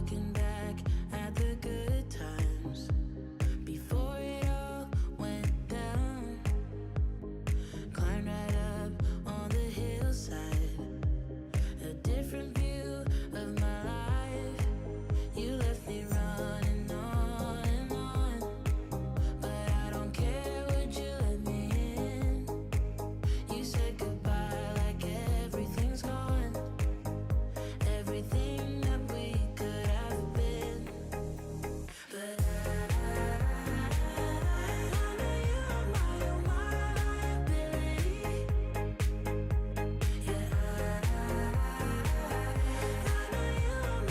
looking back at the good times before it all went down. Climbed right up on the hillside, a different view of my life. You left me running on and on, but I don't care, would you let me in? You said goodbye like everything's gone, everything that we could have been. But I know you are my liability. Yeah, I know you are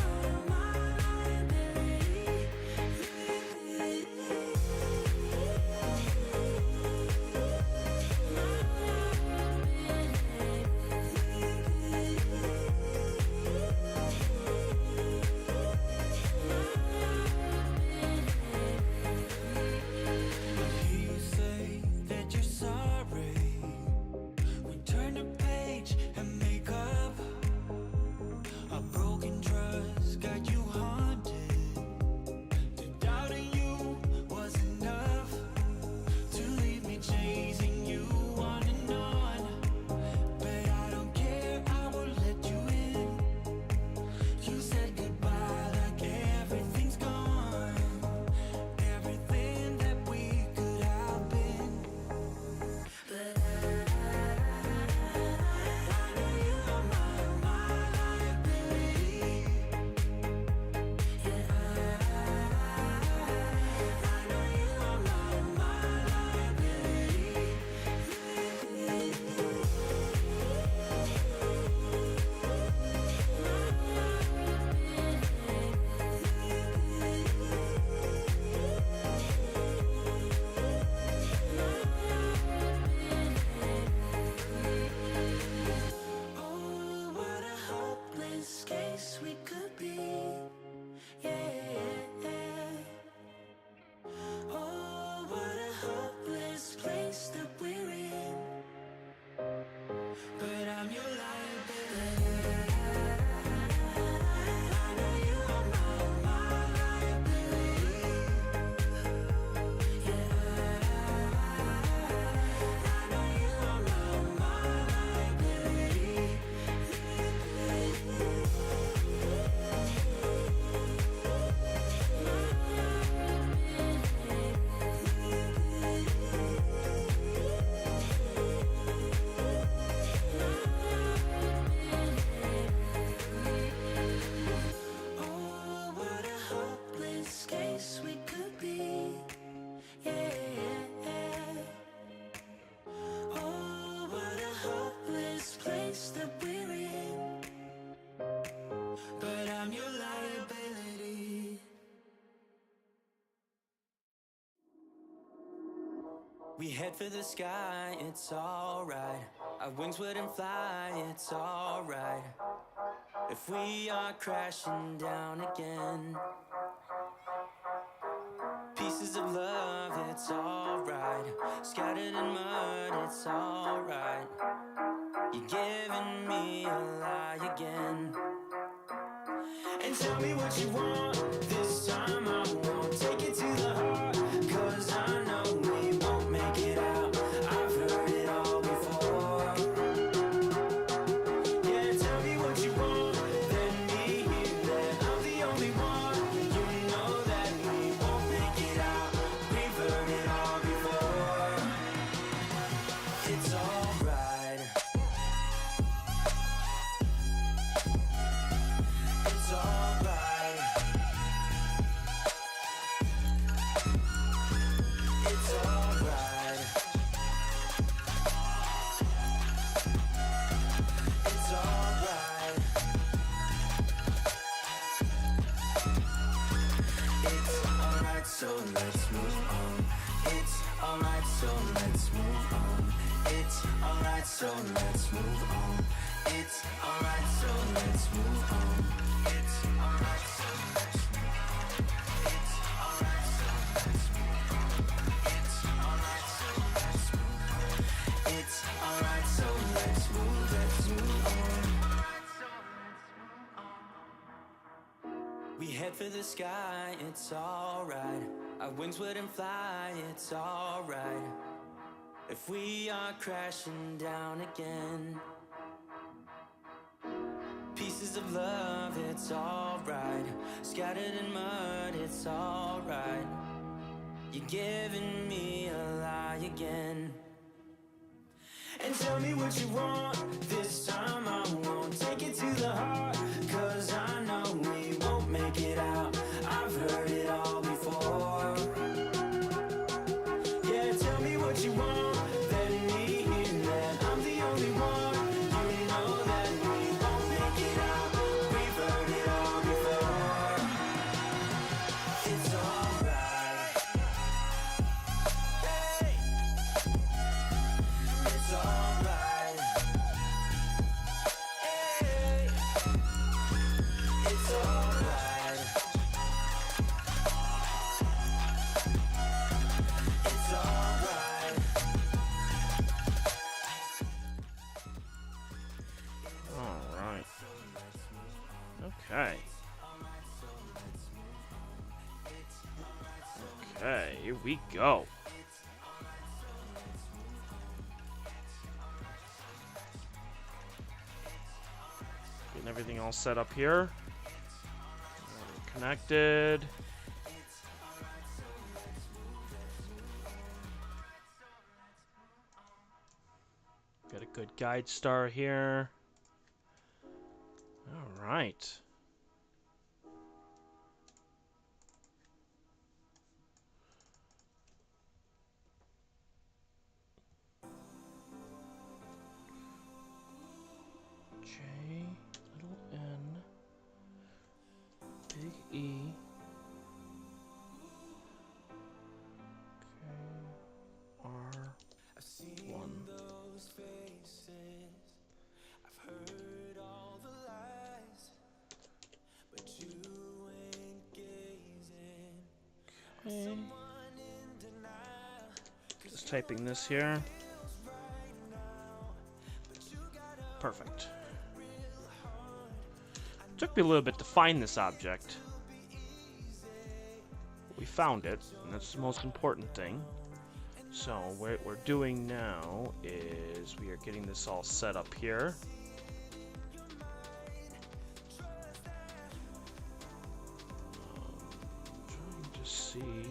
my liability. You say that you're sorry. We turn the page and make up. A broken trust got you haunted. To doubting you was enough. To leave me chasing you on and on. But I don't care, I will let you in. You said goodbye like everything's gone, everything that we could have been. But I know you are my liability. Yeah, I know you are my liability. Oh, what a hopeless case we could be. Yeah. Oh, what a hopeless place that we're in. But I'm your liability. I know you are my liability. Yeah, I know you are my liability. Oh, what a hopeless case we could be. Yeah. Oh, what a hopeless place that we're in. But I'm your liability. We head for the sky, it's alright. Our wings wouldn't fly, it's alright. If we are crashing down again, pieces of love, it's alright. Scattered in mud, it's alright. You're giving me a lie again. And tell me what you want, this time I won't take it to the heart. Cause I know we won't make it out, I've heard it all before. Yeah, tell me what you want, let me hear that I'm the only one. You know that we won't make it out, we've heard it all before. It's alright. It's alright. It's alright. It's alright. It's alright, so let's move on. It's alright, so let's move on. It's alright, so let's move on. It's alright, so let's move on. It's alright, so let's move on. It's alright, so let's move on. It's alright, so let's move on. It's alright, so let's move on. We head for the sky, it's alright. Our wings wouldn't fly, it's alright. If we are crashing down again, pieces of love, it's alright. Scattered in mud, it's alright. You're giving me a lie again. And tell me what you want, this time I won't take it to the heart, 'cause I know we won't make it out. I've heard it all before. Yeah, tell me what you want, let me hear that I'm the only one. You know that we won't make it out. We've heard it all before. It's alright. Hey, it's alright. Hey, it's alright. It's alright. All right. Okay. Okay, here we go. Getting everything all set up here. Connected. Got a good guide star here. All right. J, little n, big E, K, R, I've seen 1. those faces. I've heard all the lies, but you ain't gazing. Okay. Someone in denial. Just typing this here. Perfect. Took me a little bit to find this object. We found it, and that's the most important thing. So what we're doing now is we are getting this all set up here. Trying to see.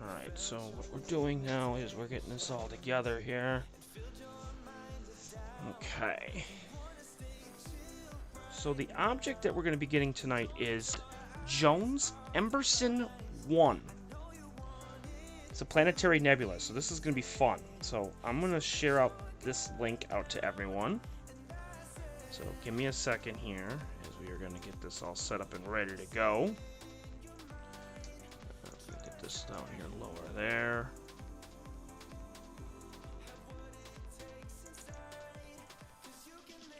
Alright, so what we're doing now is we're getting this all together here. Okay. So the object that we're going to be getting tonight is Jones Emberson 1. It's a planetary nebula, so this is going to be fun. So I'm going to share out this link out to everyone. So give me a second here as we are going to get this all set up and ready to go. Get this down here lower there.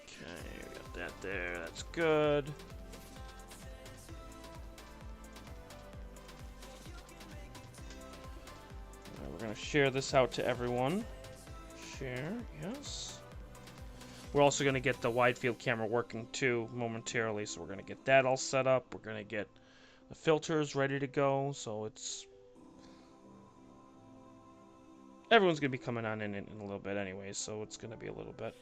Okay, we got that there. That's good. Alright, we're going to share this out to everyone. Share, yes. We're also going to get the wide field camera working too momentarily, so we're going to get that all set up. We're going to get the filters ready to go, so it's... Everyone's going to be coming on in a little bit anyway, so it's going to be a little bit.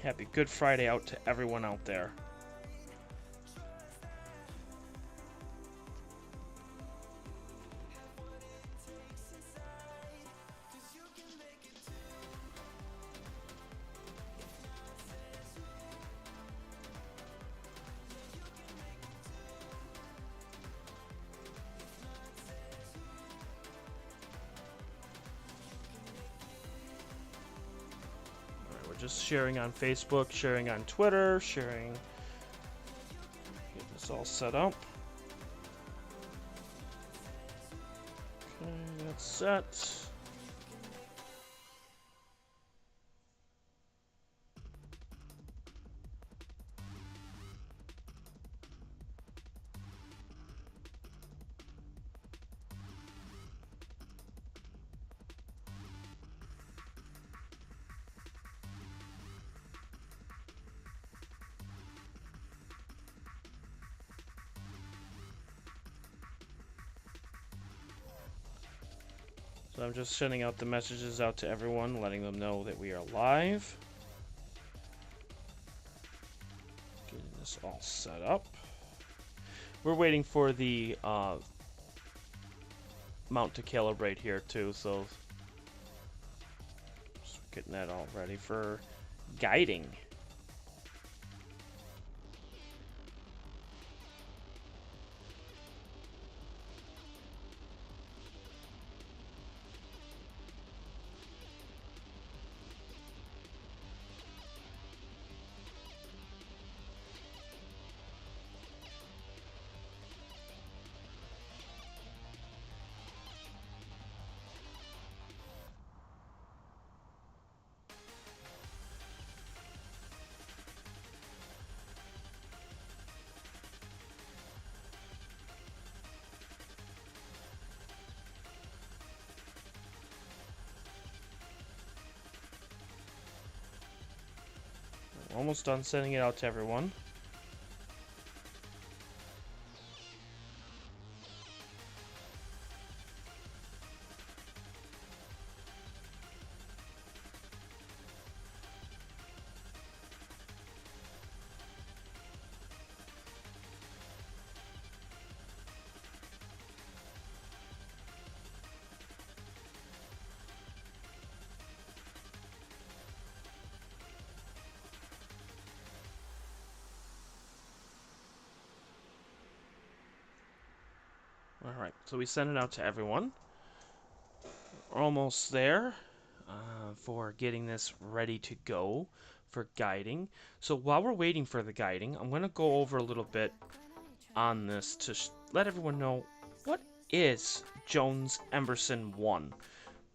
Happy Good Friday out to everyone out there. Just sharing on Facebook, sharing on Twitter, sharing. Get this all set up. set. So I'm just sending out the messages out to everyone, letting them know that we are live. Getting this all set up. We're waiting for the mount to calibrate here too, so just getting that all ready for guiding. Almost done sending it out to everyone. Alright, so we sent it out to everyone. We're almost there for getting this ready to go for guiding. So while we're waiting for the guiding, I'm going to go over a little bit on this to let everyone know what is Jones Emberson 1.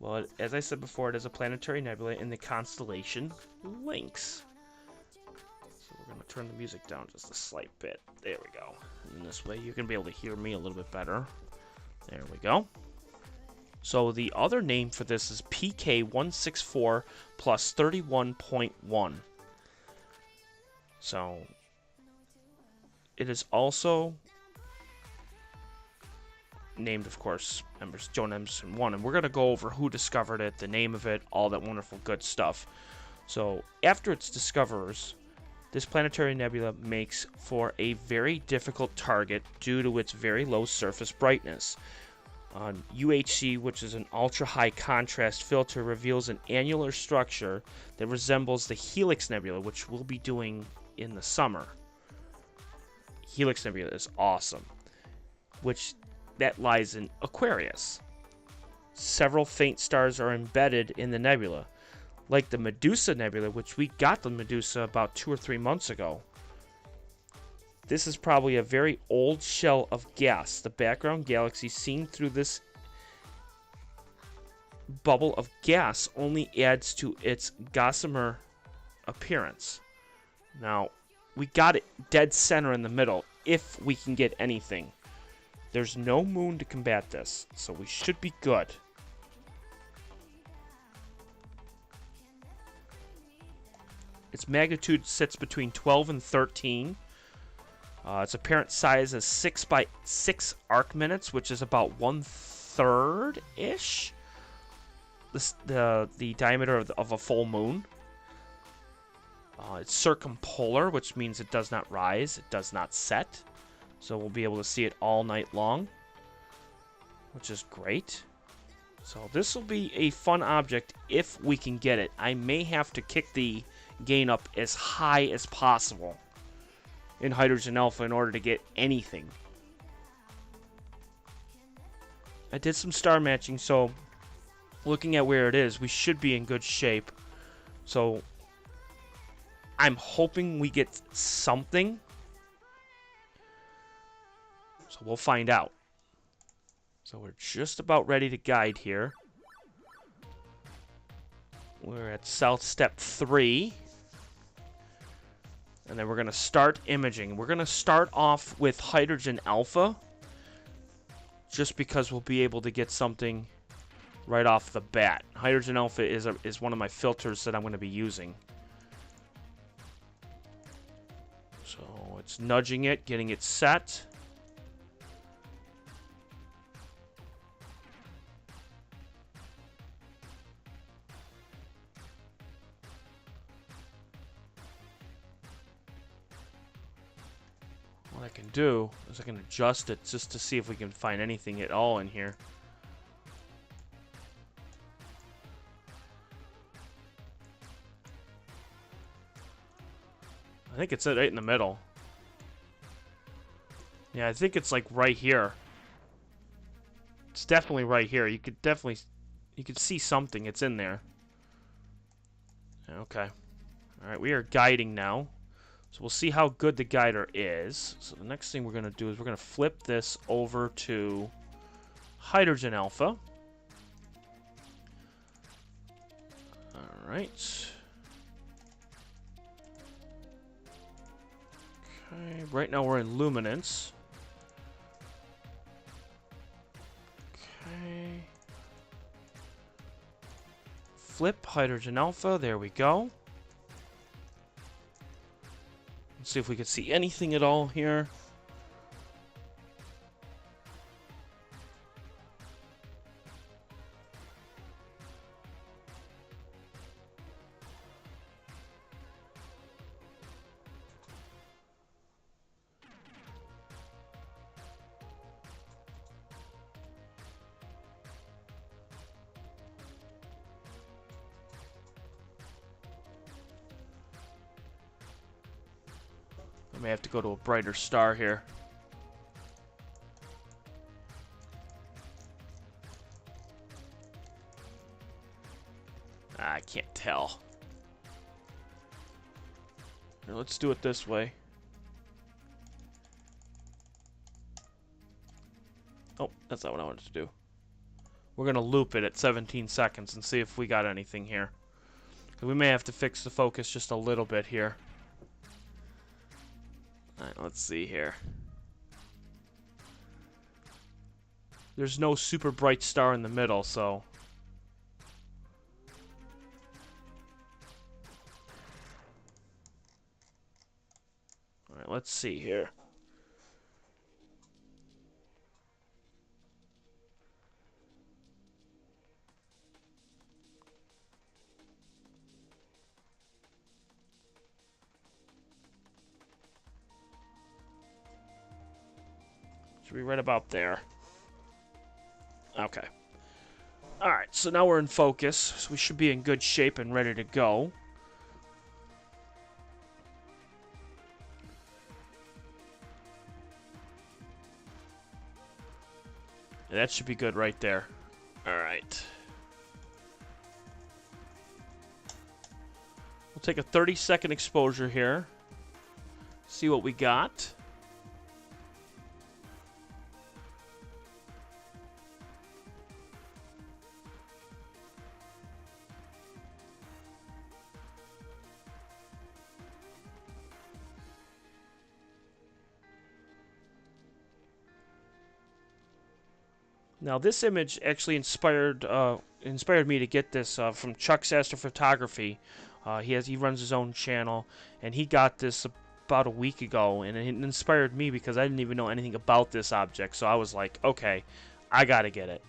Well, as I said before, it is a planetary nebula in the constellation Lynx. So we're going to turn the music down just a slight bit. There we go. And this way you can be able to hear me a little bit better. There we go. So the other name for this is PK164 plus 31.1. So it is also named, of course, Joan Emberson 1. And we're going to go over who discovered it, the name of it, all that wonderful good stuff. So after its discoverers, this planetary nebula makes for a very difficult target due to its very low surface brightness. UHC, which is an ultra-high contrast filter, reveals an annular structure that resembles the Helix Nebula, which we'll be doing in the summer. Helix Nebula is awesome, which that lies in Aquarius. Several faint stars are embedded in the nebula, like the Medusa Nebula, which we got the Medusa about 2 or 3 months ago. This is probably a very old shell of gas. The background galaxy seen through this bubble of gas only adds to its gossamer appearance. Now, we got it dead center in the middle, if we can get anything. There's no moon to combat this, so we should be good. Its magnitude sits between 12 and 13. Its apparent size is 6 by 6 arc minutes, which is about 1/3-ish the diameter of a full moon. It's circumpolar, which means it does not rise, it does not set. So we'll be able to see it all night long, which is great. So this will be a fun object if we can get it. I may have to kick the gain up as high as possible in Hydrogen Alpha in order to get anything. I did some star matching, so looking at where it is, we should be in good shape. So I'm hoping we get something. So we'll find out. So we're just about ready to guide here. We're at South Step 3. And then we're going to start imaging. We're going to start off with hydrogen alpha. Just because we'll be able to get something right off the bat. Hydrogen alpha is one of my filters that I'm going to be using. So it's nudging it, getting it set. What I can do is I can adjust it just to see if we can find anything at all in here. I think it's right in the middle. Yeah, I think it's like right here. It's definitely right here. You could see something. It's in there. Okay. All right, we are guiding now. So we'll see how good the guider is. So the next thing we're going to do is we're going to flip this over to hydrogen alpha. All right. Okay, right now we're in luminance. Okay. Flip hydrogen alpha, there we go. Let's see if we can see anything at all here. I may have to go to a brighter star here. I can't tell. Here, let's do it this way. Oh, that's not what I wanted to do. We're going to loop it at 17 seconds and see if we got anything here. We may have to fix the focus just a little bit here. Alright, let's see here. There's no super bright star in the middle, so... Alright, let's see here. Should be right about there. Okay. Alright, so now we're in focus. So we should be in good shape and ready to go. Yeah, that should be good right there. Alright. We'll take a 30-second exposure here. See what we got. Now, this image actually inspired me to get this from Chuck's Astrophotography. He runs his own channel, and he got this about a week ago, and it inspired me because I didn't even know anything about this object. So I was like, okay, I gotta get it,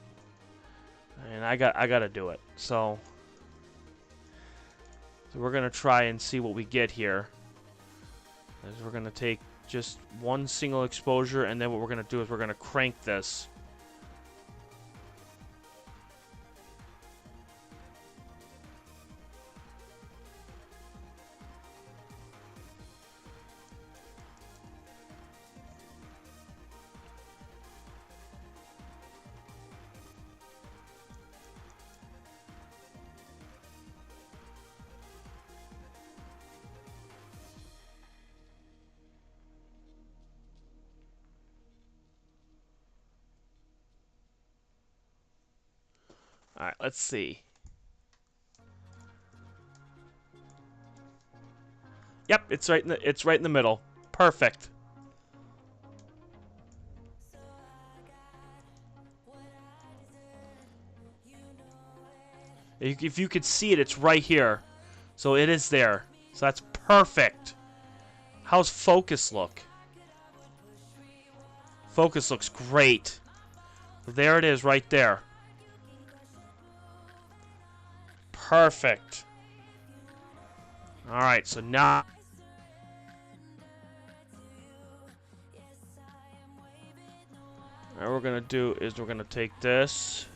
and I gotta do it. So we're gonna try and see what we get here. As we're gonna take just one single exposure, and then what we're gonna do is we're gonna crank this. All right, let's see. Yep, it's right in the middle. Perfect. If you could see it, it's right here. So it is there. So that's perfect. How's focus look? Focus looks great. There it is right there. Perfect. Alright, so now... What we're going to do is we're going to take this.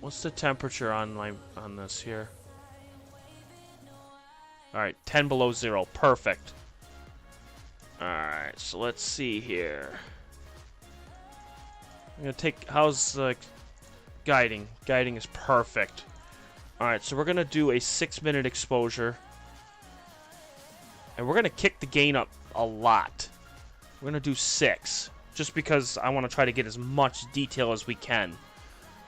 What's the temperature on this here? Alright, 10 below 0. Perfect. Alright, so let's see here. I'm going to take... How's guiding? Guiding is perfect. Alright, so we're going to do a 6-minute exposure. And we're going to kick the gain up a lot. We're going to do 6. Just because I want to try to get as much detail as we can.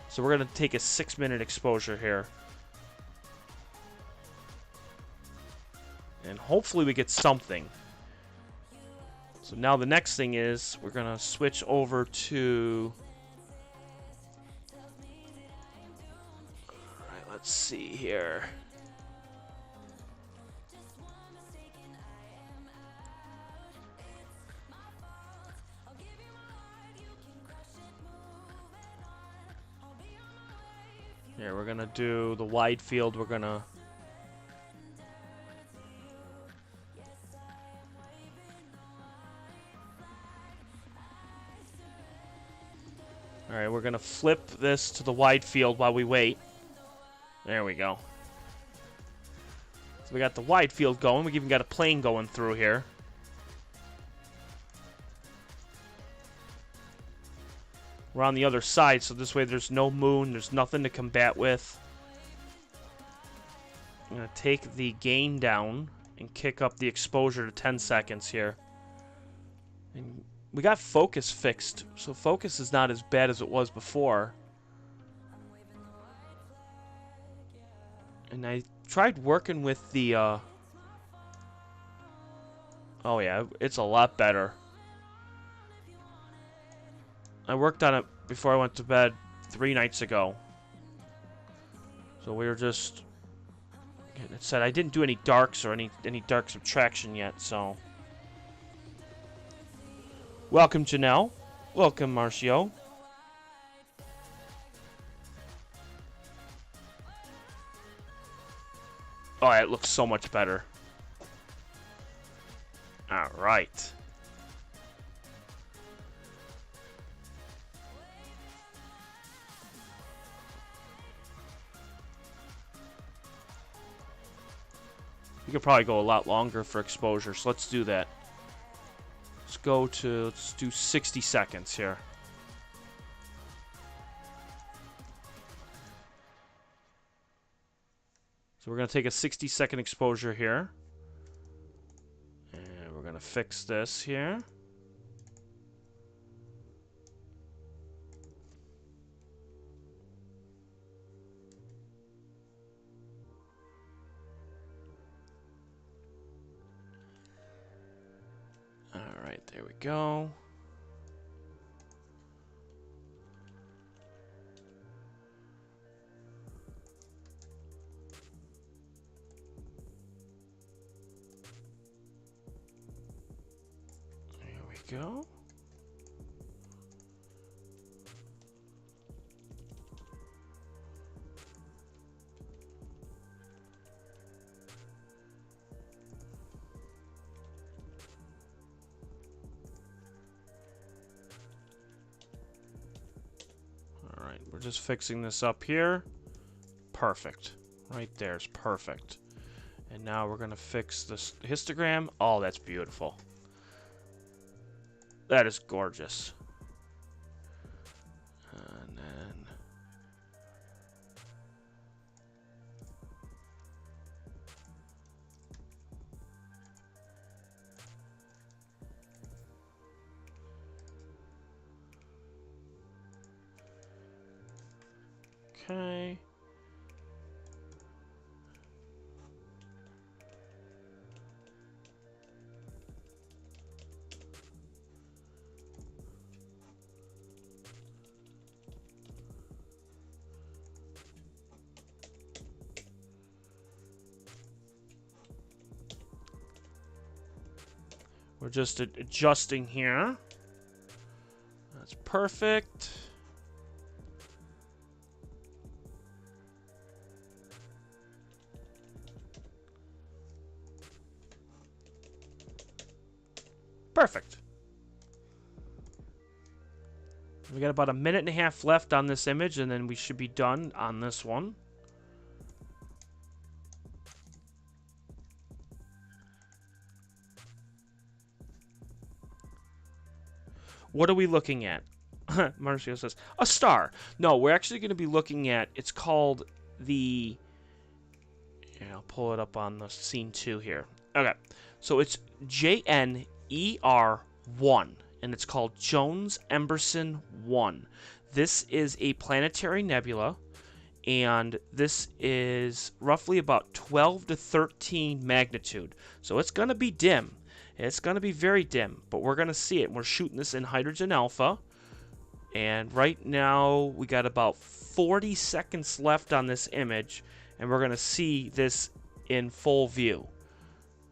So we're going to take a 6-minute exposure here. And hopefully we get something. So now the next thing is we're going to switch over to... Alright, let's see here. Here, we're going to do the wide field. We're going to... Alright, we're going to flip this to the wide field while we wait. There we go. So we got the wide field going. We even got a plane going through here. We're on the other side, so this way there's no moon. There's nothing to combat with. I'm going to take the gain down and kick up the exposure to 10 seconds here. And we got focus fixed, so focus is not as bad as it was before. And I tried working with the... Oh yeah, it's a lot better. I worked on it before I went to bed 3 nights ago. So we were just getting it set. I didn't do any darks or any dark subtraction yet, so... Welcome, Janelle. Welcome, Marcio. Oh, it looks so much better. Alright. You could probably go a lot longer for exposure, so let's do that. Let's do 60 seconds here. So we're going to take a 60-second exposure here. And we're going to fix this here. Alright, there we go. There we go. Alright, we're just fixing this up here. Perfect. Right there is perfect. And now we're going to fix this histogram. Oh, that's beautiful. That is gorgeous. And then... Okay. We're just adjusting here. That's perfect. Perfect. We got about a minute and a half left on this image, and then we should be done on this one. What are we looking at? Marcio says, a star. No, we're actually going to be looking at, it's called the, here, I'll pull it up on the scene 2 here. Okay, so it's JNER1, and it's called Jones-Emberson 1. This is a planetary nebula, and this is roughly about 12 to 13 magnitude. So it's going to be dim. It's going to be very dim, but we're going to see it. We're shooting this in hydrogen alpha, and right now we got about 40 seconds left on this image, and we're going to see this in full view.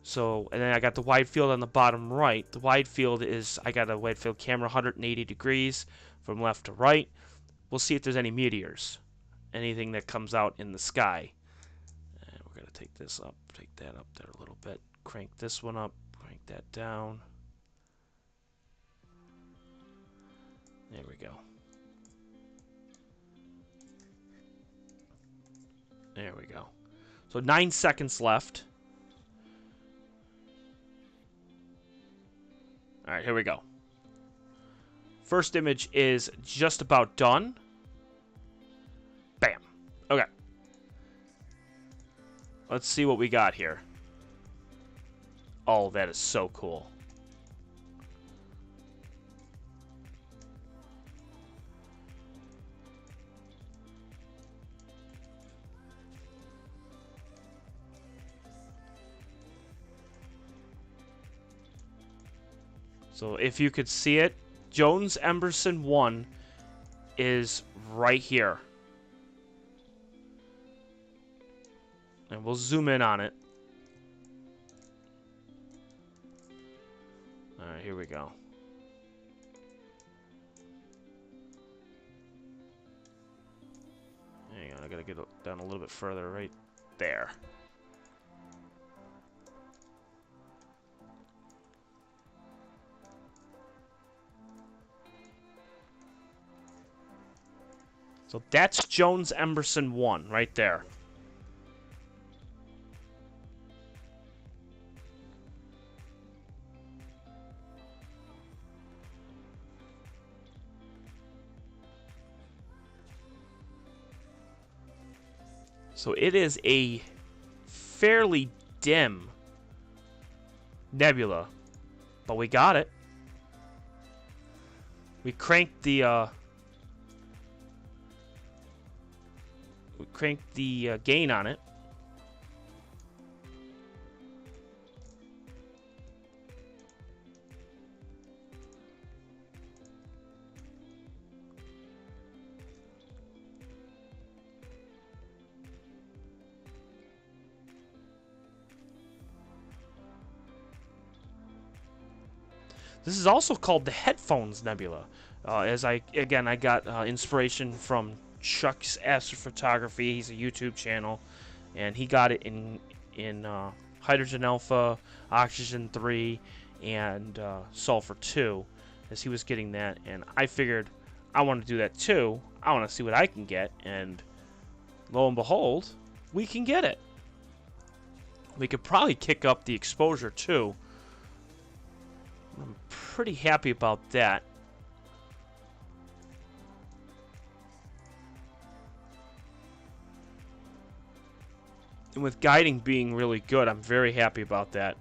So, and then I got the wide field on the bottom right. The wide field is, I got a wide field camera 180 degrees from left to right. We'll see if there's any meteors, anything that comes out in the sky. And we're going to take this up, take that up there a little bit, crank this one up, crank that down. There we go. There we go. So 9 seconds left. All right, here we go. First image is just about done. Bam. Okay. Let's see what we got here. Oh, that is so cool. So if you could see it, Jones-Emberson 1 is right here. And we'll zoom in on it. Alright, here we go. Hang on, I gotta get down a little bit further right there. So that's Jones-Emberson 1 right there. So it is a fairly dim nebula, but we got it. We cranked the gain on it. This is also called the Headphones Nebula. As I got inspiration from Chuck's Astrophotography. He's a YouTube channel, and he got it in hydrogen alpha, oxygen 3, and sulfur 2, as he was getting that. And I figured I want to do that too. I want to see what I can get, and lo and behold, we can get it. We could probably kick up the exposure too. I'm pretty happy about that. And with guiding being really good, I'm very happy about that.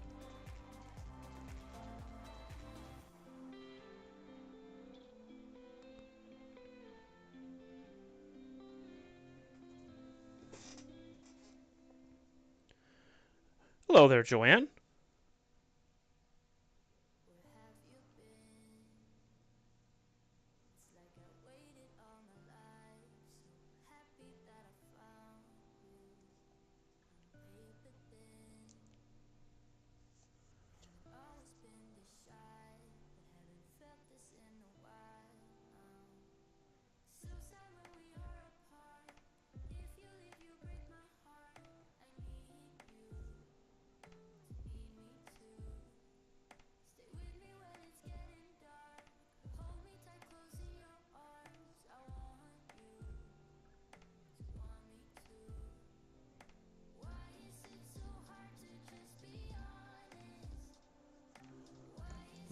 Hello there, Joanne.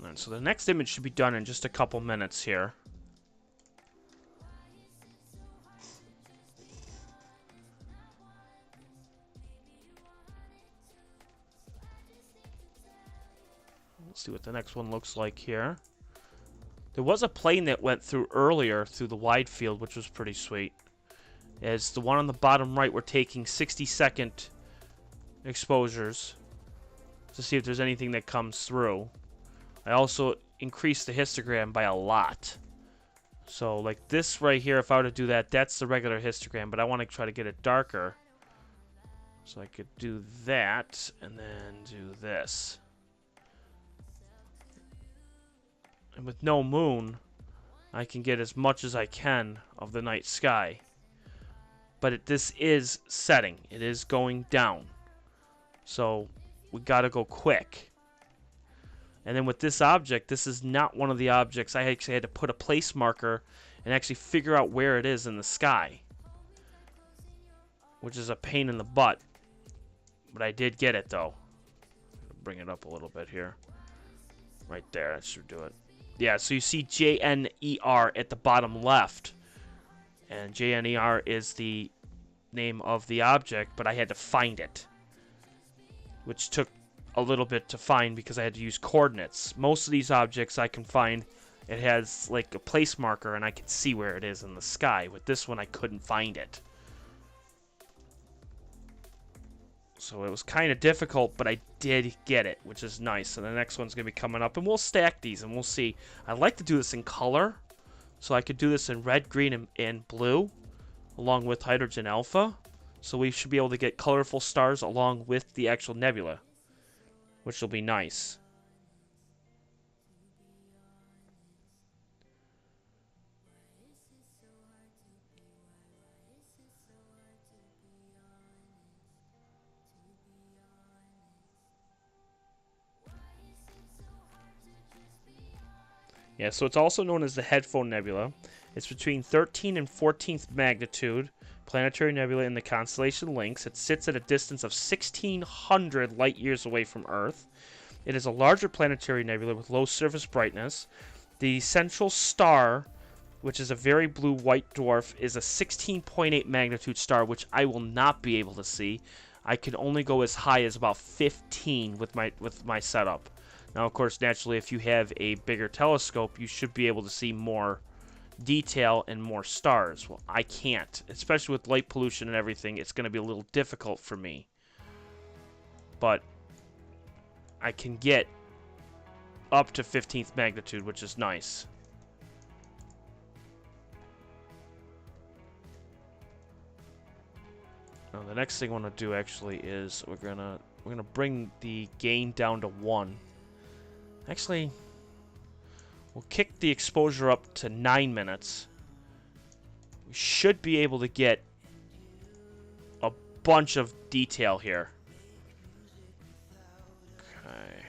Alright, so the next image should be done in just a couple minutes here. Let's see what the next one looks like here. There was a plane that went through earlier through the wide field, which was pretty sweet. As the one on the bottom right, we're taking 60-second exposures to see if there's anything that comes through. I also increased the histogram by a lot. So like this right here, if I were to do that, that's the regular histogram, but I want to try to get it darker. So I could do that and then do this. And with no moon, I can get as much as I can of the night sky. But this is setting. It is going down. So we got to go quick. And then with this object, this is not one of the objects. I actually had to put a place marker and actually figure out where it is in the sky, which is a pain in the butt. But I did get it, though. Bring it up a little bit here. Right there. That should do it. Yeah, so you see JNER at the bottom left. And JNER is the name of the object, but I had to find it, which took a little bit to find because I had to use coordinates. Most of these objects I can find, it has like a place marker and I can see where it is in the sky. With this one, I couldn't find it. So it was kind of difficult, but I did get it, which is nice. And the next one's going to be coming up, and we'll stack these, and we'll see. I'd like to do this in color, so I could do this in red, green, and blue, along with hydrogen alpha. So we should be able to get colorful stars along with the actual nebula, which will be nice. Yeah, so it's also known as the Headphone Nebula. It's between 13th and 14th magnitude planetary nebula in the constellation Lynx. It sits at a distance of 1,600 light years away from Earth. It is a larger planetary nebula with low surface brightness. The central star, which is a very blue-white dwarf, is a 16.8 magnitude star, which I will not be able to see. I can only go as high as about 15 with my setup. Now, of course, naturally, if you have a bigger telescope, you should be able to see more detail and more stars. Well, I can't. Especially with light pollution and everything, it's going to be a little difficult for me. But I can get up to 15th magnitude, which is nice. Now, the next thing I want to do actually is we're gonna bring the gain down to 1. Actually, we'll kick the exposure up to 9 minutes. We should be able to get a bunch of detail here. Okay.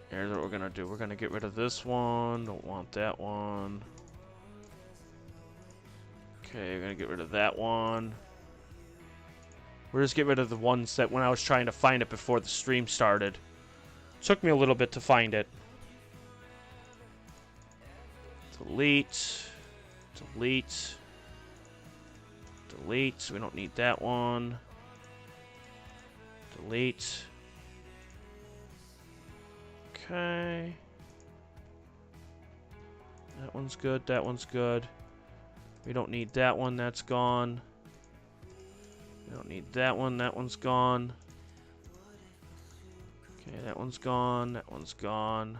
Here's what we're gonna do. We're gonna get rid of this one. Don't want that one. Okay, we're gonna get rid of that one. We'll just get rid of the ones that when I was trying to find it before the stream started. Took me a little bit to find it. Delete. Delete. Delete. We don't need that one. Delete. Okay. That one's good. That one's good. We don't need that one. That's gone. We don't need that one. That one's gone. Okay, that one's gone. That one's gone.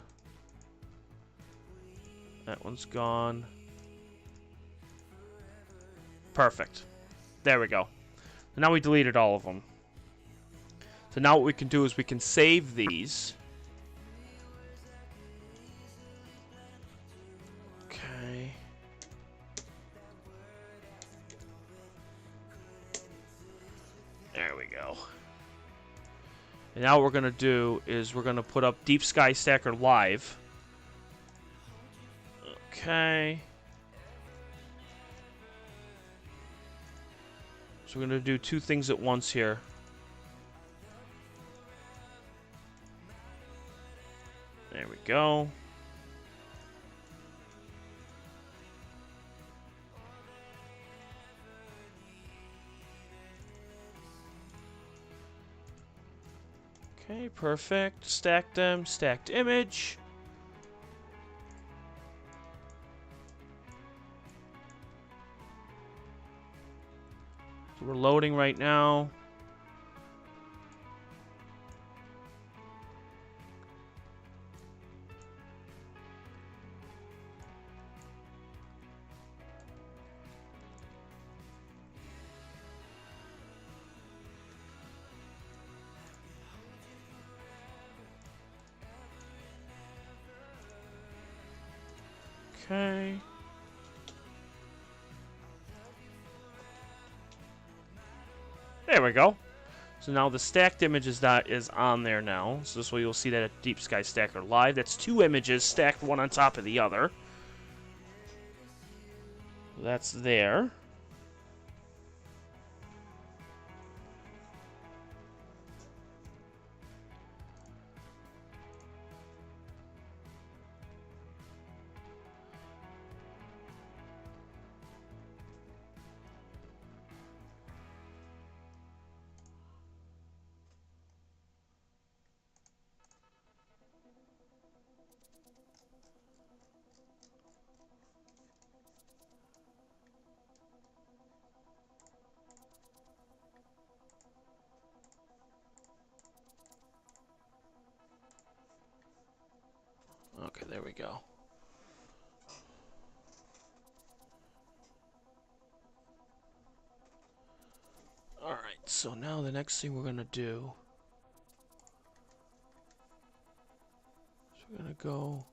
That one's gone. Perfect. There we go. And now we deleted all of them. So now what we can do is we can save these. Okay. There we go. And now what we're going to do is we're going to put up Deep Sky Stacker Live. Okay. So we're going to do two things at once here. There we go. Okay, perfect. Stack them. Stacked image. So we're loading right now. Okay. There we go. So now the stacked image is on there now. So this way you'll see that at Deep Sky Stacker Live. That's two images stacked one on top of the other. That's there. Okay, there we go. Alright, so now the next thing we're going to do is we're going to go...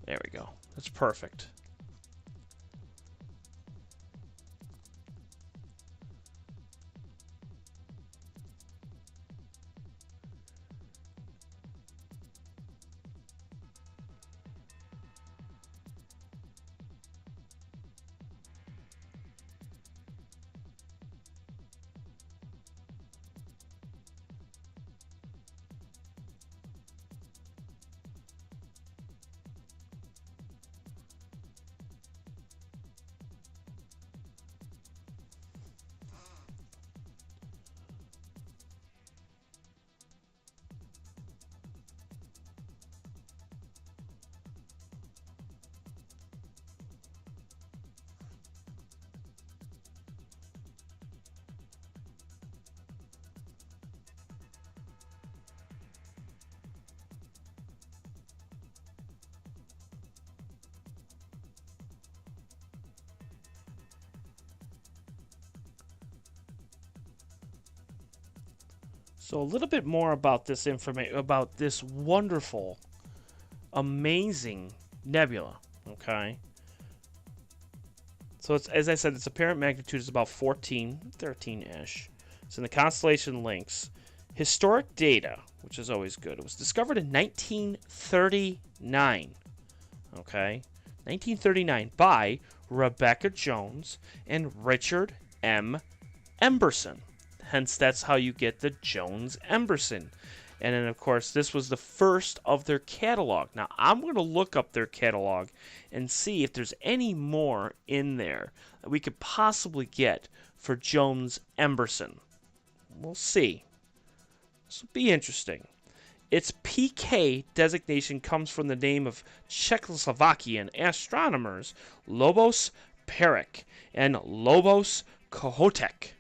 There we go. That's perfect. So a little bit more about this information, about this wonderful, amazing nebula, okay? So it's, as I said, its apparent magnitude is about 14, 13-ish. It's in the constellation Lynx. Historic data, which is always good. It was discovered in 1939. Okay, 1939 by Rebecca Jones and Richard M. Emberson. Hence, that's how you get the Jones-Emberson. And then, of course, this was the first of their catalog. Now, I'm going to look up their catalog and see if there's any more in there that we could possibly get for Jones-Emberson. We'll see. This will be interesting. Its PK designation comes from the name of Czechoslovakian astronomers Lobos Perik and Lobos Kohotek,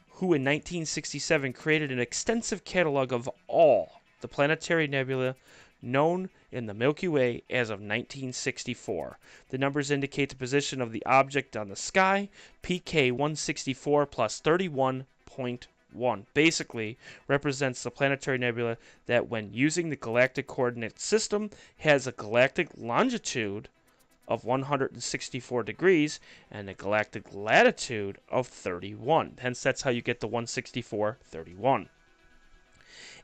who in 1967 created an extensive catalog of all the planetary nebula known in the Milky Way as of 1964. The numbers indicate the position of the object on the sky. PK 164 plus 31.1 basically represents the planetary nebula that, when using the galactic coordinate system, has a galactic longitude of 164 degrees and a galactic latitude of 31. Hence, that's how you get the 164-31.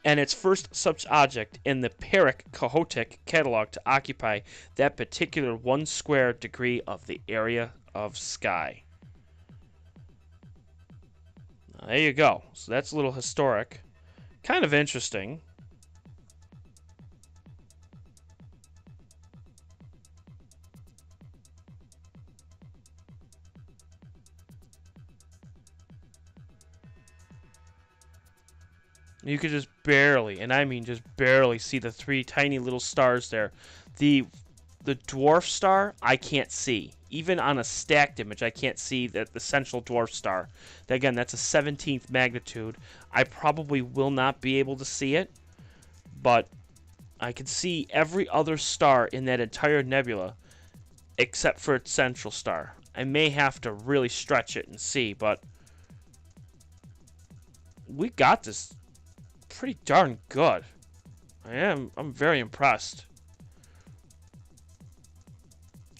And its first such object in the Perik-Kohotek catalog to occupy that particular 1 square degree of the area of sky. Now, there you go. So that's a little historic. Kind of interesting. You could just barely, and I mean just barely, see the 3 tiny little stars there. The dwarf star, I can't see. Even on a stacked image, I can't see the central dwarf star. Again, that's a 17th magnitude. I probably will not be able to see it, but I can see every other star in that entire nebula except for its central star. I may have to really stretch it and see, but we got this pretty darn good. I'm very impressed.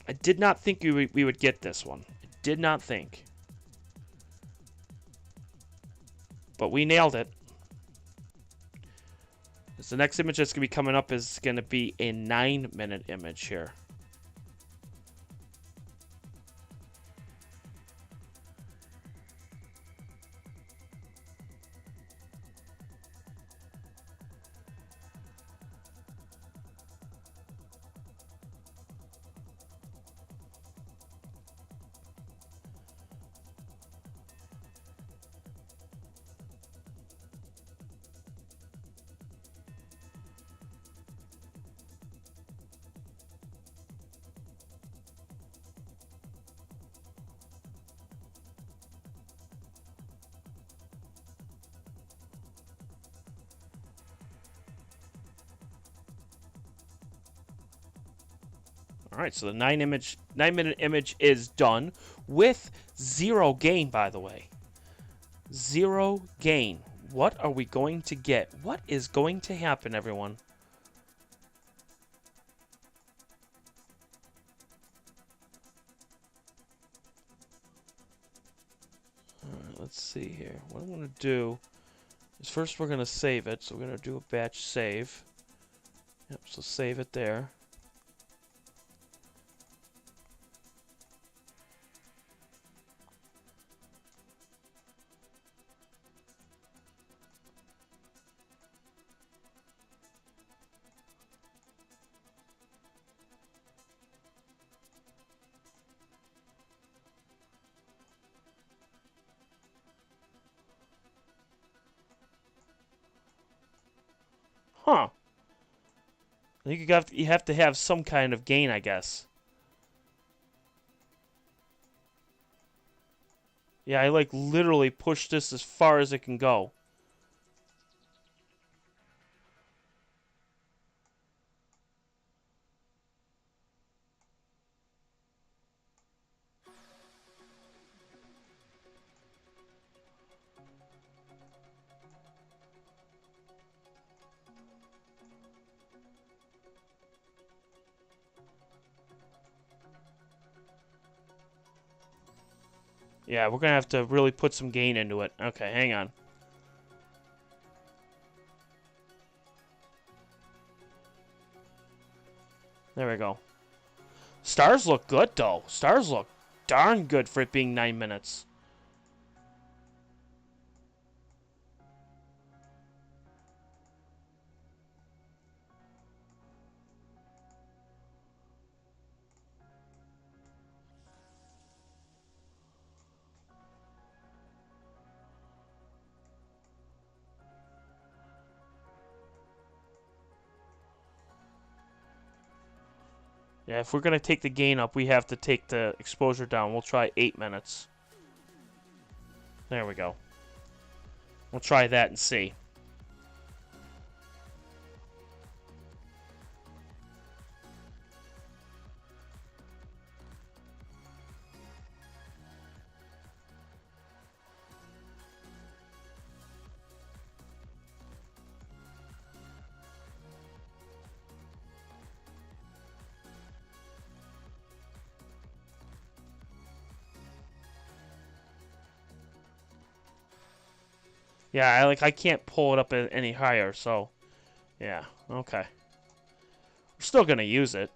I did not think we would get this one. I did not think. But we nailed it. So the next image that's going to be coming up is going to be a 9-minute image here. Alright, so the 9-minute image is done with 0 gain, by the way. 0 gain. What are we going to get? What is going to happen, everyone? Alright, let's see here. What I'm going to do is first we're going to save it. So we're going to do a batch save. Yep, so save it there. Huh. You have to have some kind of gain, I guess. Yeah, I like literally pushed this as far as it can go. Yeah, we're gonna have to really put some gain into it. Okay, hang on. There we go. Stars look good, though. Stars look darn good for it being 9 minutes. Yeah, if we're going to take the gain up, we have to take the exposure down. We'll try 8 minutes. There we go. We'll try that and see. Yeah, I can't pull it up any higher, so yeah, okay. We're still gonna use it.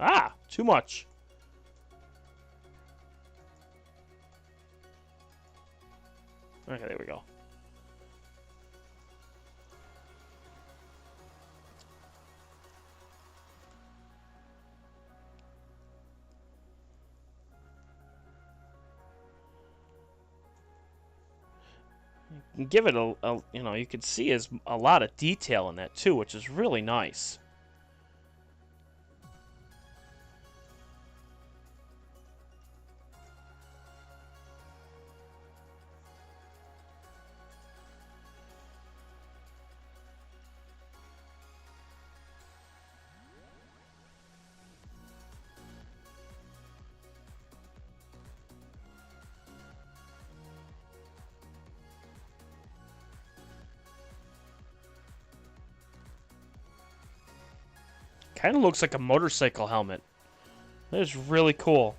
Ah, too much. Okay, there we go. You can give it a you know, you can see a lot of detail in that too, which is really nice. Kind of looks like a motorcycle helmet. That is really cool.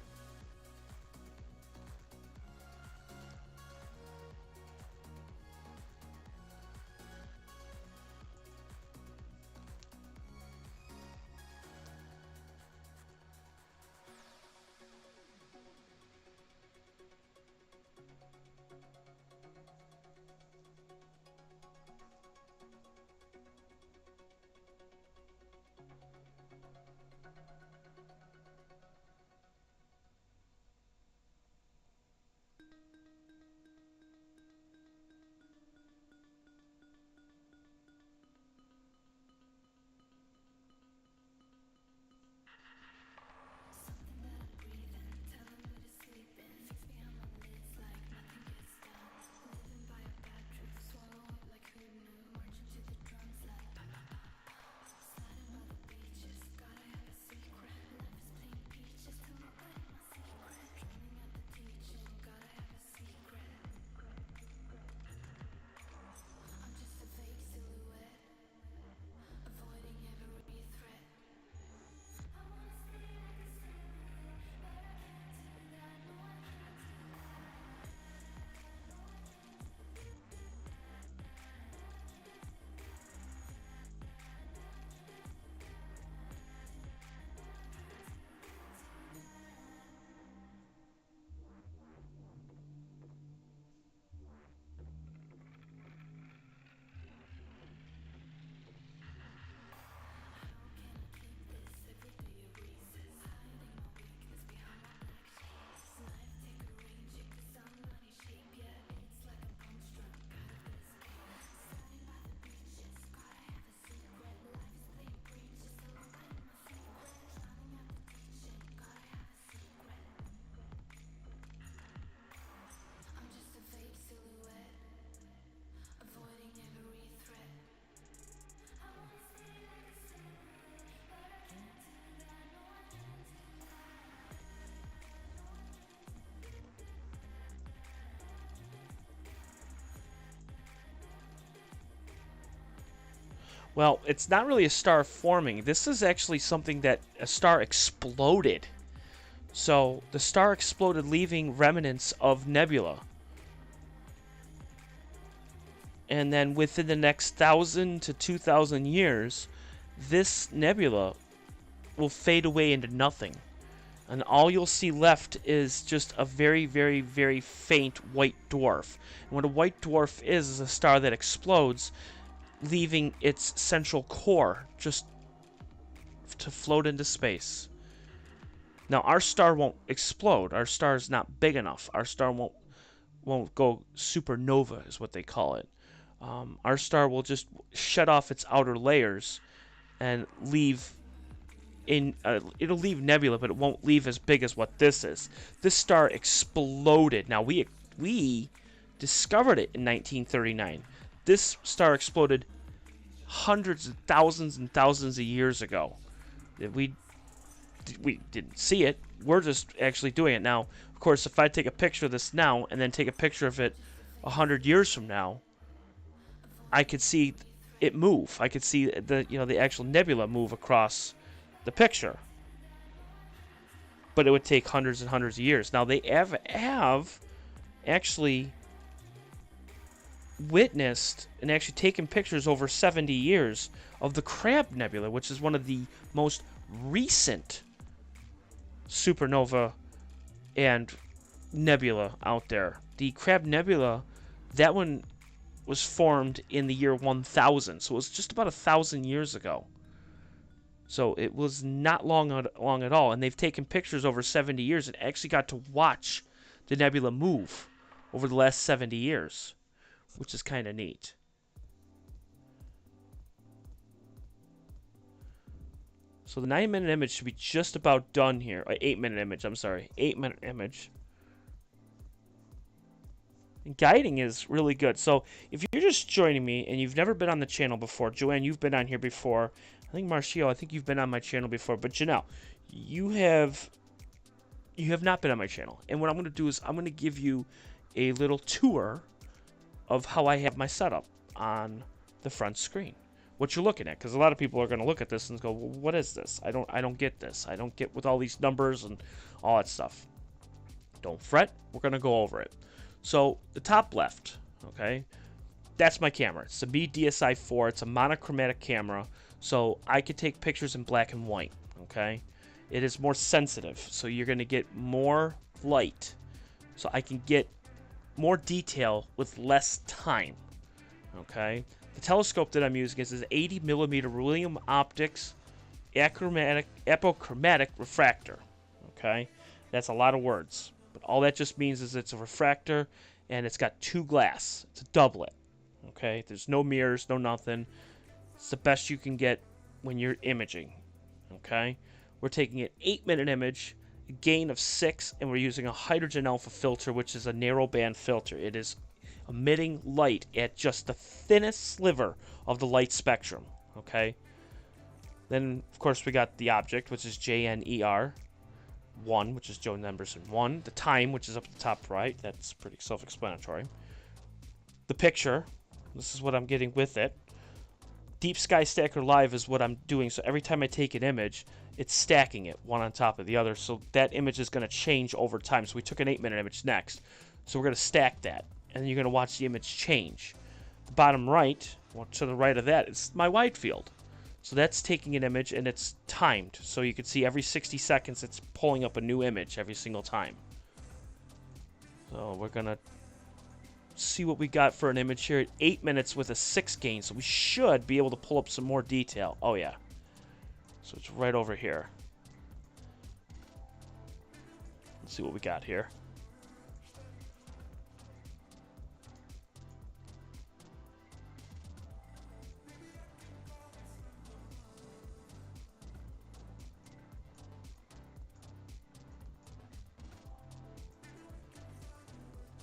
Well, it's not really a star forming. This is actually something that a star exploded. So the star exploded, leaving remnants of nebula. and then within the next 1,000 to 2,000 years, this nebula will fade away into nothing. And all you'll see left is just a very, very, very faint white dwarf. And what a white dwarf is a star that explodes, leaving its central core just to float into space. Now, our star won't explode. Our star is not big enough. Our star won't go supernova, is what they call it. Our star will just shut off its outer layers and leave it'll leave nebula, but it won't leave as big as what this is. This star exploded. Now, we discovered it in 1939. This star exploded hundreds of thousands and thousands of years ago. We didn't see it. We're just actually doing it now. Of course, if I take a picture of this now and then take a picture of it 100 years from now, I could see it move. I could see the actual nebula move across the picture. But it would take hundreds and hundreds of years. Now, they have actually witnessed and actually taken pictures over 70 years of the Crab Nebula, which is one of the most recent supernova and nebula out there. The Crab Nebula, that one was formed in the year 1000, so it was just about 1,000 years ago. So it was not long at all, and they've taken pictures over 70 years and actually got to watch the nebula move over the last 70 years, which is kind of neat. So the 9-minute image should be just about done here. 8-minute image, I'm sorry. 8-minute image. And guiding is really good. So if you're just joining me and you've never been on the channel before, Joanne, you've been on here before. I think Marcio, I think you've been on my channel before. But Janelle, you have not been on my channel. And what I'm going to do is I'm going to give you a little tour of how I have my setup on the front screen. What you're looking at, because a lot of people are going to look at this and go, well, what is this? I don't get this. I don't get with all these numbers and all that stuff. Don't fret. We're going to go over it. So the top left, okay, that's my camera. It's a Meade DSi-4. It's a monochromatic camera, so I could take pictures in black and white, okay? It is more sensitive, so you're going to get more light. So I can get more detail with less time, okay? The telescope that I'm using is an 80mm William Optics apochromatic refractor, okay? That's a lot of words. But all that just means is it's a refractor, and it's got 2 glass. It's a doublet, okay? There's no mirrors, no nothing. It's the best you can get when you're imaging, okay? We're taking an 8-minute image, a gain of 6, and we're using a hydrogen alpha filter, which is a narrow band filter. It is emitting light at just the thinnest sliver of the light spectrum, okay? Then, of course, we got the object, which is JNER. 1, which is Joan Emberson 1. The time, which is up at the top right. That's pretty self-explanatory. The picture. This is what I'm getting with it. Deep Sky Stacker Live is what I'm doing. So every time I take an image, it's stacking it one on top of the other. So that image is going to change over time. So we took an 8-minute image next. So we're going to stack that. And then you're going to watch the image change. The bottom right, well, to the right of that, is my wide field. So that's taking an image, and it's timed. So you can see every 60 seconds it's pulling up a new image every single time. So we're going to see what we got for an image here at 8 minutes with a 6 gain. So we should be able to pull up some more detail. Oh, yeah. So it's right over here. Let's see what we got here.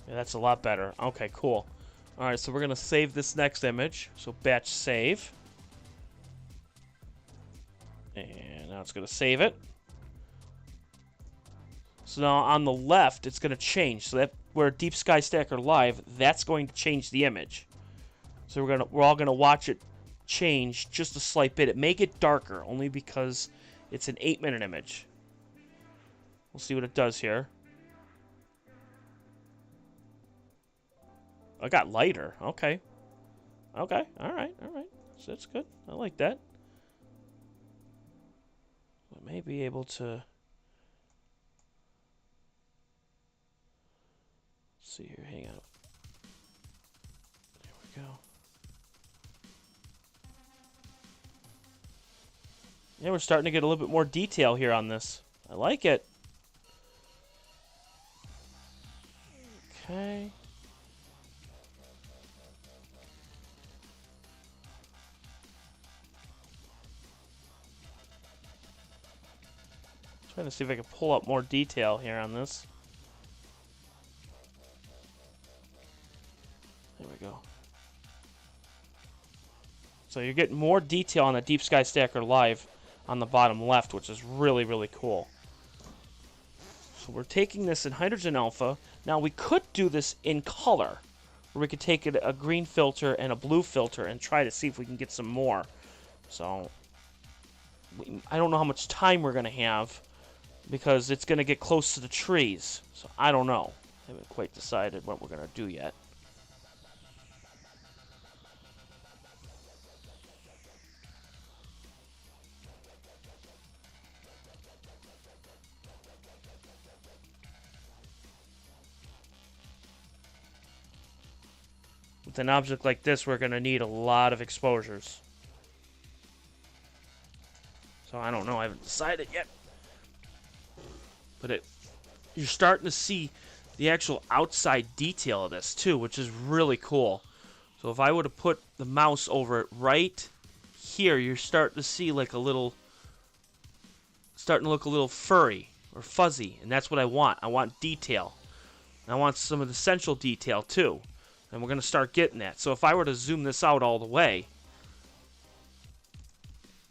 Yeah, that's a lot better. Okay, cool. Alright, so we're going to save this next image. So batch save. And now it's going to save it. So now on the left, it's going to change. So that where Deep Sky Stacker Live, that's going to change the image. So we're all going to watch it change just a slight bit. It may get darker, only because it's an 8-minute image. We'll see what it does here. I got lighter. Okay. Okay, alright, alright. So that's good. I like that. We may be able to... Let's see here, hang on. There we go. Yeah, we're starting to get a little bit more detail here on this. I like it. Okay. Trying to see if I can pull up more detail here on this. There we go. So you're getting more detail on the Deep Sky Stacker Live on the bottom left, which is really, really cool. So we're taking this in hydrogen alpha. Now we could do this in color, where we could take a green filter and a blue filter and try to see if we can get some more. So I don't know how much time we're going to have, because it's going to get close to the trees. So I don't know. I haven't quite decided what we're going to do yet. With an object like this, we're going to need a lot of exposures. So I don't know. I haven't decided yet. But you're starting to see the actual outside detail of this, too, which is really cool. So if I were to put the mouse over it right here, you're starting to see like a little... starting to look a little furry or fuzzy. And that's what I want. I want detail. And I want some of the central detail, too. And we're going to start getting that. So if I were to zoom this out all the way,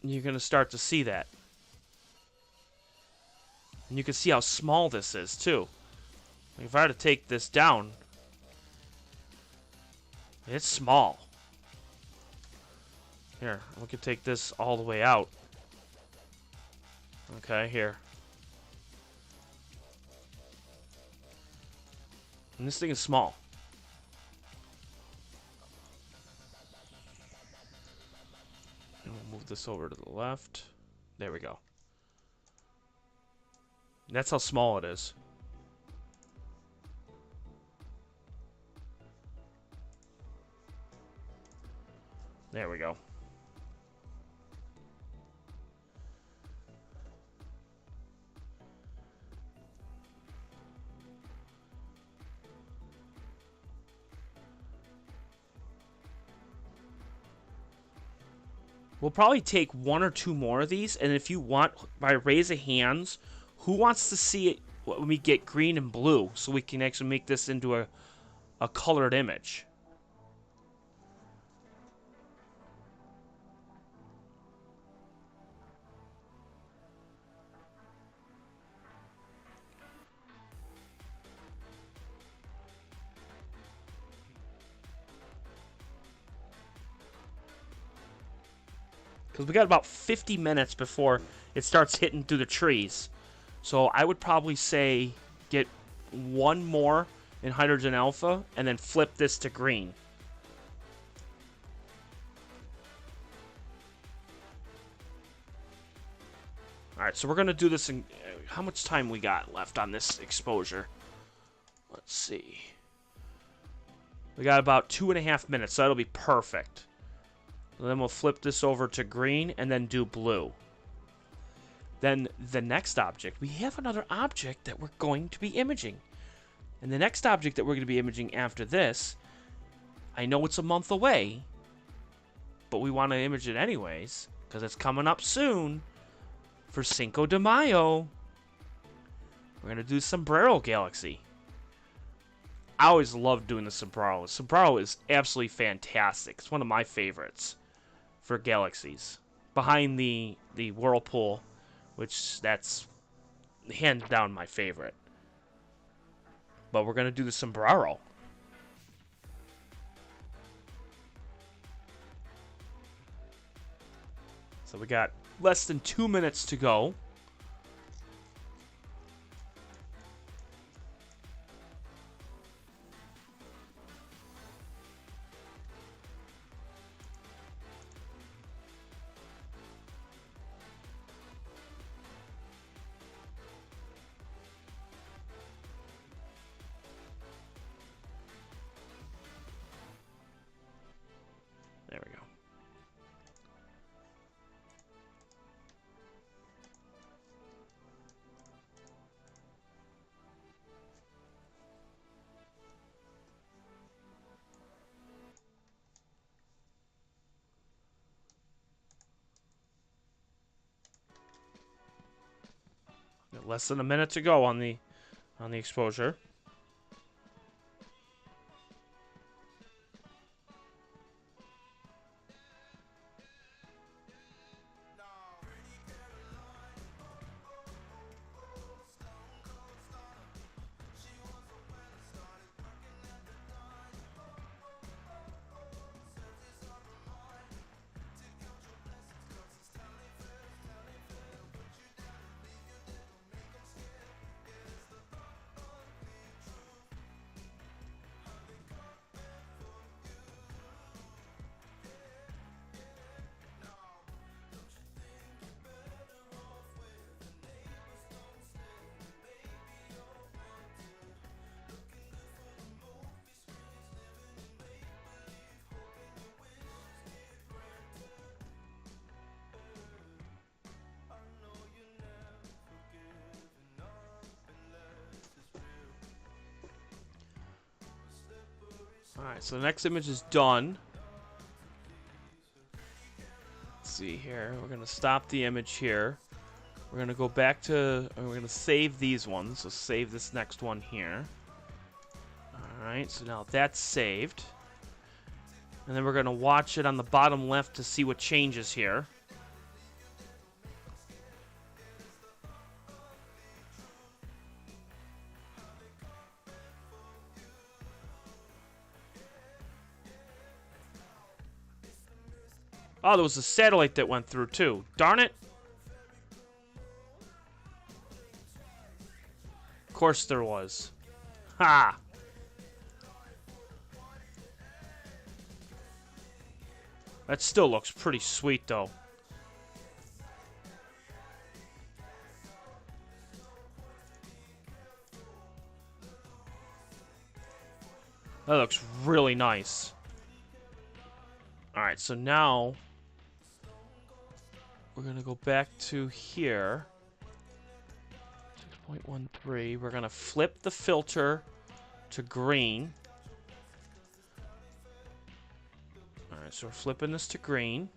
you're going to start to see that. And you can see how small this is, too. Like if I were to take this down, it's small. Here, we could take this all the way out. Okay, here. And this thing is small. And we'll move this over to the left. There we go. And that's how small it is. There we go. We'll probably take one or two more of these, and if you want, by raise of hands, who wants to see it when we get green and blue, so we can actually make this into a colored image? Because we got about 50 minutes before it starts hitting through the trees. So I would probably say get one more in hydrogen alpha and then flip this to green. Alright, so we're going to do this in... how much time we got left on this exposure? Let's see. We got about 2.5 minutes, so that'll be perfect. And then we'll flip this over to green and then do blue. Then the next object, we have another object that we're going to be imaging. And the next object that we're going to be imaging after this, I know it's a month away, but we want to image it anyways, because it's coming up soon for Cinco de Mayo. We're going to do Sombrero Galaxy. I always love doing the Sombrero. Sombrero is absolutely fantastic. It's one of my favorites for galaxies, behind the Whirlpool, which that's hands down my favorite. But we're gonna do the Sombrero. So we got less than 2 minutes to go. less than a minute to go on the exposure. Alright, so the next image is done. Let's see here. We're going to stop the image here. We're going to go back to... We're going to save these ones. So save this next one here. Alright, so now that's saved. And then we're going to watch it on the bottom left to see what changes here. Oh, there was a satellite that went through, too. Darn it. Of course there was. Ha! That still looks pretty sweet, though. That looks really nice. Alright, so now... we're going to go back to here. 6.13. We're going to flip the filter to green. Alright, so we're flipping this to green.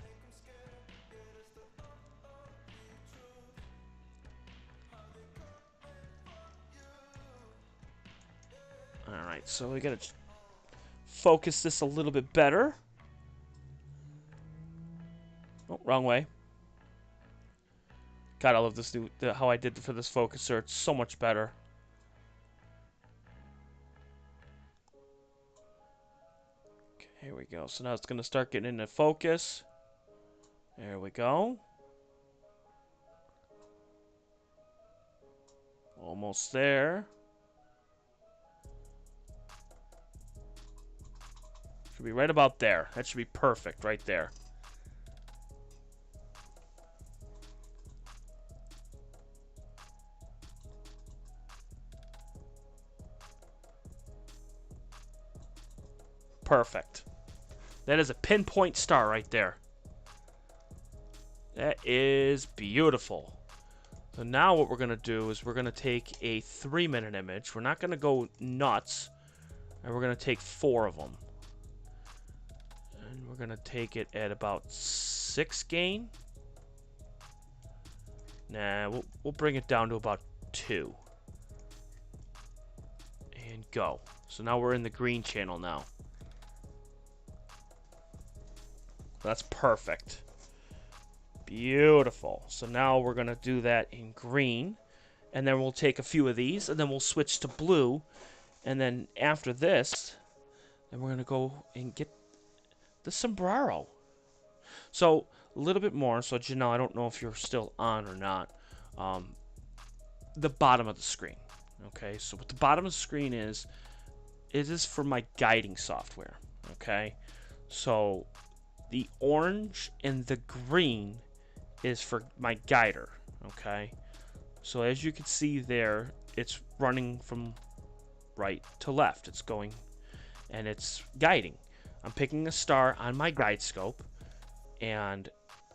Alright, so we got to focus this a little bit better. Oh, wrong way. God, I love this new how I did for this focuser. It's so much better. Okay, here we go. So now it's going to start getting into focus. There we go. Almost there. Should be right about there. That should be perfect right there. Perfect. That is a pinpoint star right there. That is beautiful. So now what we're going to do is we're going to take a 3-minute image. We're not going to go nuts. And we're going to take 4 of them. And we're going to take it at about 6 gain. Nah, we'll bring it down to about 2. And go. So now we're in the green channel now. That's perfect. Beautiful. So now we're going to do that in green. And then we'll take a few of these. And then we'll switch to blue. And then after this, then we're going to go and get the sombrero. So a little bit more. So Janelle, I don't know if you're still on or not. The bottom of the screen. Okay. So what the bottom of the screen is, it is for my guiding software. Okay. So... the orange and the green is for my guider, okay? So as you can see there, it's running from right to left. It's going, and it's guiding. I'm picking a star on my guide scope, and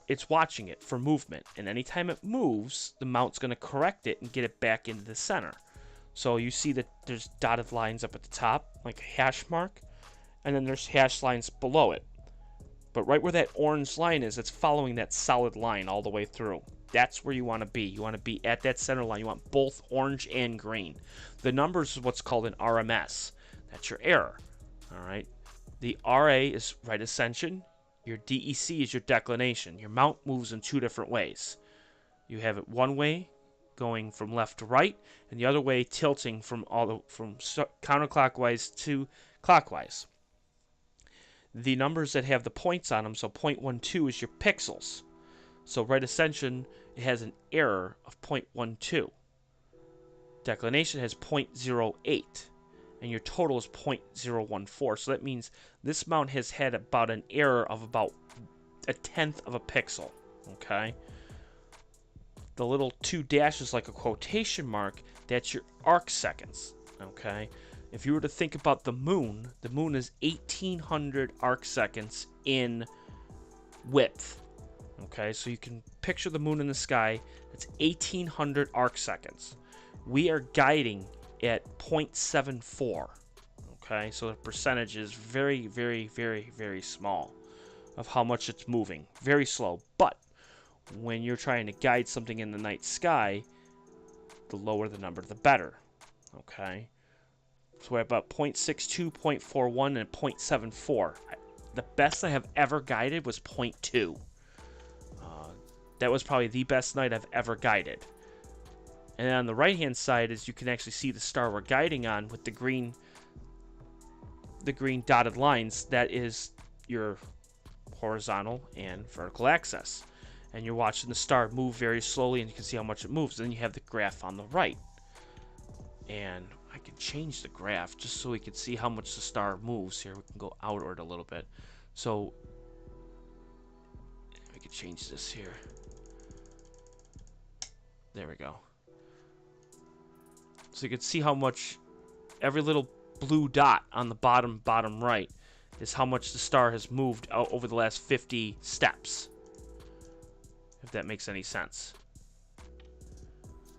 it's watching it for movement. And anytime it moves, the mount's going to correct it and get it back into the center. So you see that there's dotted lines up at the top, like a hash mark, and then there's hash lines below it. But right where that orange line is, it's following that solid line all the way through. That's where you want to be. You want to be at that center line. You want both orange and green. The numbers is what's called an RMS. That's your error. All right. The RA is right ascension. Your DEC is your declination. Your mount moves in two different ways. You have it one way going from left to right, and the other way tilting from counterclockwise to clockwise. The numbers that have the points on them, so 0.12 is your pixels. So right ascension, it has an error of 0.12. Declination has 0.08, and your total is 0.014. So that means this mount has had about an error of about 1/10 of a pixel. Okay. The little two dashes like a quotation mark, that's your arc seconds. Okay. If you were to think about the moon is 1800 arc seconds in width. Okay, so you can picture the moon in the sky. It's 1800 arc seconds. We are guiding at 0.74. Okay, so the percentage is very, very, very, very small of how much it's moving. Very slow. But when you're trying to guide something in the night sky, the lower the number, the better. Okay, so we're about 0.62, 0.41, and 0.74. The best I have ever guided was 0.2. That was probably the best night I've ever guided. And then on the right-hand side is you can actually see the star we're guiding on with the green dotted lines. That is your horizontal and vertical axis. And you're watching the star move very slowly, and you can see how much it moves. Then you have the graph on the right. And I can change the graph just so we can see how much the star moves here. We can go outward a little bit. So we can change this here. There we go. So you can see how much every little blue dot on the bottom right is how much the star has moved out over the last 50 steps. If that makes any sense.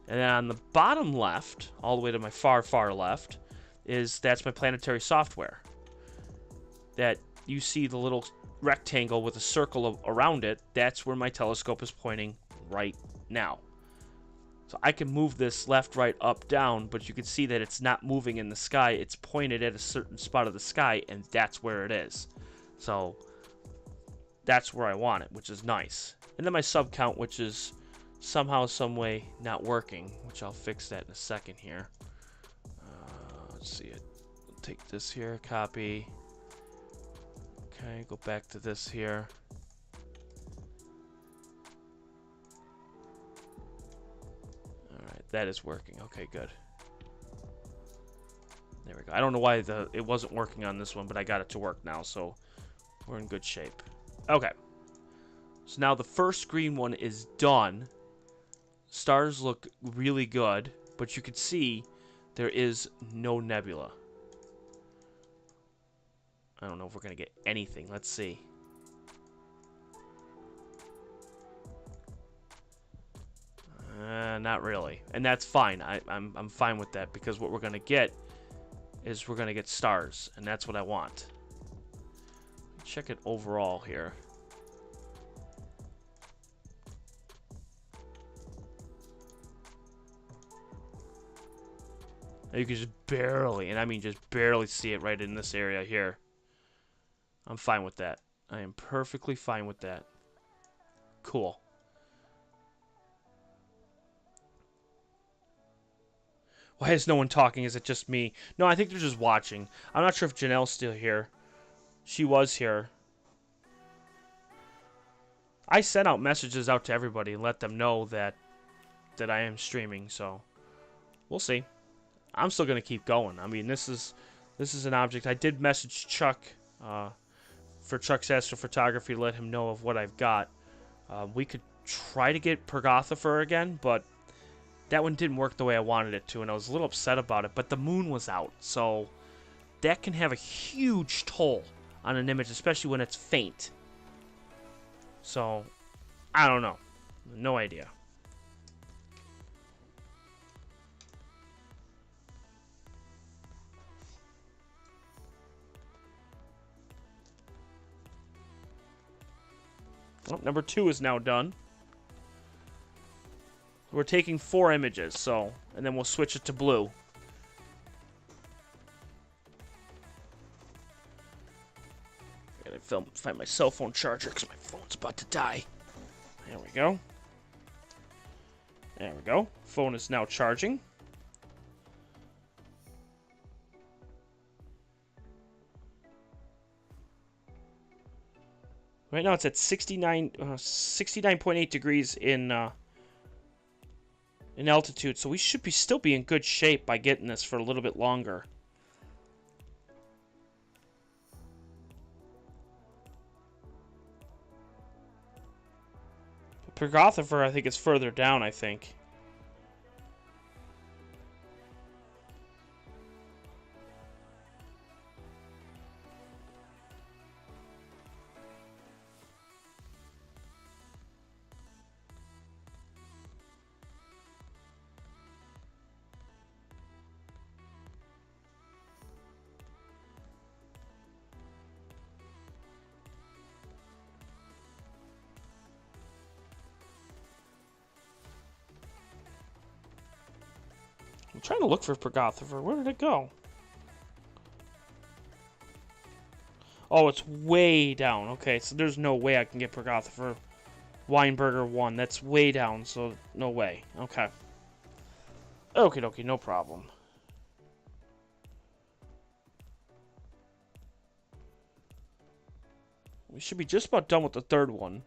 And then on the bottom left, all the way to my far, far left, that's my planetary software. That you see the little rectangle with a circle around it. That's where my telescope is pointing right now. So I can move this left, right, up, down, but you can see that it's not moving in the sky. It's pointed at a certain spot of the sky, and that's where it is. So that's where I want it, which is nice. And then my sub count, which is somehow, some way not working, which I'll fix that in a second here. Let's see it. We'll take this here, copy. Okay, go back to this here. That is working. Okay, good. There we go. I don't know why it wasn't working on this one, but I got it to work now, so we're in good shape. Okay. So now the first green one is done. Stars look really good, but you can see there is no nebula. I don't know if we're going to get anything. Let's see. Not really, and that's fine. I'm fine with that, because what we're gonna get is we're gonna get stars, and that's what I want. Check it overall here. You can just barely, and I mean just barely, see it right in this area here. I'm fine with that. I am perfectly fine with that. Cool. Why is no one talking? Is it just me? No, I think they're just watching. I'm not sure if Janelle's still here. She was here. I sent out messages out to everybody and let them know that I am streaming, so we'll see. I'm still gonna keep going. I mean, this is an object. I did message Chuck for Chuck's astrophotography to let him know of what I've got. We could try to get Pergothofer again, but that one didn't work the way I wanted it to, and I was a little upset about it, but the moon was out, so that can have a huge toll on an image, especially when it's faint. So, I don't know. No idea. Oh, number 2 is now done. we're taking 4 images, so, and then we'll switch it to blue. I gotta find my cell phone charger because my phone's about to die. There we go. There we go. Phone is now charging. Right now it's at 69.8 degrees in altitude, so we should still be in good shape by getting this for a little bit longer. Pergothifer, I think, is further down, I think. I'm trying to look for Pergothifer. Where did it go? Oh, it's way down. Okay, so there's no way I can get Pergothifer. Weinberger 1. That's way down, so no way. Okay. Okie dokie, no problem. We should be just about done with the third one.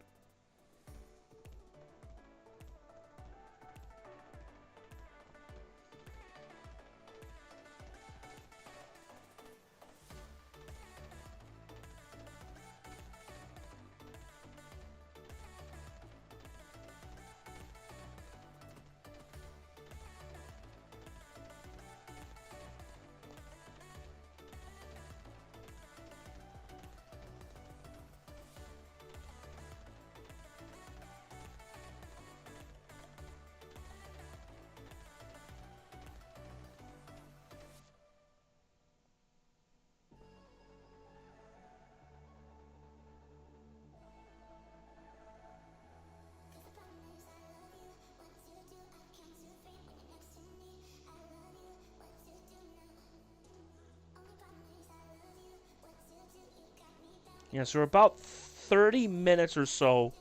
Yeah, so we're about 30 minutes or so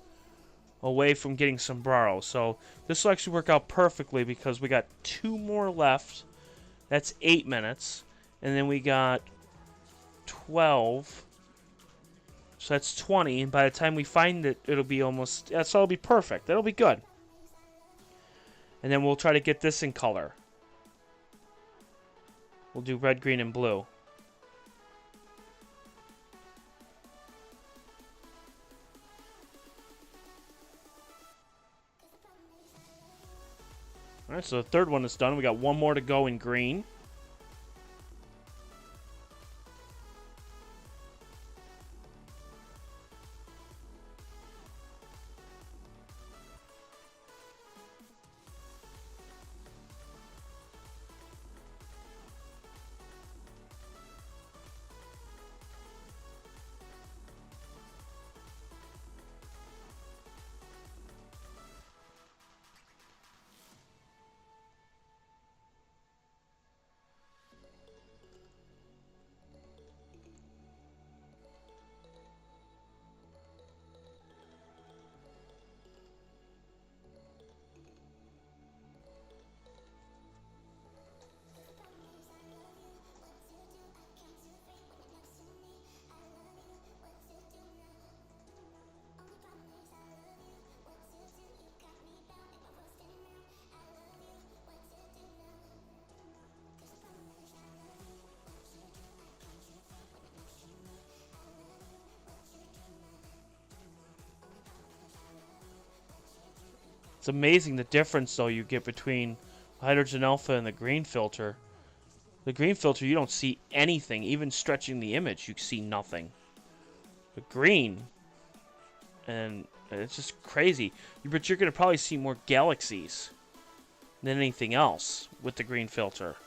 away from getting Sombrero. So this will actually work out perfectly because we got 2 more left. That's 8 minutes. And then we got 12. So that's 20. And by the time we find it, it'll be almost... Yeah, so it'll be perfect. That'll be good. And then we'll try to get this in color. We'll do red, green, and blue. Alright, so the third one is done. We got 1 more to go in green. It's amazing the difference, though, you get between hydrogen alpha and the green filter. The green filter, you don't see anything. Even stretching the image, you see nothing. The green, and it's just crazy. But you're going to probably see more galaxies than anything else with the green filter.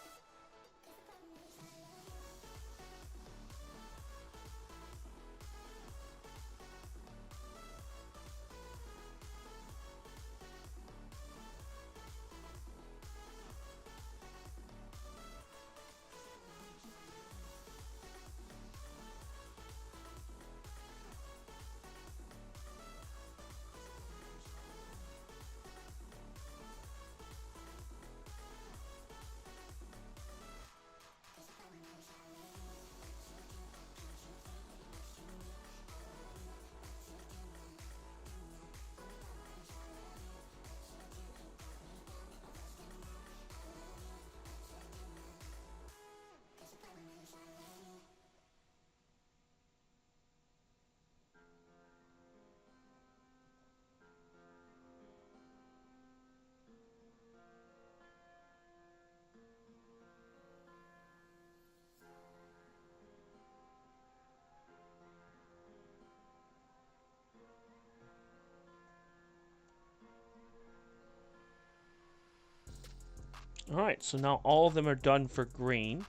Alright, so now all of them are done for green.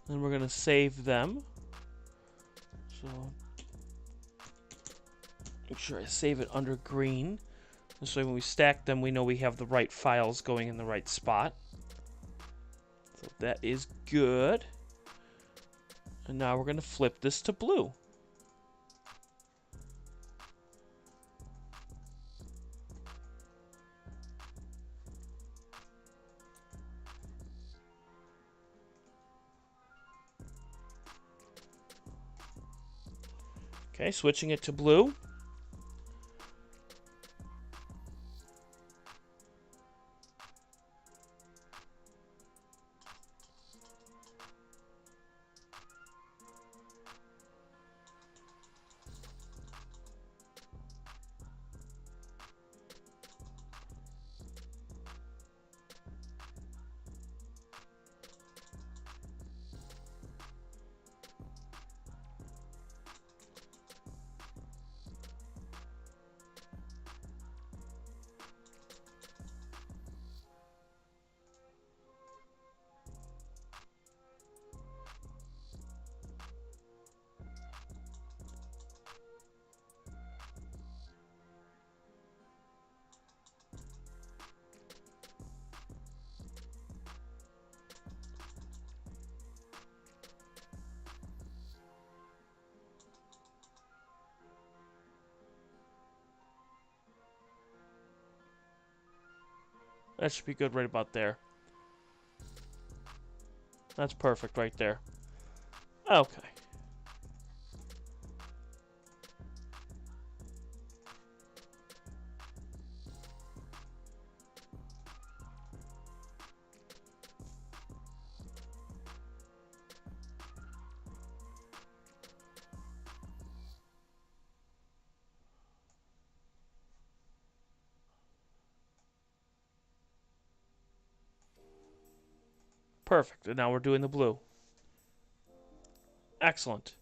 Then we're going to save them. So, make sure I save it under green. This way when we stack them, we know we have the right files going in the right spot. So that is good. And now we're going to flip this to blue. Okay, switching it to blue. That should be good right about there. That's perfect right there. Okay. Perfect. And now we're doing the blue. Excellent.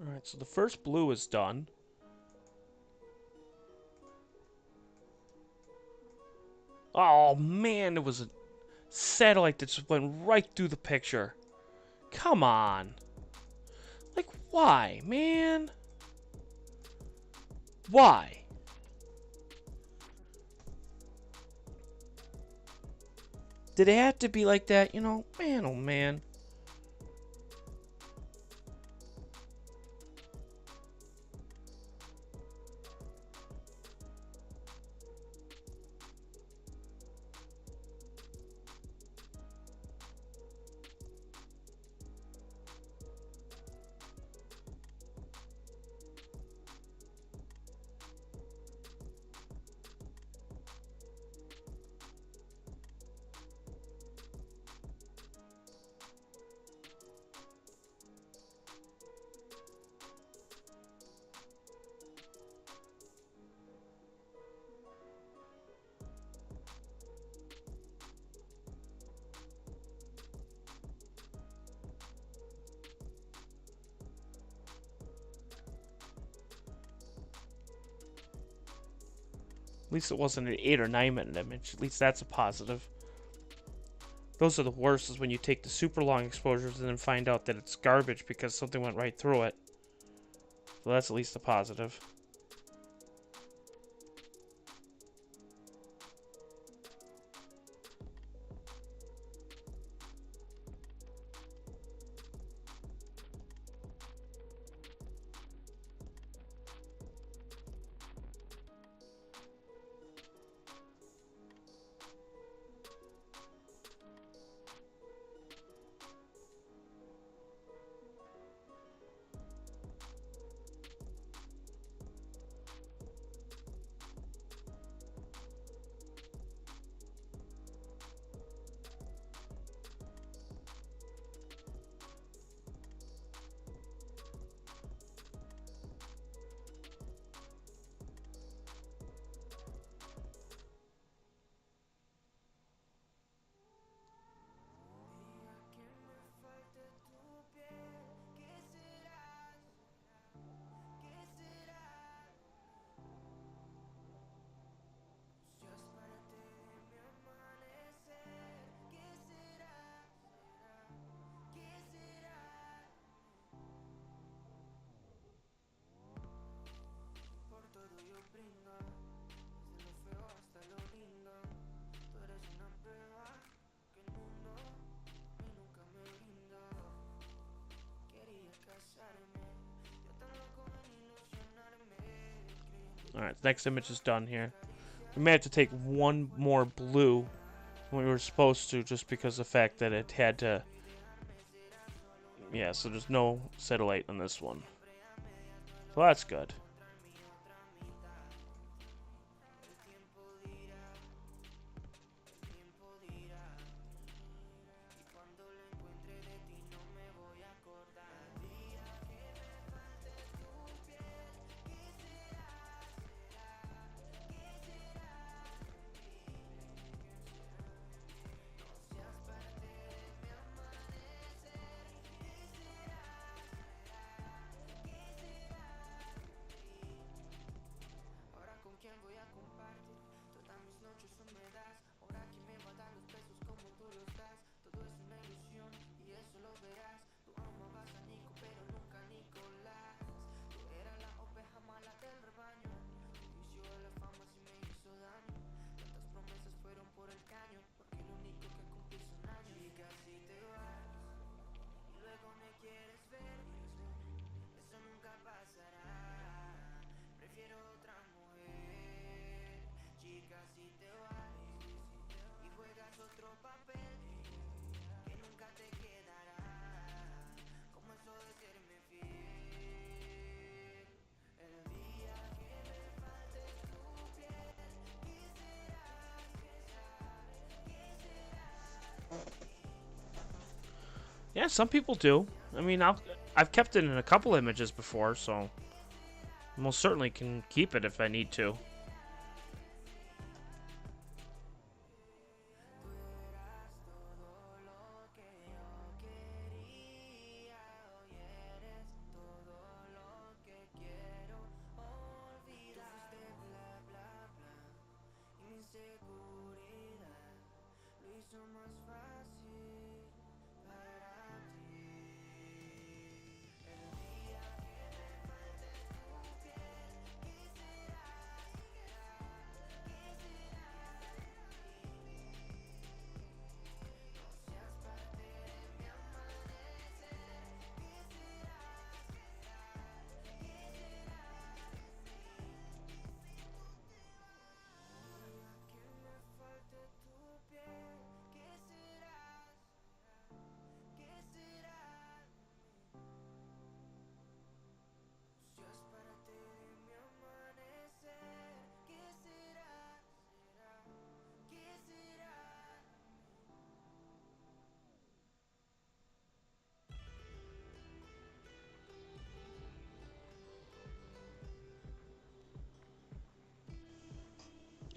Alright, so the first blue is done. Oh man, it was a satellite that just went right through the picture. Come on. Like, why, man? Why? Did it have to be like that? You know, man, oh man. At least it wasn't an 8 or 9 minute image. At least that's a positive. Those are the worst, is when you take the super long exposures and then find out that it's garbage because something went right through it. So that's at least a positive. Alright, the next image is done here. We may have to take one more blue when we were supposed to, just because of the fact that it had to... Yeah, so there's no satellite on this one. So that's good. Yeah, some people do. I mean, I've kept it in a couple images before, so most certainly can keep it if I need to.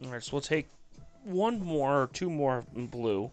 Alright, so we'll take one more or two more in blue.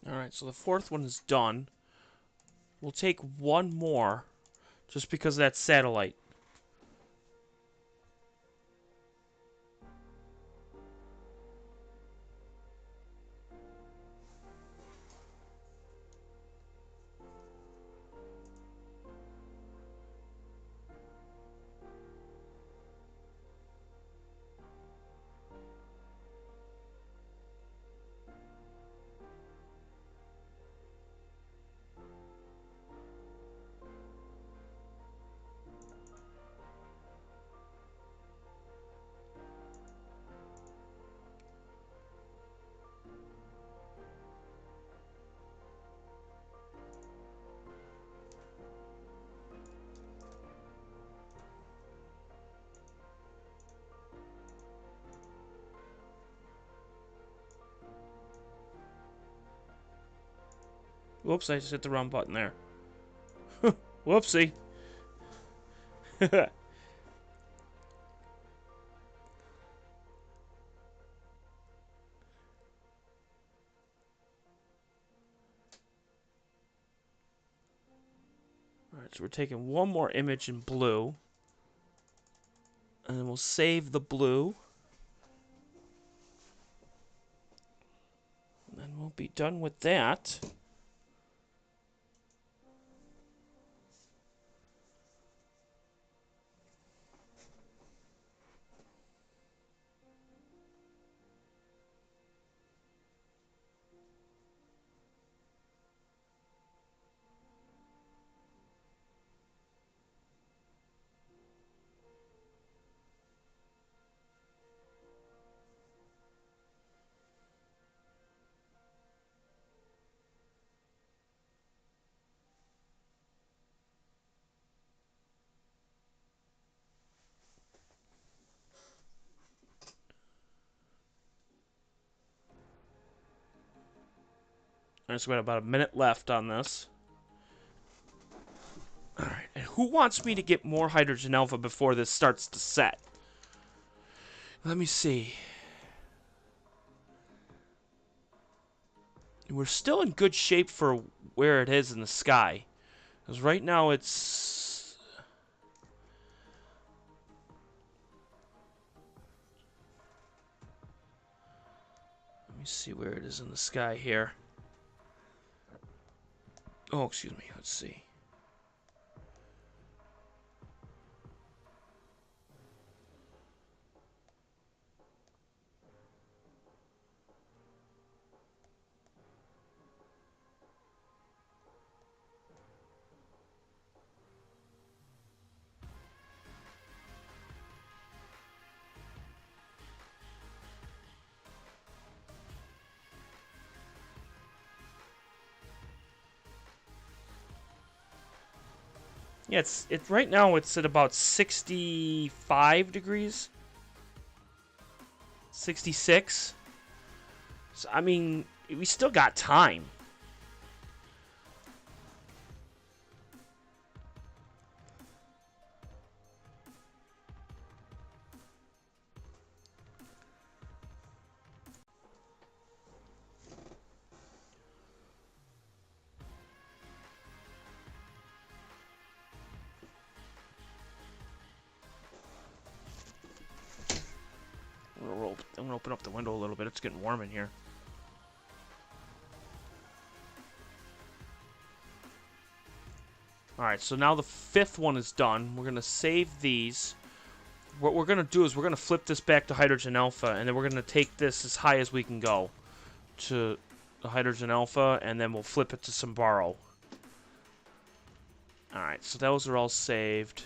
Alright, so the fourth one is done. We'll take one more, just because of that satellite. Whoops, I just hit the wrong button there. Whoopsie. Alright, so we're taking one more image in blue. And then we'll save the blue. And then we'll be done with that. Alright, so we got about a minute left on this. Alright, and who wants me to get more hydrogen alpha before this starts to set? Let me see. We're still in good shape for where it is in the sky. Because right now it's... Let me see where it is in the sky here. Oh, excuse me. Let's see. Yeah, it's right now it's at about 65 degrees. 66. So, I mean, we still got time. I'm gonna open up the window a little bit. It's getting warm in here. Alright, so now the fifth one is done. We're gonna save these. What we're gonna do is we're gonna flip this back to hydrogen alpha, and then we're gonna take this as high as we can go to the hydrogen alpha, and then we'll flip it to Sambaro. Alright, so those are all saved.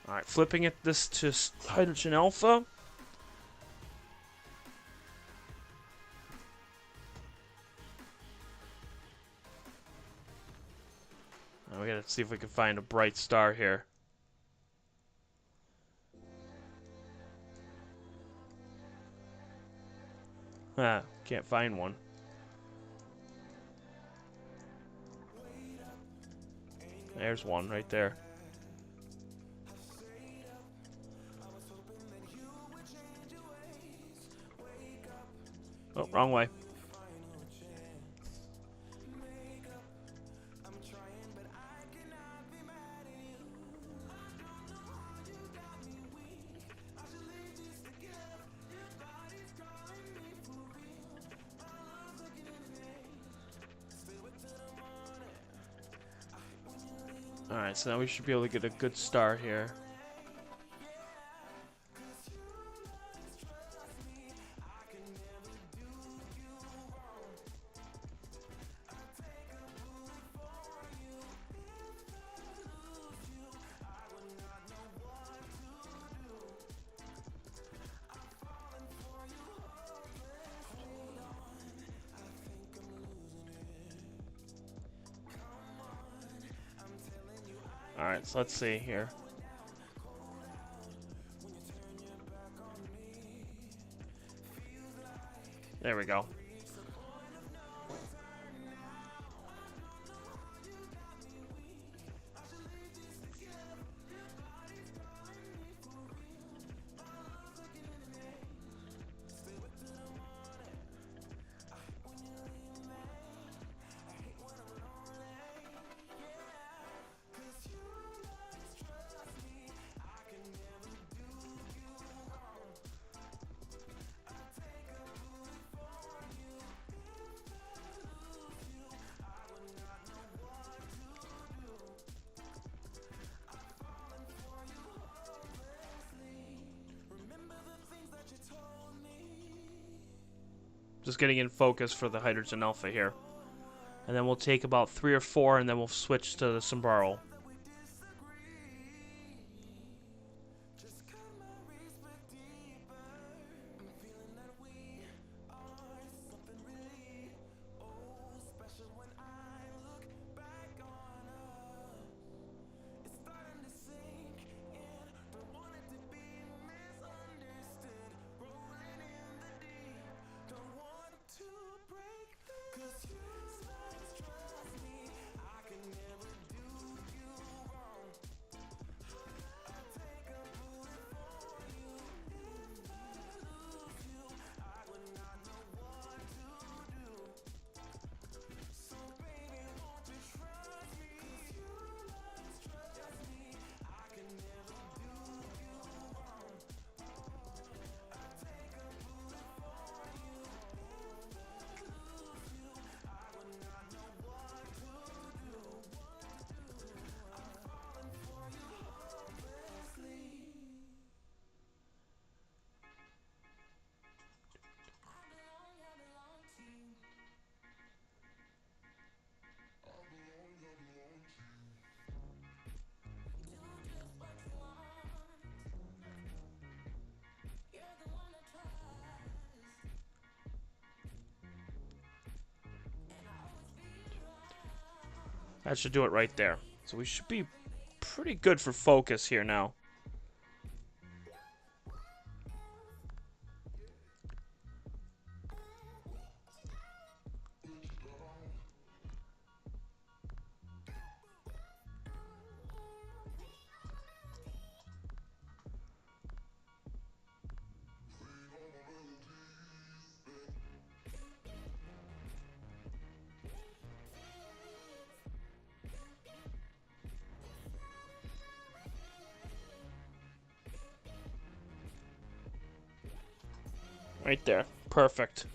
Alright, flipping this to hydrogen alpha. Now we gotta see if we can find a bright star here. Ah, can't find one. There's one right there. Oh, wrong way. Alright, so now we should be able to get a good star here. Alright, so let's see here. There we go. Just getting in focus for the hydrogen alpha here. And then we'll take about 3 or 4 and then we'll switch to the Sambaro. That should do it right there. So we should be pretty good for focus here now. Right there. Perfect.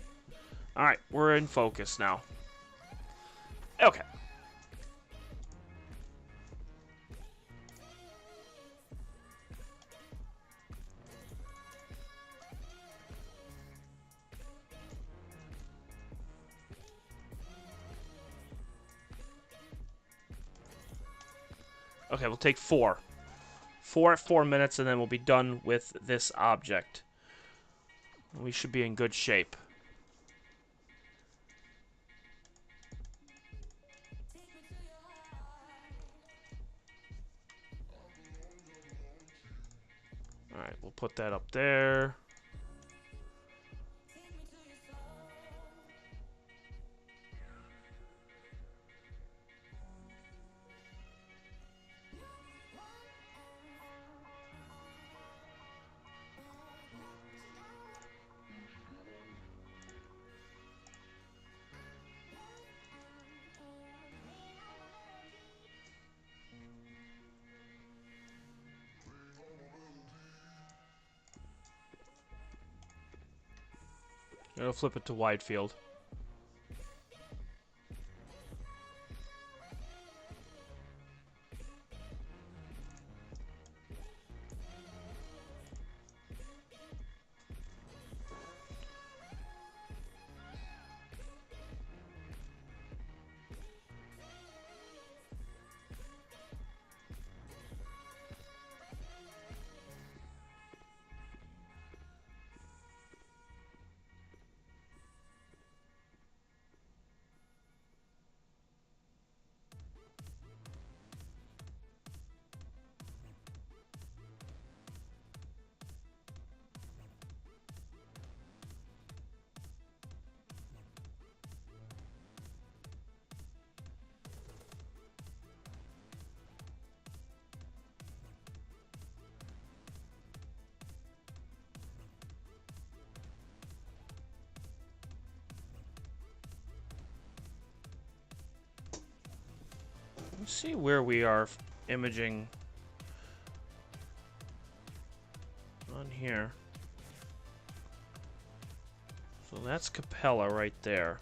Alright, we're in focus now. Okay. Okay, we'll take 4. 4 at 4 minutes, and then we'll be done with this object. We should be in good shape. Alright, we'll put that up there. It'll flip it to wide field. Let's see where we are imaging on here. So that's Capella right there.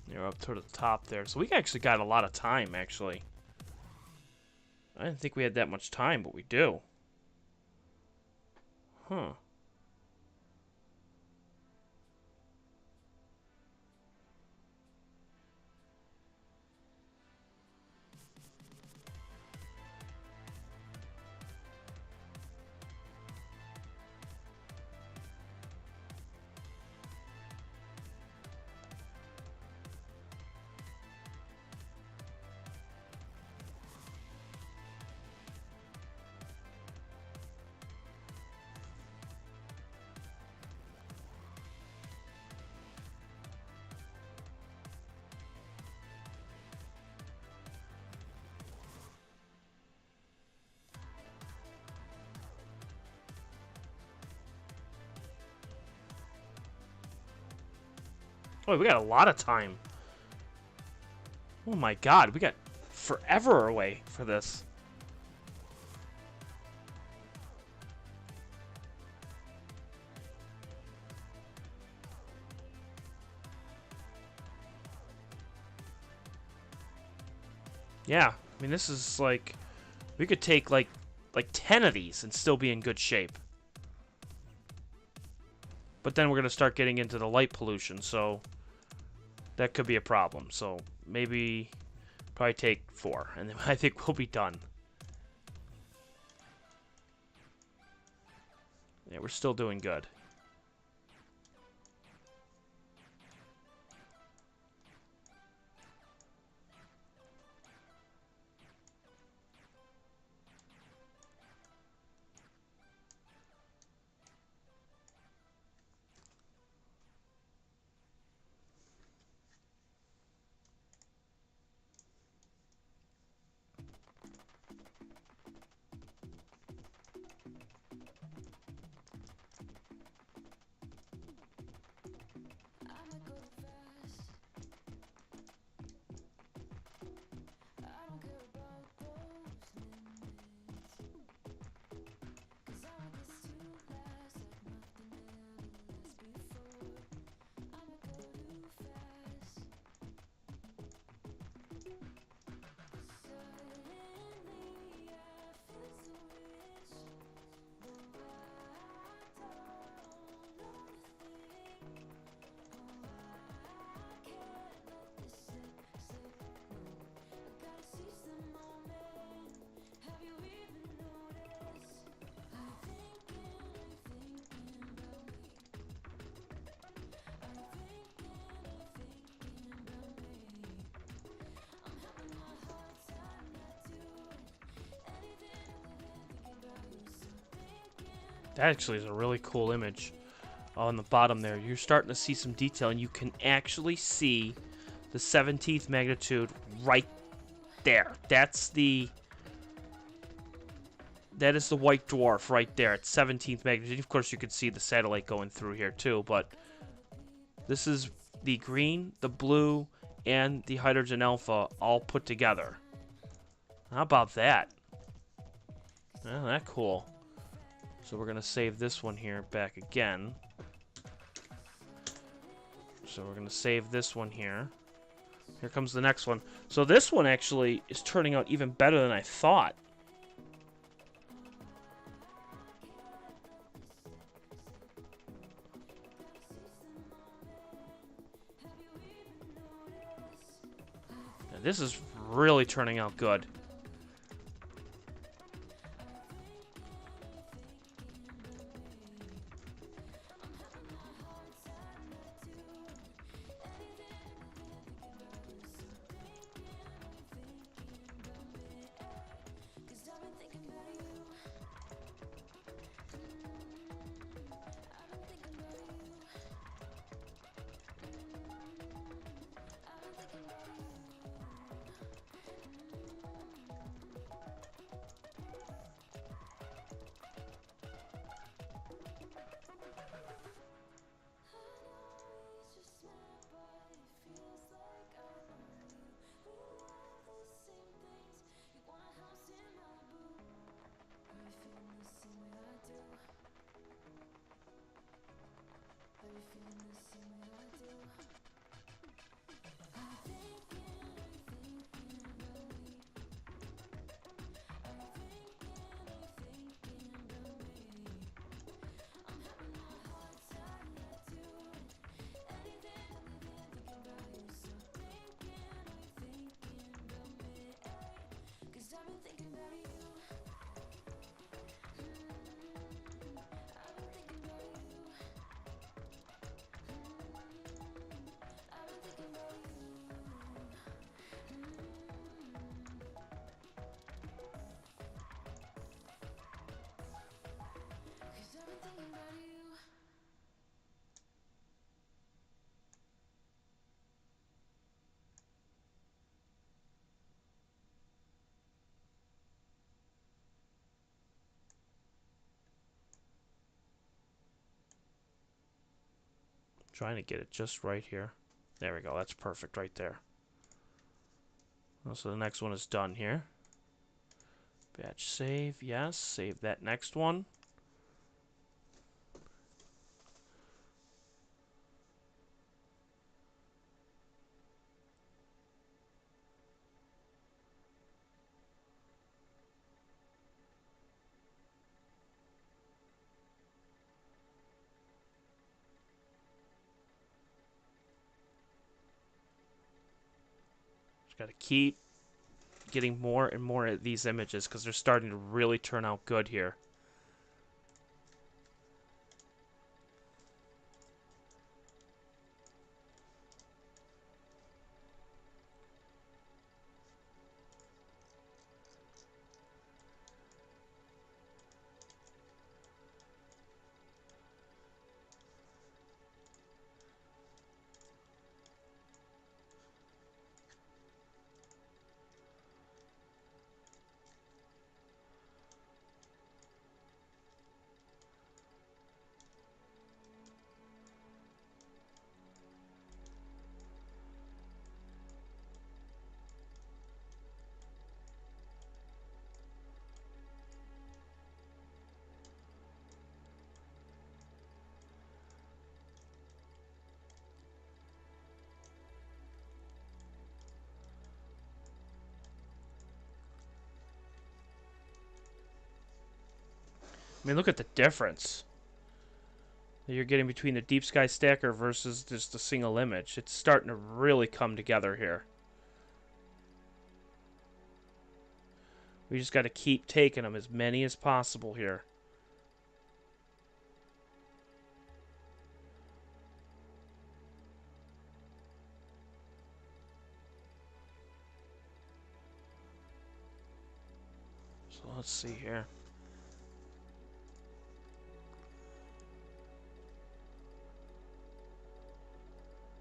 You're up to the top there. So we actually got a lot of time, actually. I didn't think we had that much time, but we do. Huh. Oh, we got a lot of time. Oh my god, we got forever away for this. Yeah, I mean, this is like... We could take like 10 of these and still be in good shape. But then we're going to start getting into the light pollution, so that could be a problem. So maybe probably take 4, and then I think we'll be done. Yeah, we're still doing good. I'ma go fast. I don't care about those limits. 'Cause I want this to last like nothing ever lasts before. I'ma go too fast. Suddenly I feel so rich. No, I don't know nothing. I can't let this slip, no. I gotta seize the moment. Have you even noticed? Are you thinking about me? Are you thinking about me? I'm having a hard time not doing anything other than thinking about you. So thinking That actually is a really cool image. On the bottom there, you're starting to see some detail, and you can actually see the 17th magnitude right there. That is the white dwarf right there at 17th magnitude. Of course, you can see the satellite going through here too, but this is the green, the blue, and the hydrogen alpha all put together. How about that? Oh, that's cool. So we're going to save this one here back again. So we're going to save this one here. Here comes the next one. So this one actually is turning out even better than I thought. Now, this is really turning out good. Trying to get it just right here. There we go. That's perfect right there. So the next one is done here. Batch save. Yes. Save that next one. Got to keep getting more and more of these images because they're starting to really turn out good here. I mean, look at the difference that you're getting between the deep sky stacker versus just a single image. It's starting to really come together here. We just got to keep taking them, as many as possible here. So let's see here.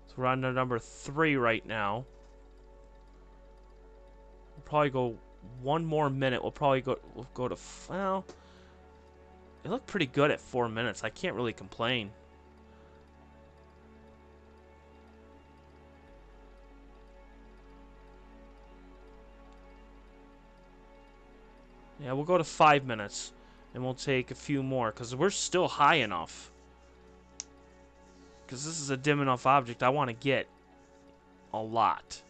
So we're on to number 3 right now. We'll probably go one more minute. We'll go to, well, it looked pretty good at 4 minutes. I can't really complain. Yeah, we'll go to 5 minutes, and we'll take a few more, because we're still high enough. Because this is a dim enough object, I want to get a lot.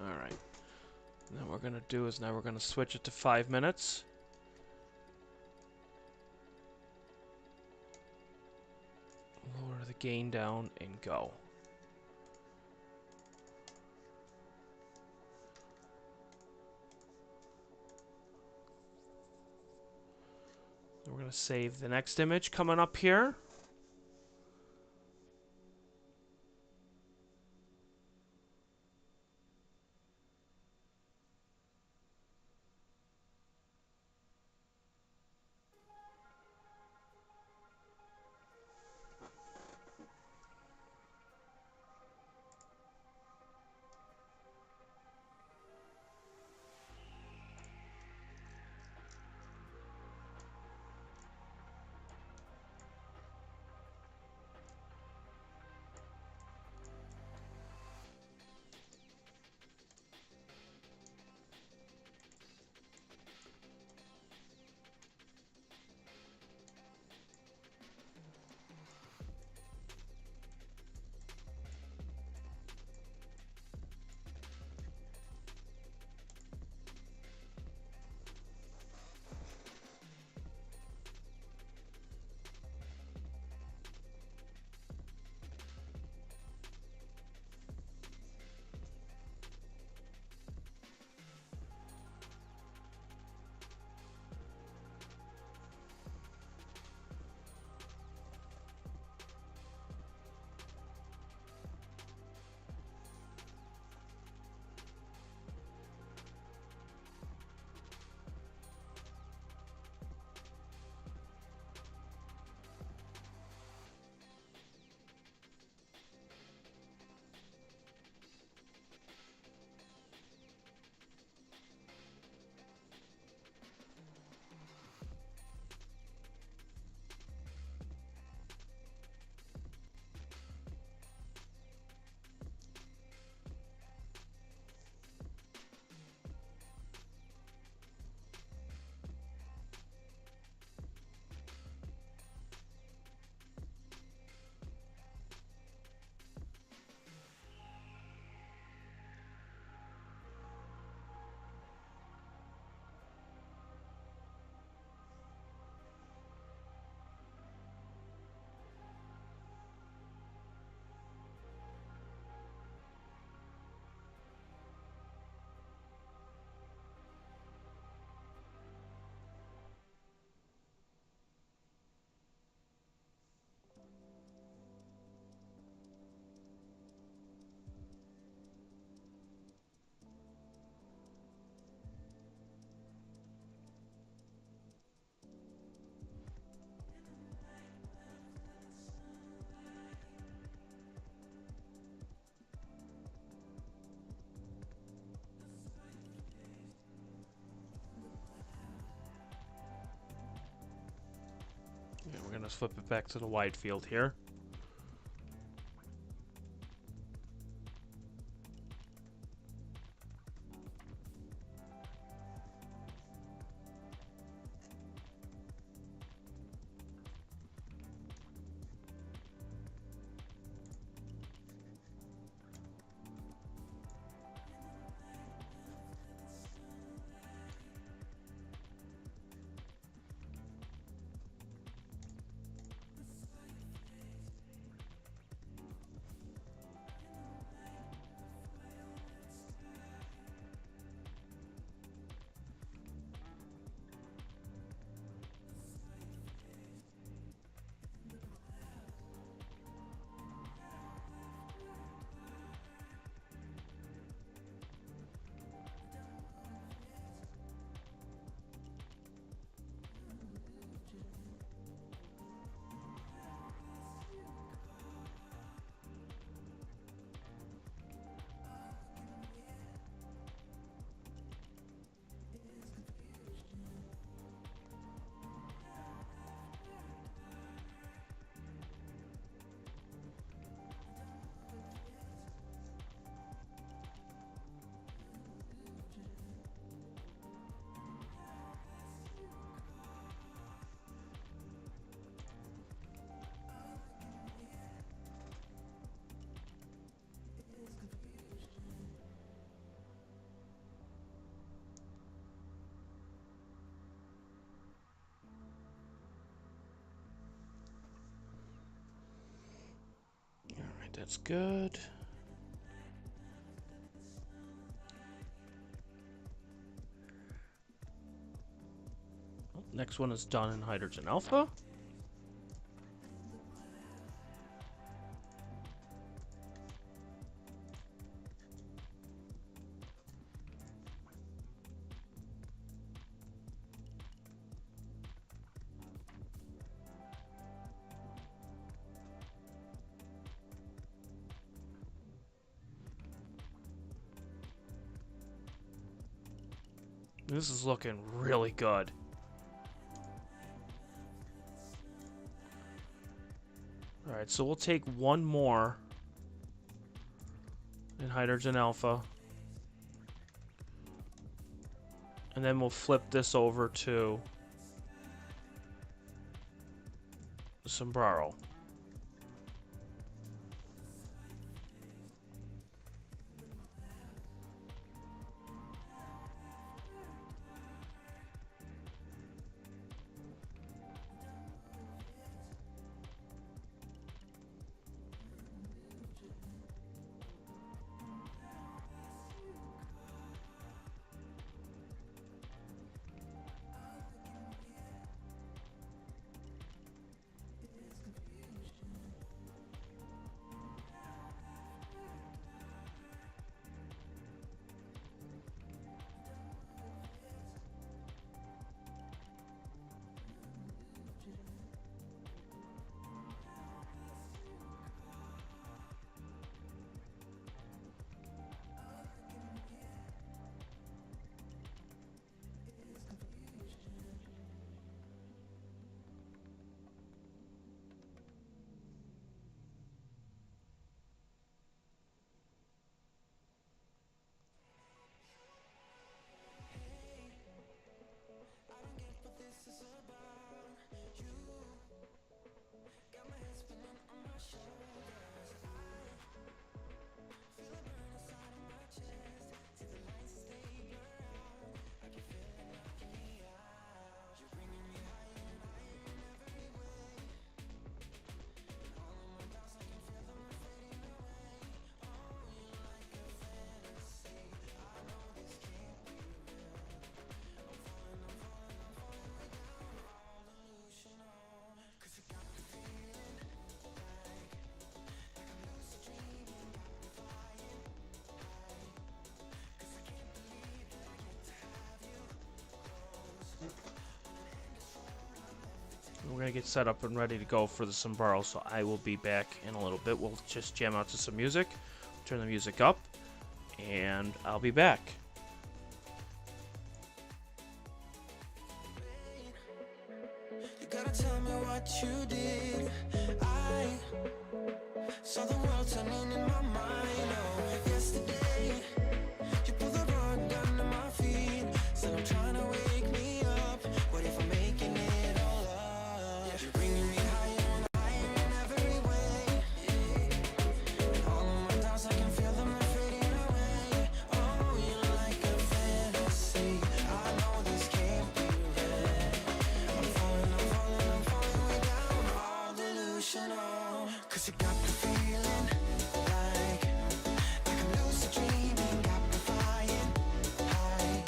Alright. Now what we're going to do is now we're going to switch it to 5 minutes. Lower the gain down and go. We're going to save the next image coming up here. Let's flip it back to the wide field here. Alright, that's good. Next one is done in hydrogen alpha. This is looking really good. Alright, so we'll take one more in hydrogen alpha. And then we'll flip this over to the sombrero. We're going to get set up and ready to go for the sombrero, so I will be back in a little bit. We'll just jam out to some music, turn the music up, and I'll be back. You gotta tell me what you did. All the world turning in my mind. Oh, yesterday you pulled the rug under my feet. Said I'm trying to wake me up. What if I'm making it all up? You're bringing me higher and higher in every way. And all of my doubts, I can feel them, they're fading away. Oh, you're like a fantasy. I know this can't be real. I'm falling way down, all delusional. 'Cause you got me feeling like I'm lucid dreaming, got me flying high.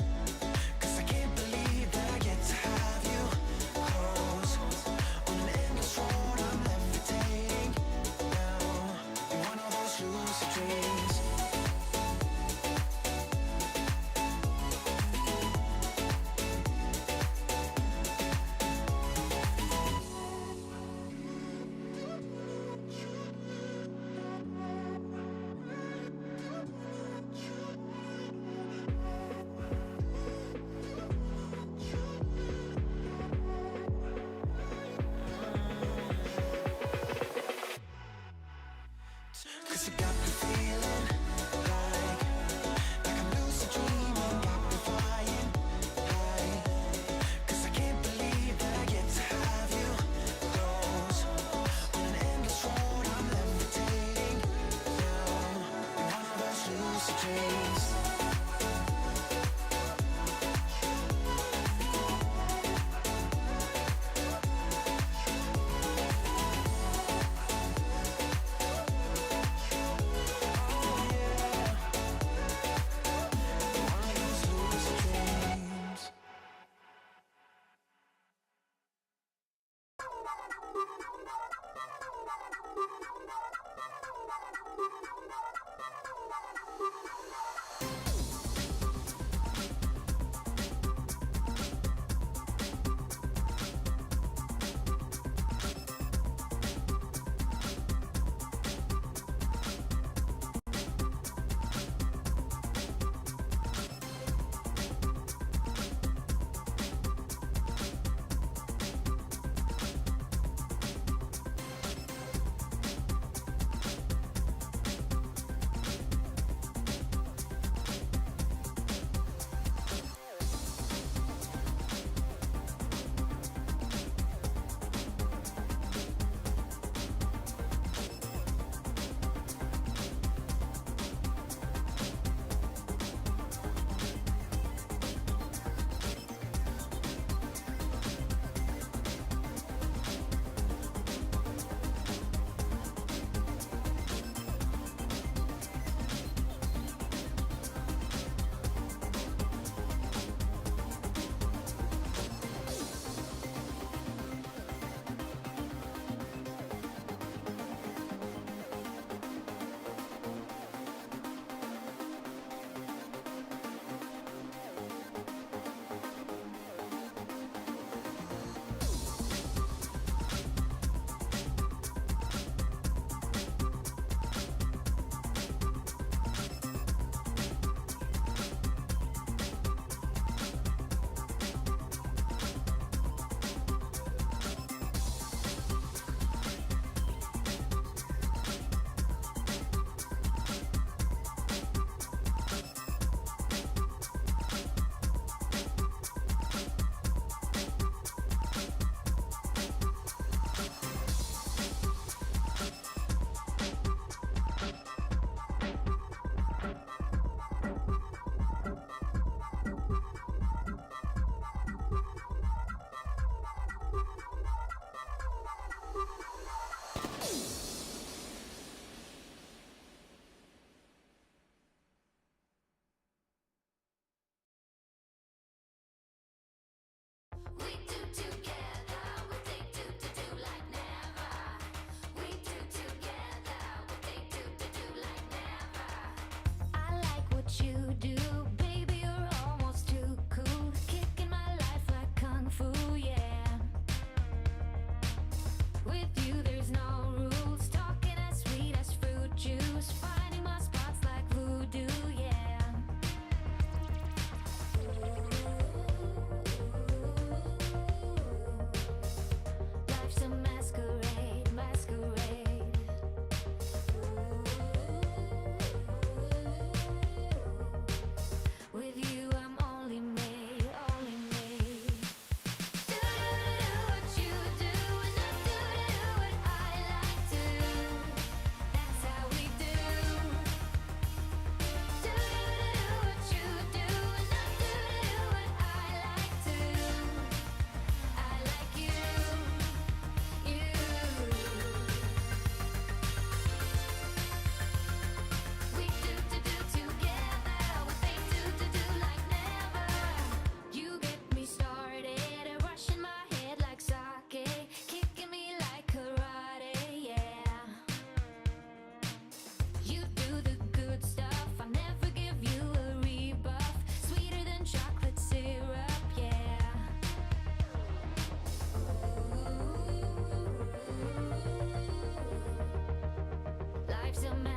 'Cause I can't believe that I get to have you close. On an endless road, I'm levitating now. In one of those lucid dreams. Cause you got me feeling like I'm lucid dreaming, got me flying high. 'Cause I can't believe that I get to have you close. On an endless road, I'm levitating now. In one of those lucid dreams.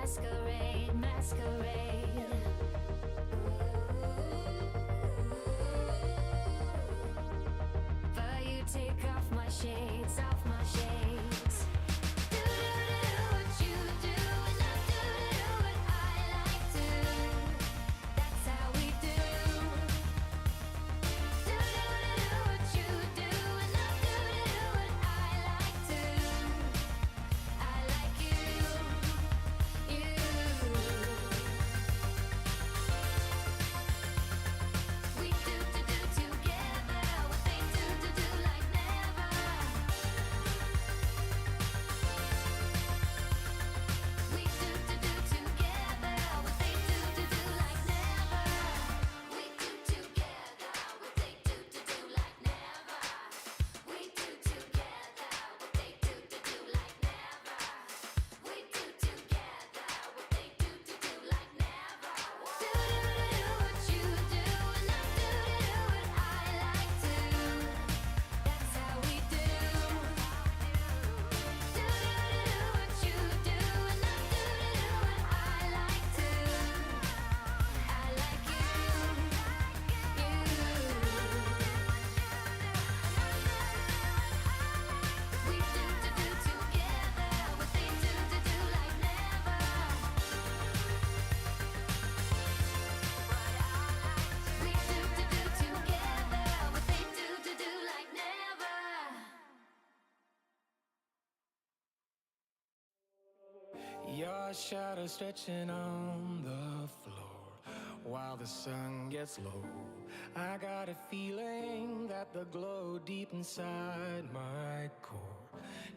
masquerade, masquerade. But you take off my shades, off my shades. Do what you do, and I do what I like to. That's how we do. Do what you do, and I do what I like to. I like you, you. We do together what they do like never. We do together what they do like never. We do together what they do like never. We do together what they do like never. We do together what they do like never. Do what you do, and I do what I like to. That's how we do. Do what you do, and I do what I like to. I like you, you. We do together what they do like never. We do together what they do like never. Your shadow stretching on the floor while the sun gets low. I got a feeling that the glow deep inside my core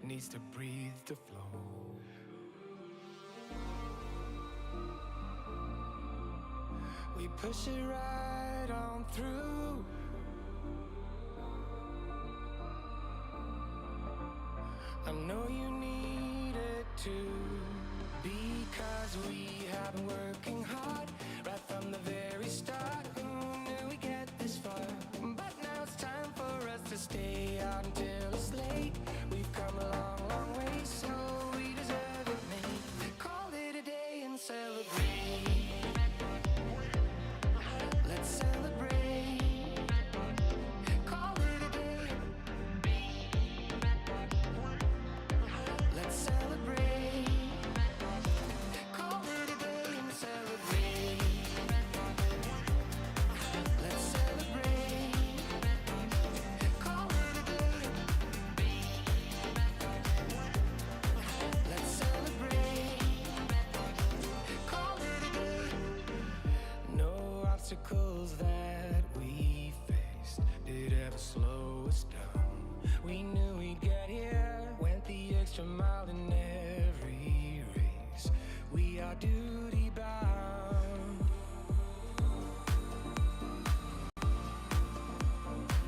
needs to breathe to flow. We push it right on through. I know you need it too, because we have been working hard right from the very start. Who knew we get this far? But now it's time for us to stay out until it's late. We've come a long, long way, so we deserve it, mate. Call it a day and celebrate. Let's celebrate. Call it a day. Let's celebrate. Call it a day and celebrate. Let's celebrate. Call it a day. Let's celebrate. Call it a day. No obstacles that we faced did ever slow us down. We knew we'd get here, went the extra mile in every race. We are duty bound.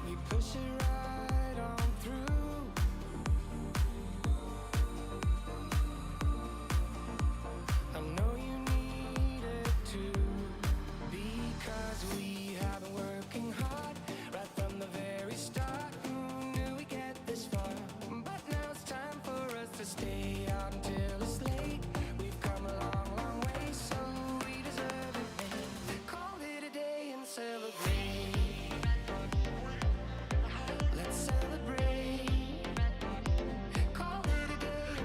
We push it right on through. I know you need it too, because we have been working hard right from the very start. Who knew we get this far? But now it's time for us to stay out until it's late. We've come a long, long way, so we deserve it, man. Call it a day and celebrate. Let's celebrate. Call it a day.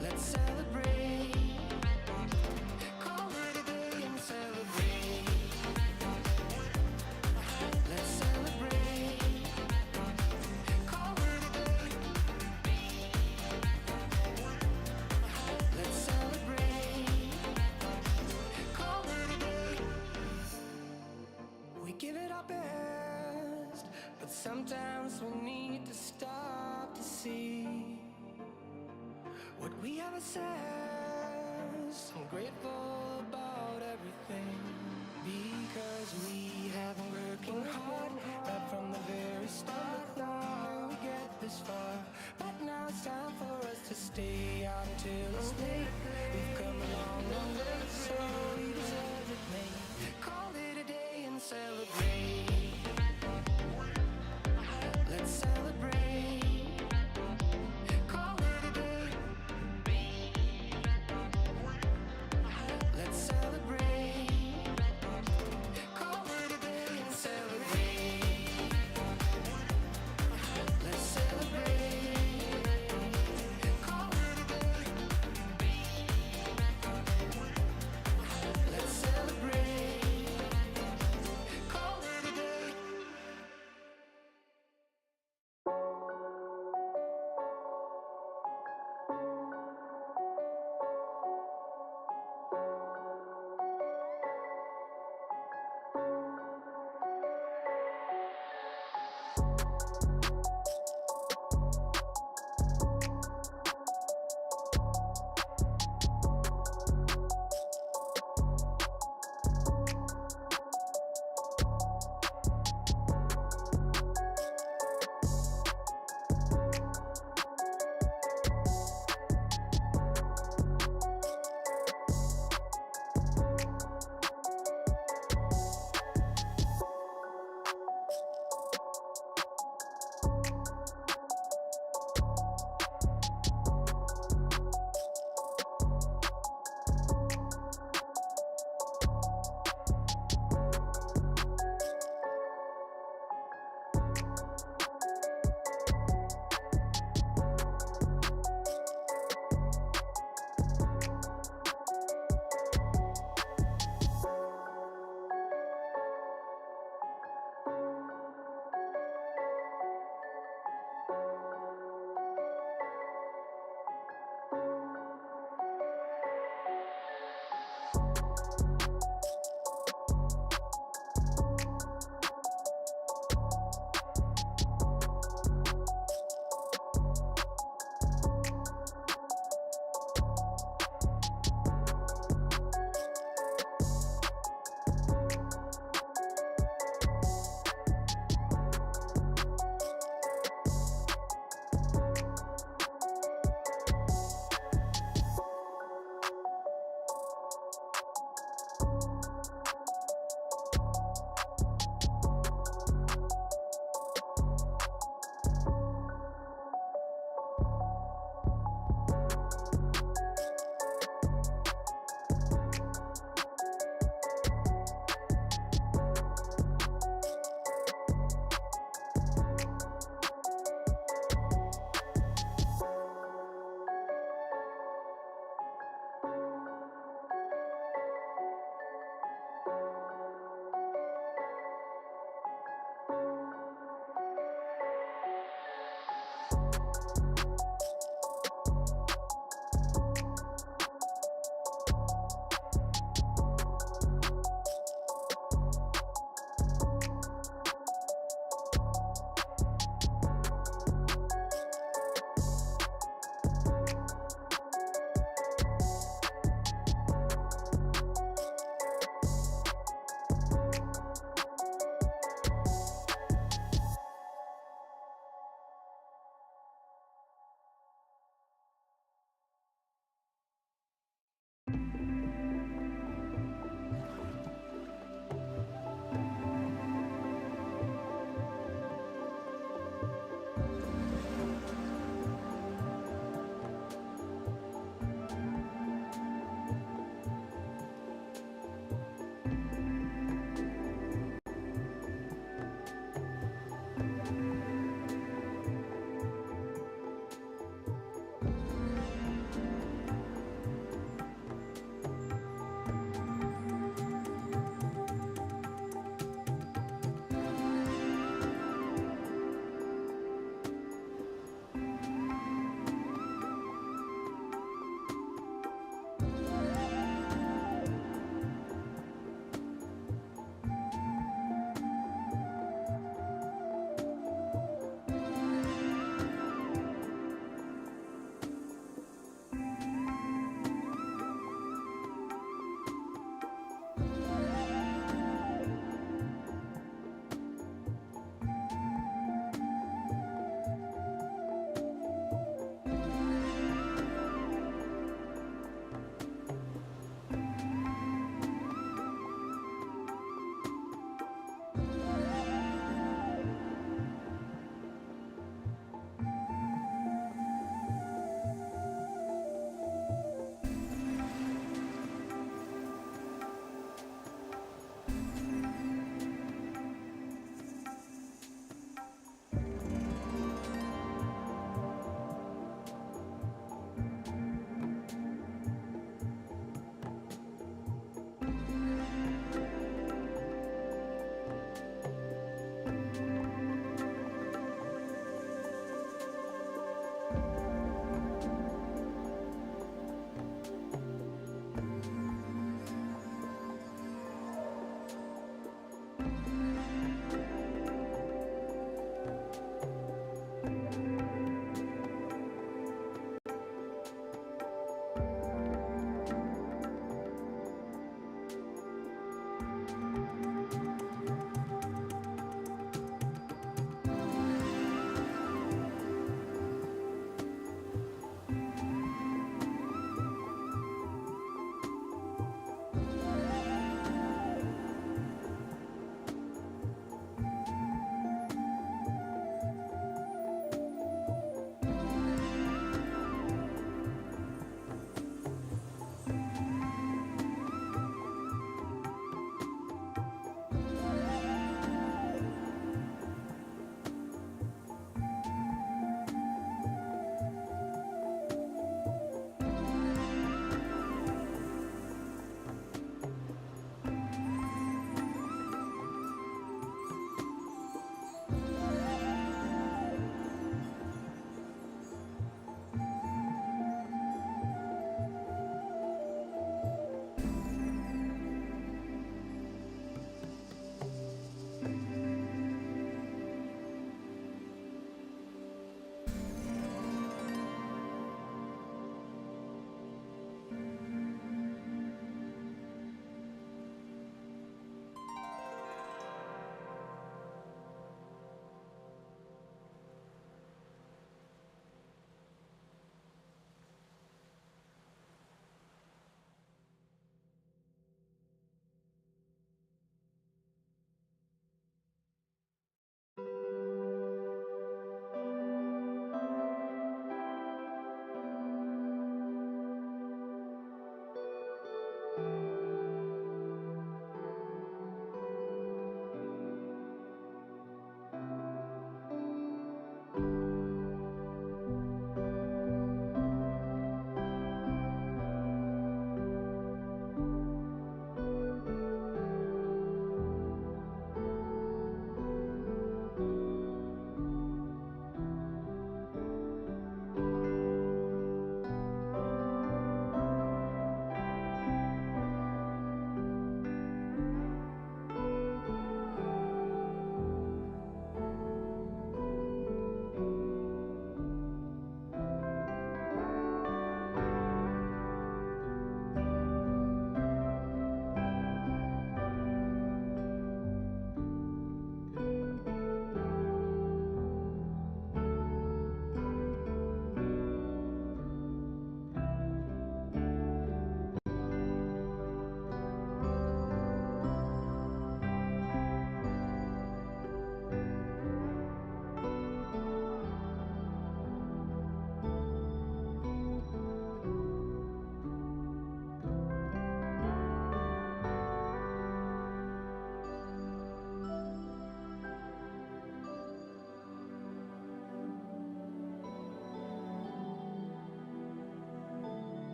Let's celebrate. Call it a day and celebrate. Let's celebrate. Call it a day. Let's celebrate. Call it a day. We give it our best, but sometimes we need to stop to see what we have assessed. I'm grateful about everything, because we have been working hard right from the very start. How we get this far? But now it's time for us to stay out until it's late. We've come a long, long way, so we deserve it, mate. Call it a day and celebrate. Let's celebrate. Call it a day.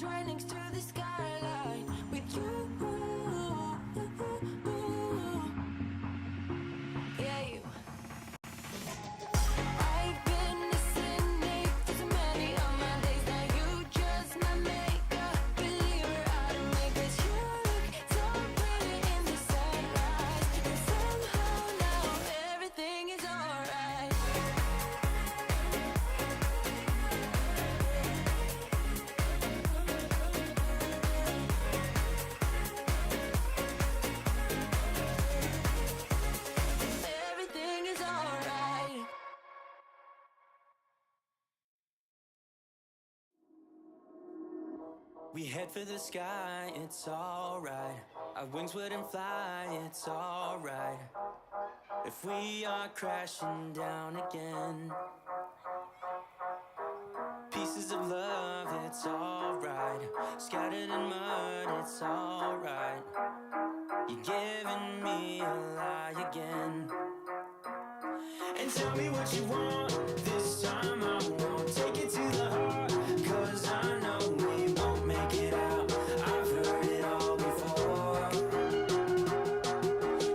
right next to the skyline with you. Yeah, you. I've been listening to so many of my days. Now you just my makeup believer out of me. 'Cause you look so pretty in the sunrise. And somehow now everything is alright. Everything is alright. We head for the sky, it's alright. Our wings wouldn't fly, it's alright. If we are crashing down again, pieces of love, it's alright. Scattered in mud, it's alright. You're giving me a lie again. And tell me what you want, this time I won't take it to the heart. 'Cause I know we won't make it out, I've heard it all before.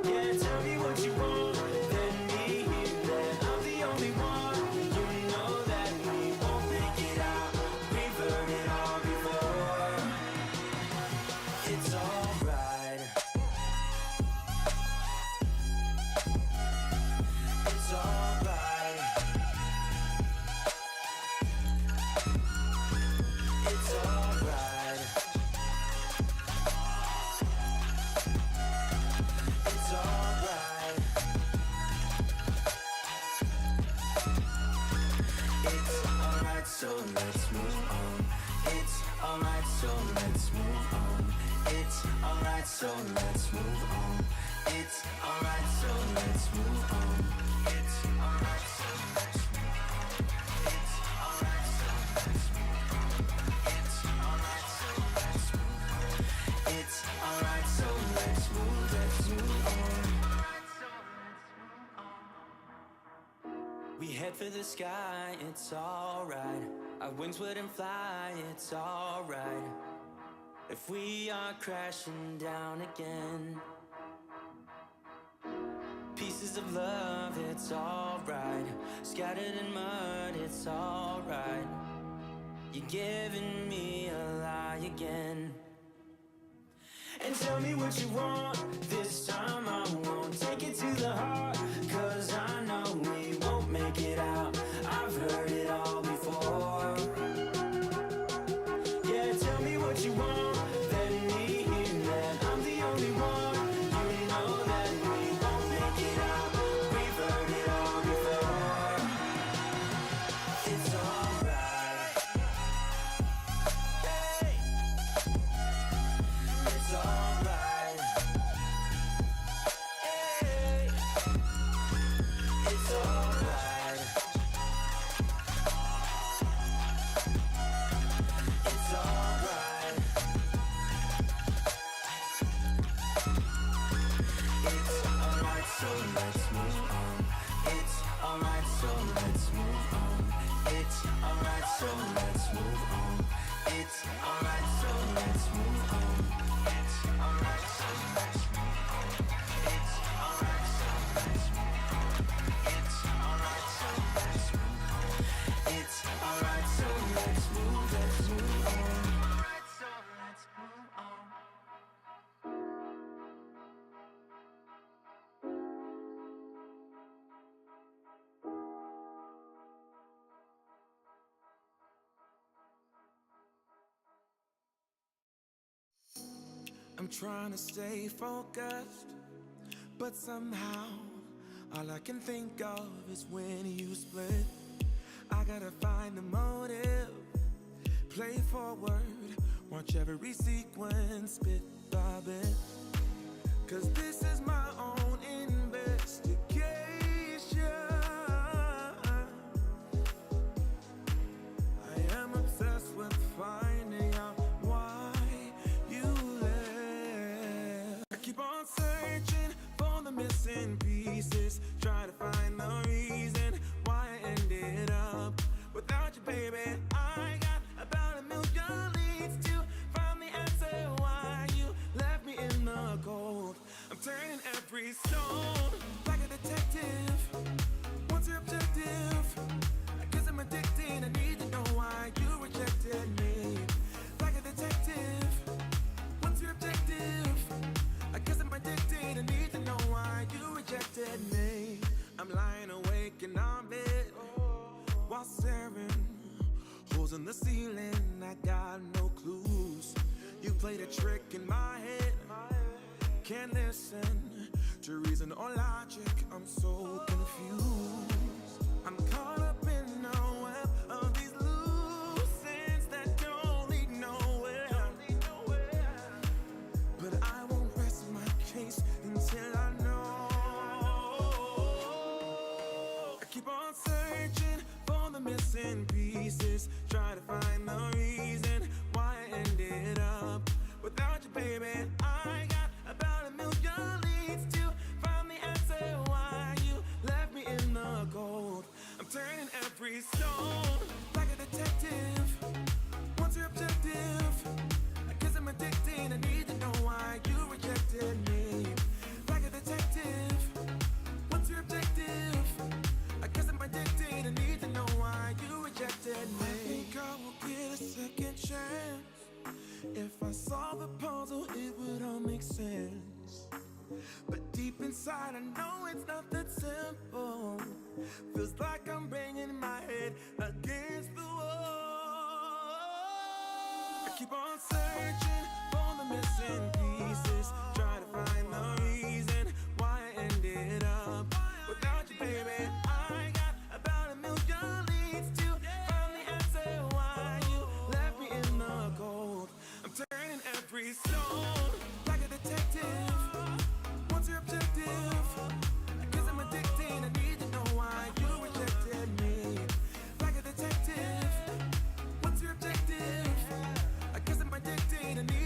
Yeah, tell me what you want, let me hear that I'm the only one. You know that we won't make it out, we've heard it all before. It's alright. It's alright. It's alright. It's alright. It's alright, so let's move on. It's alright, so let's move on. It's alright, so let's move on. It's alright, so let's move on. It's alright, so let's move on. It's alright, so let's move on. It's alright, so let's move on. It's alright, so let's move on. We head for the sky, it's alright. Our wings wouldn't fly, it's alright. If we are crashing down again, pieces of love, it's alright. Scattered in mud, it's alright. You're giving me a lie again. And tell me what you want, this time I won't take it to the heart. 'Cause I know we won't make it out, I've heard it all before. Yeah, tell me what you want, let me hear that I'm the only one. You know that we won't make it out, we've heard it all before. It's alright. Hey. It's alright. Hey. It's alright. It's alright. It's alright, so let's move on. It's alright, so let's move on. It's alright, so let's move on. It's alright, so let's move on. It's alright, so let's move on. It's alright, so let's move on. It's alright, so let's move on. It's alright, so let's move on. Alright, so let's move on. I'm trying to stay focused, but somehow all I can think of is when you split. I gotta find the motive, play forward, watch every sequence bit by bit. 'Cause this is my own investigation. I am obsessed with finding out why you left. I keep on searching for the missing pieces, try to find the reason why I ended up without you, baby. I got about a million leads to can't listen to reason or logic. I'm so confused. I'm caught up in a web of these loose ends that don't lead nowhere. But I won't rest my case until I know. I keep on searching for the missing pieces, try to find the reason why I ended up without you, baby. I got about a million leads to find the answer why you left me in the cold. I'm turning every stone like a detective. What's your objective? I guess I'm addicted. I need to know why you rejected me. Like a detective. What's your objective? I guess I'm addicted. I need to know why you rejected me. I think I will get a second chance. If I solve the puzzle, it would all make sense. But deep inside, I know it's not that simple. Feels like I'm banging my head against the wall. I keep on searching for the missing pieces, try to find the reason why I ended up without you, baby. I got about a million leads to find the answer why you left me in the cold. I'm turning every stone like a detective. What's your objective? I guess I'm addicted. I need to know why you rejected me. Like a detective. What's your objective? I guess I'm addicted. I need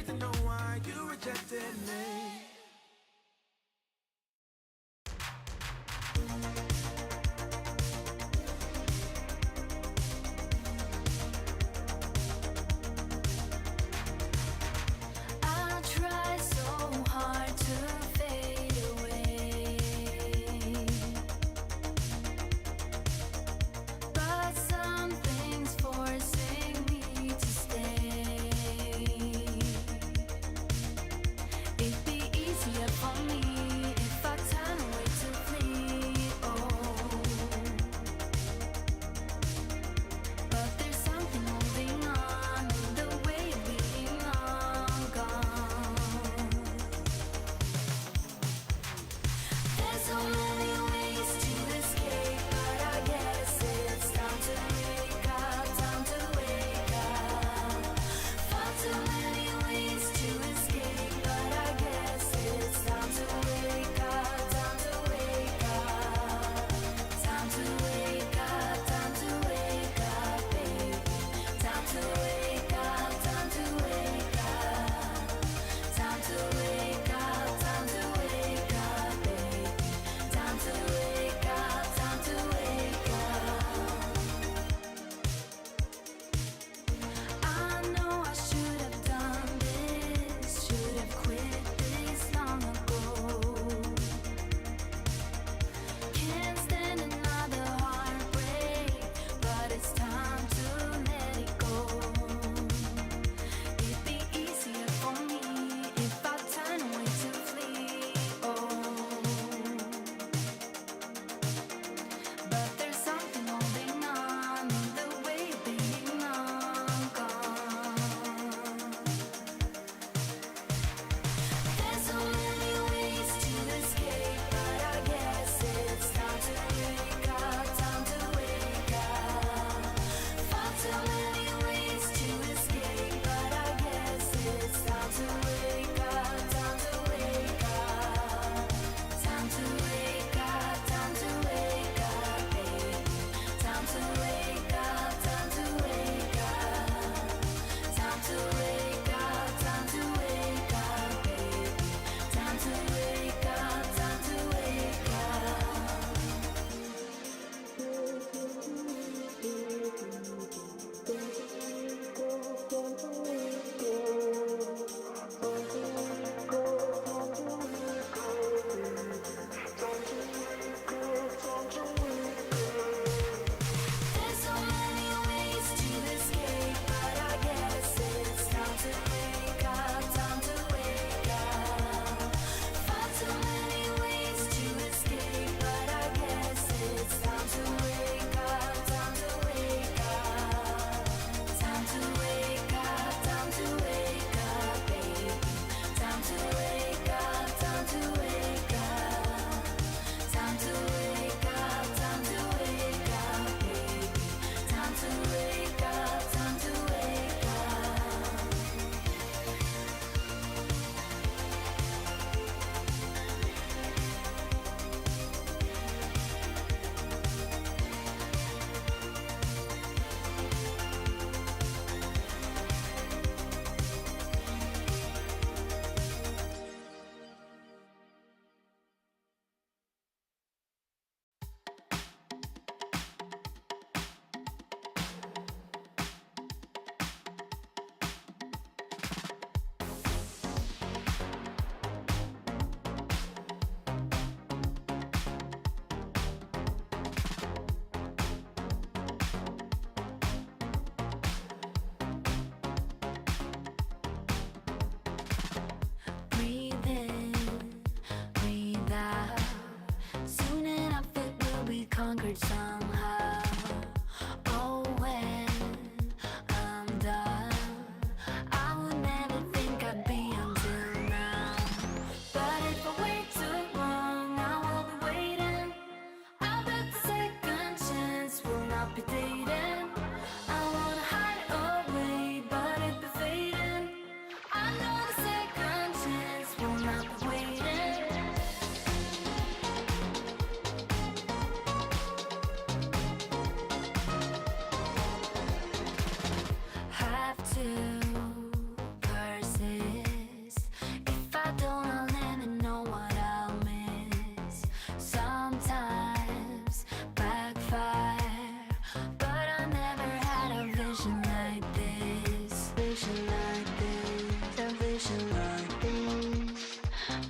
vision like this, a vision like this.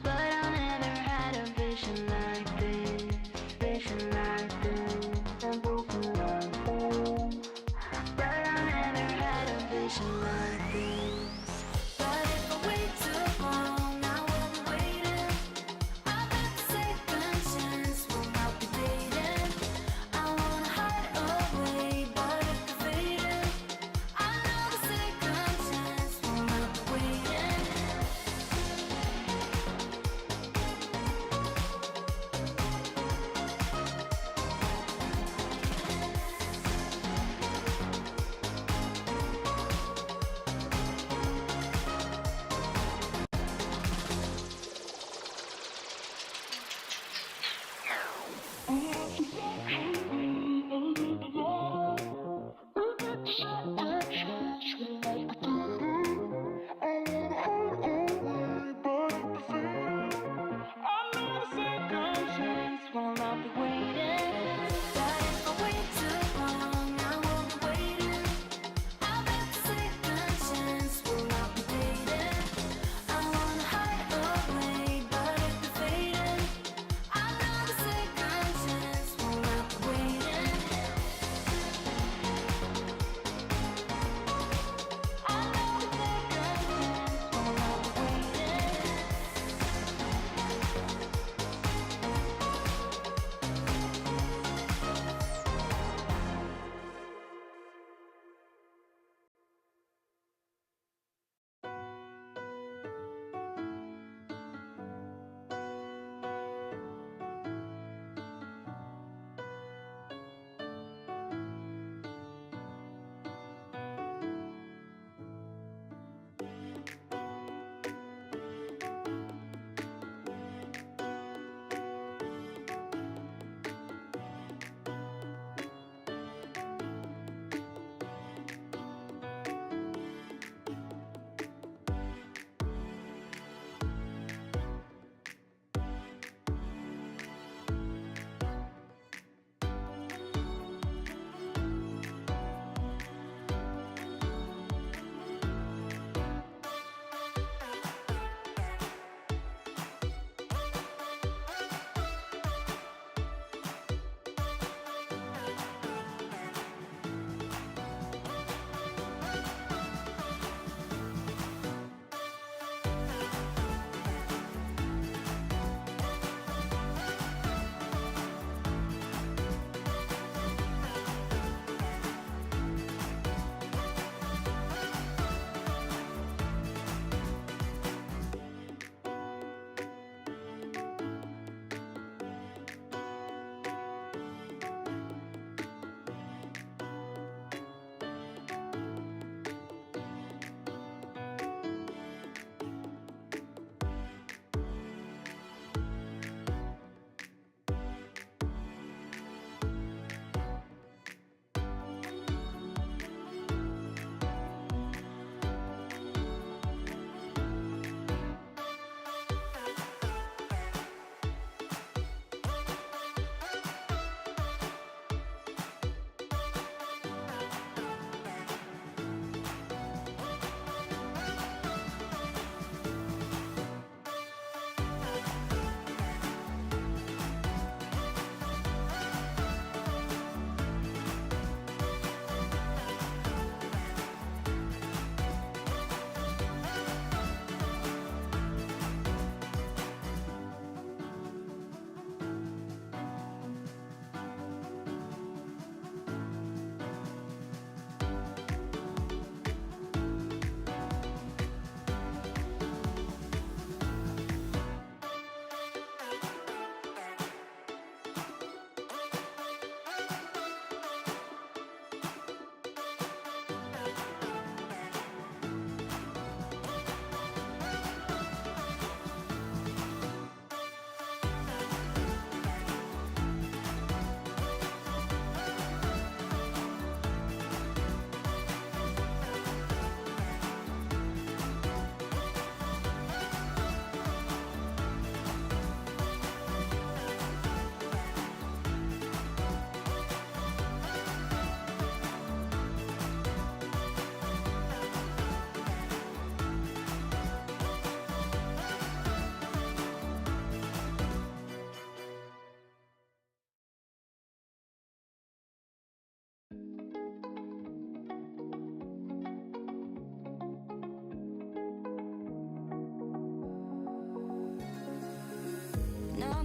But I never had a vision like this, vision like this, a vision like this. But I never had a vision like this. But if I wait too long, I will be waiting. I bet the second chance will not be fading. I wanna hide away, but if you're fading, I know the second chance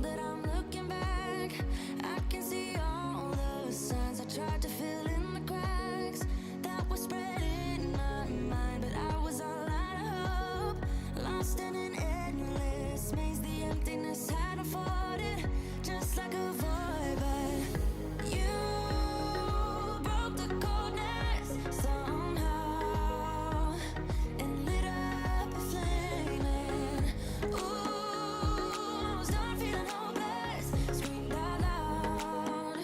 now that I'm looking back, I can see all the signs I tried to fill in the cracks that were spread in my mind, but I was all out of hope, lost in an endless maze. The emptiness had unfolded just like a void, but you broke the coldness somehow and lit up a flame. And ooh, I was done feeling hopeless, screamed out loud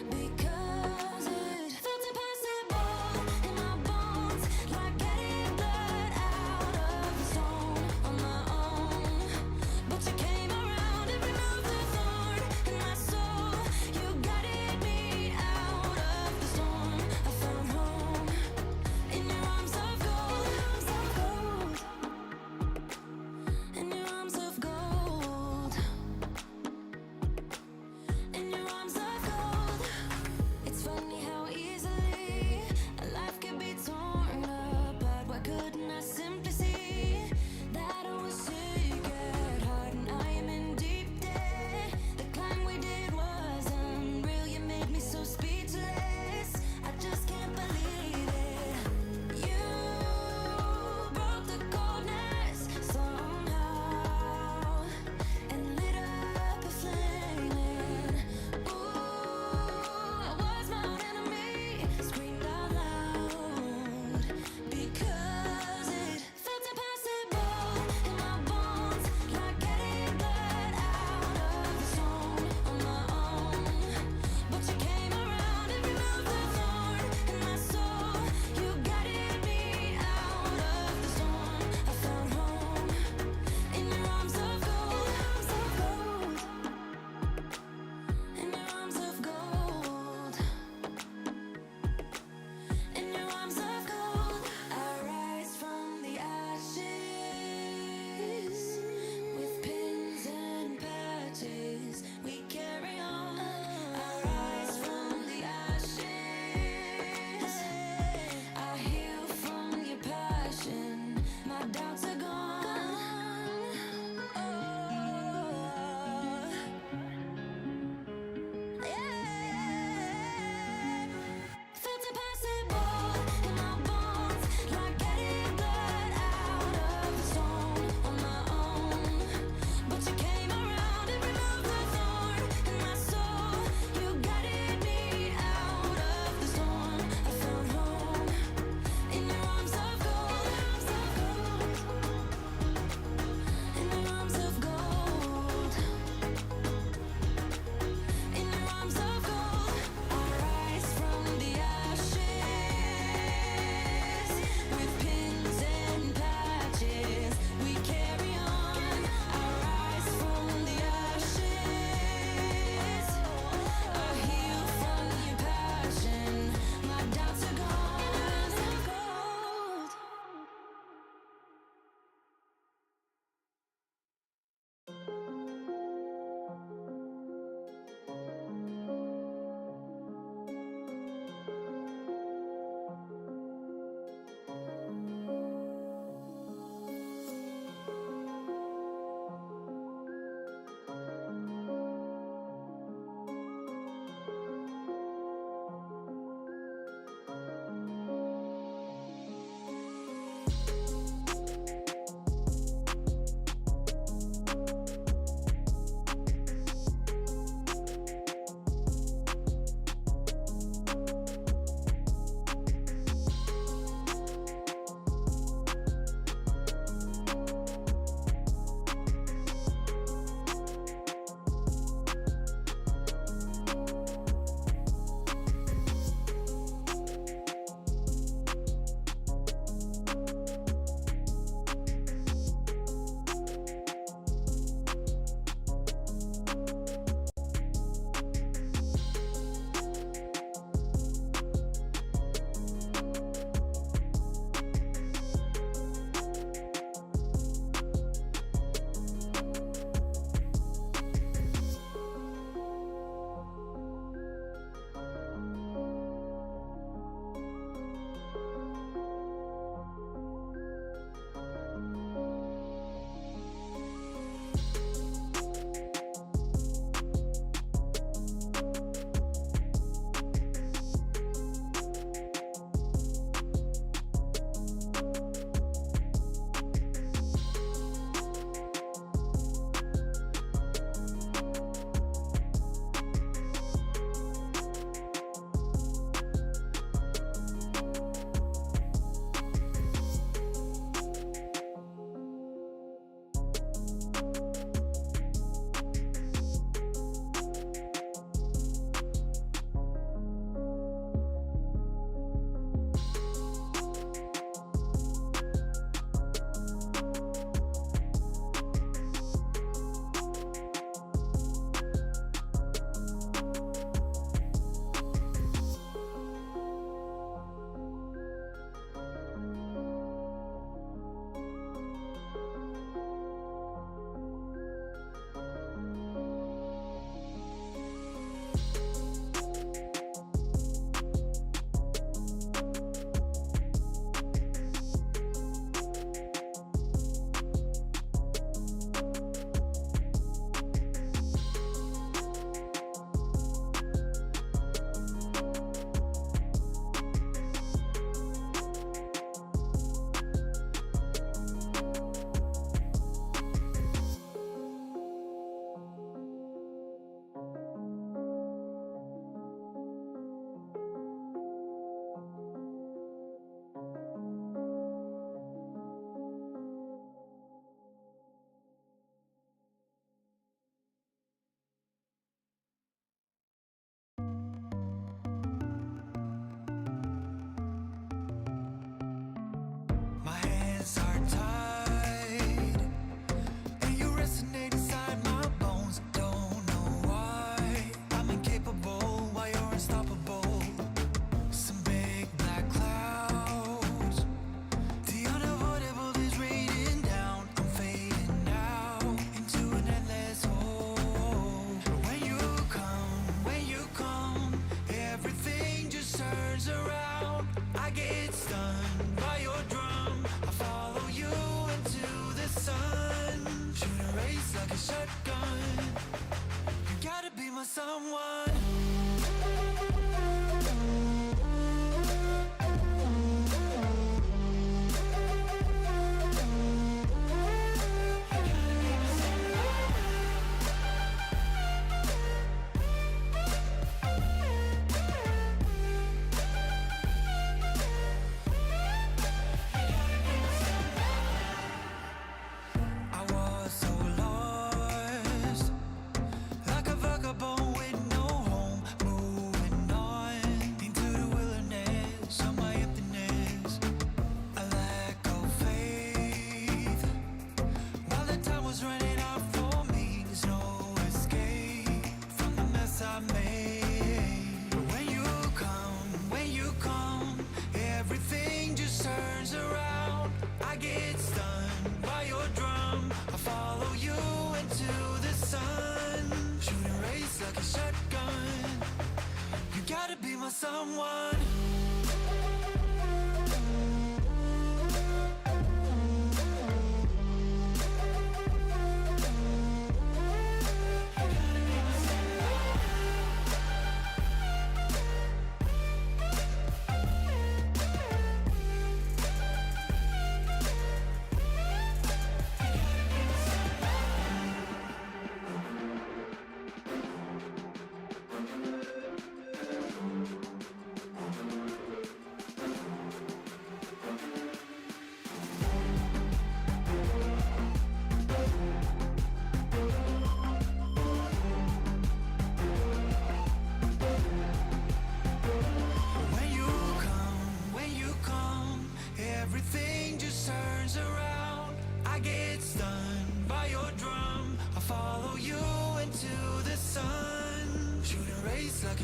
because it felt impossible in my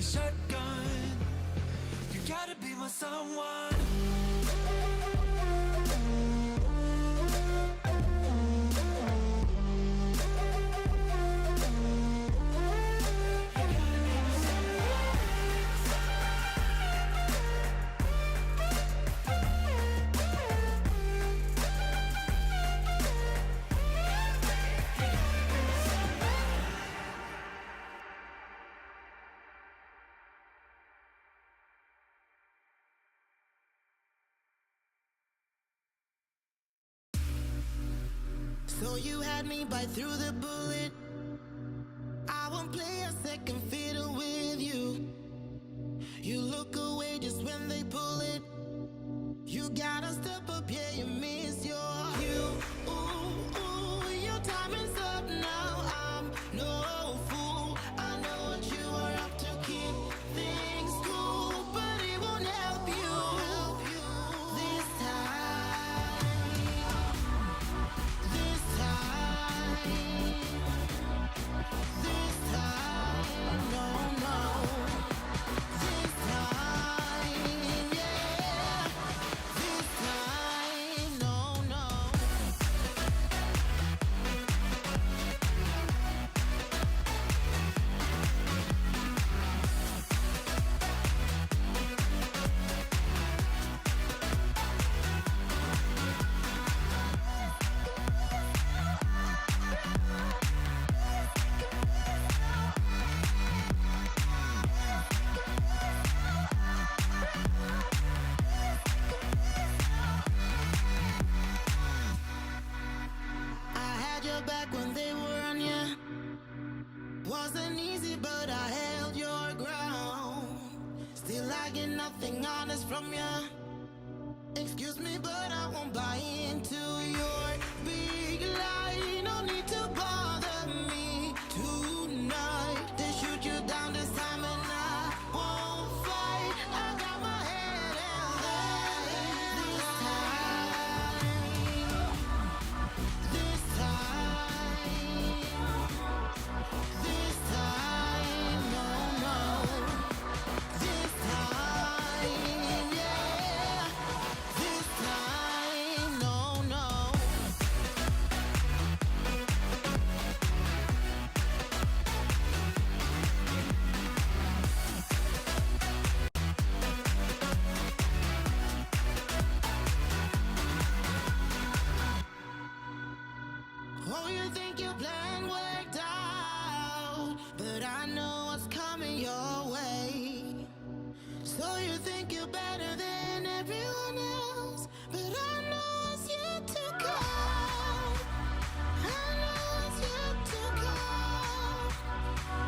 shotgun. You gotta be my someone. So you had me bite through the bullet. I won't play a second fiddle with you. You look away just when they pull it. You gotta step up, yeah, you miss your cue. Ooh, ooh, your time is up now. I'm no fool. I know what you are up to. Keep things cool, but it won't help you this time. This time, no, no. This time, yeah. This time, no, no. I had your back when they were on ya. Wasn't easy, but I held your ground. Still I get nothing honest from ya. Excuse me, but I won't buy into your big lie. No need to bother me tonight. They shoot you down this time and I won't fight. I got my head held high. This time, no, no. This time, yeah. This time, no, no. Oh, you think your plan worked out, but I know what's coming your way. So you think you're better than everyone else, but I know what's yet to come. I know what's yet to come.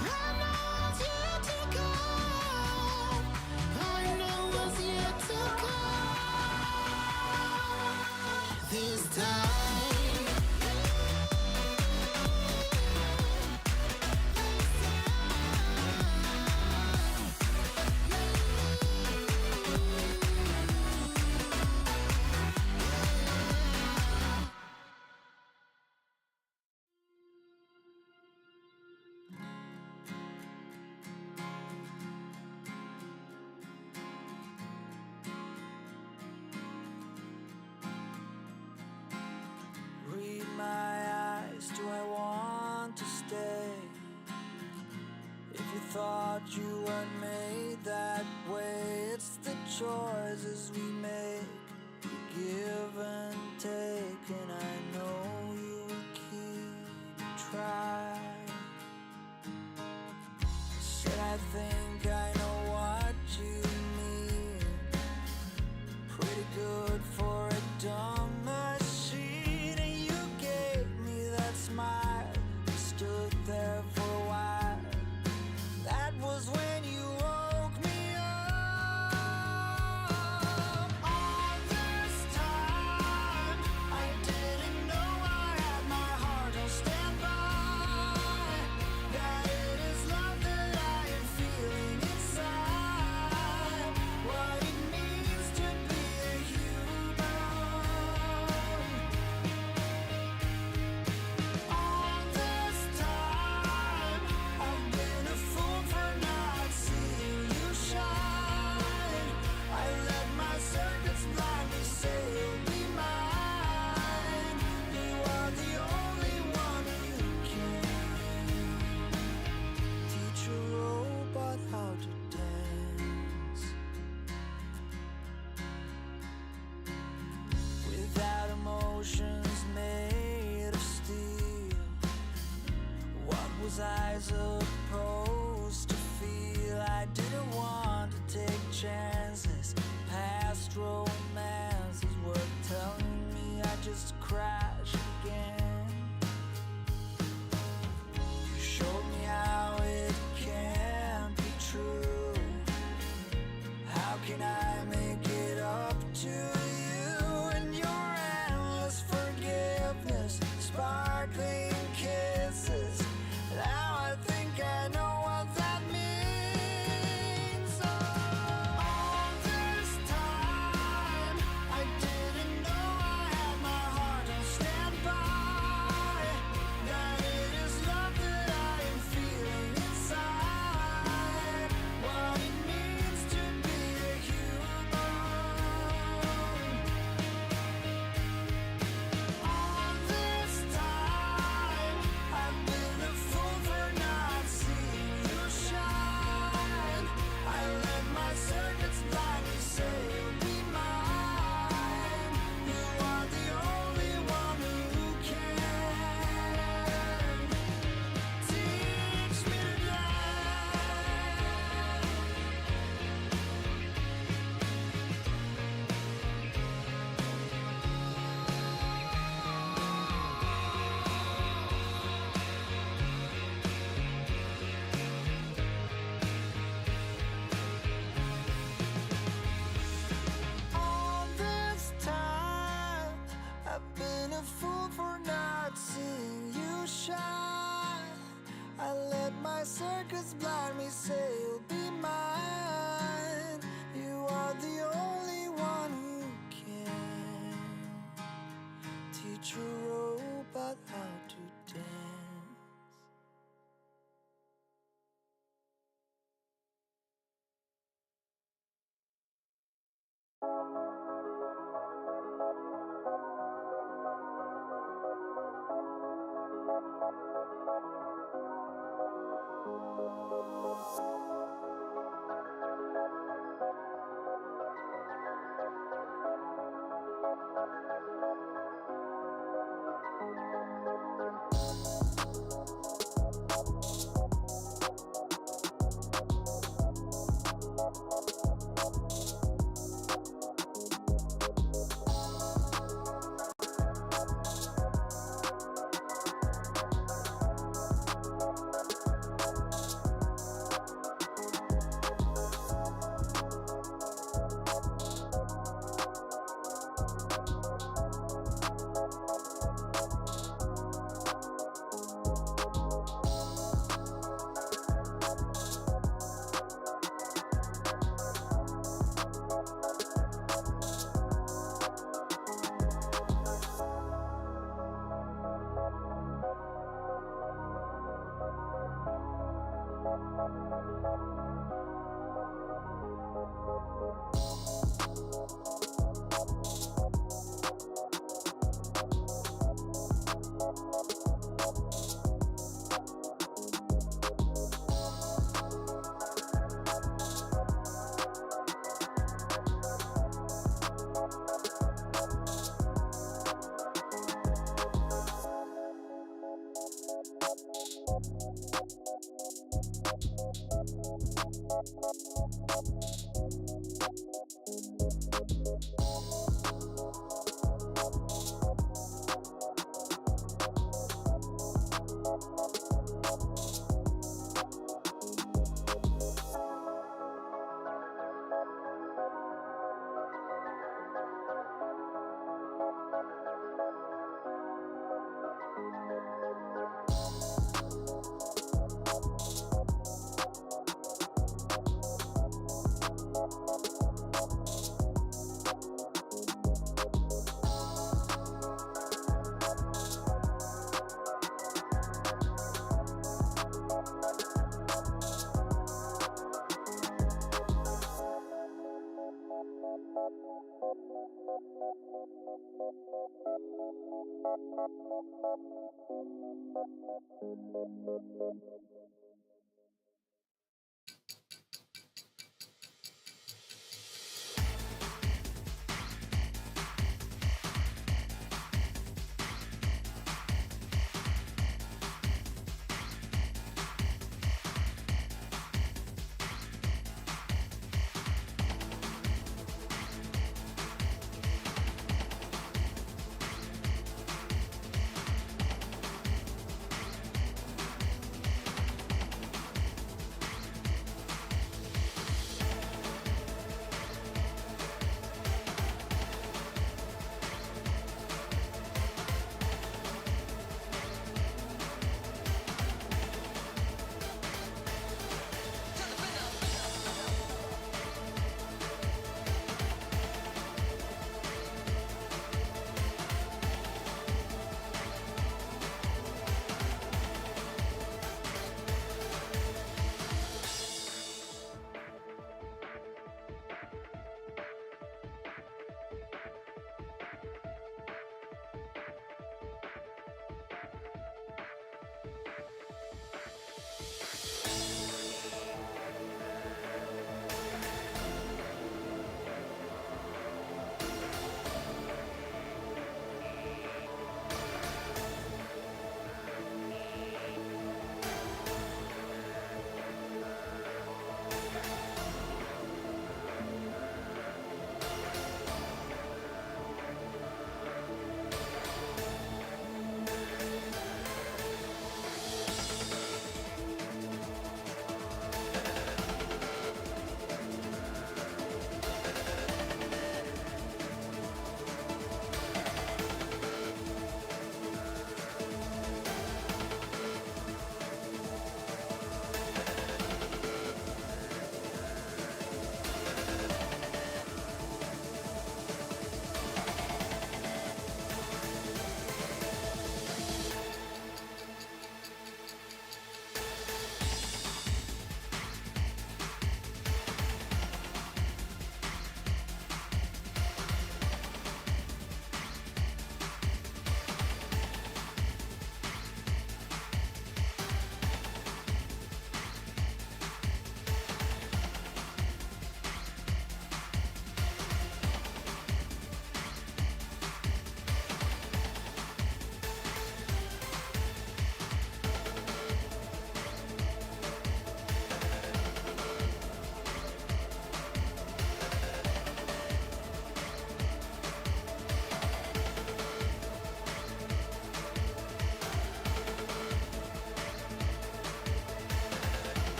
I know what's yet to come. I know what's yet to come. This time. Read my eyes, do I want to stay? If you thought you weren't made that way, it's the choices we make. We give and take, and I know you will keep trying. Said I think I know what you mean. Pretty good for a dumb machine, and you gave me that smile. You stood there for a while. That was when you woke me up. was I supposed to feel? I didn't want to take chances. Past romances were telling me I just crash again. You showed me how it can't be true. How can I make it up to you and your endless forgiveness, sparkling kisses? Now I think I know what that means. All this time I didn't know I had my heart on standby. That it is love that I am feeling inside. What it means to be a human. All this time I've been a fool for not seeing you shine. I let my circuits blindly say you'll be mine. You are the only one who can teach me to All this time I've been a fool for not seeing you shine. I let my circus blind me say you'll be mine. You are the only one who can teach a robot how to dance.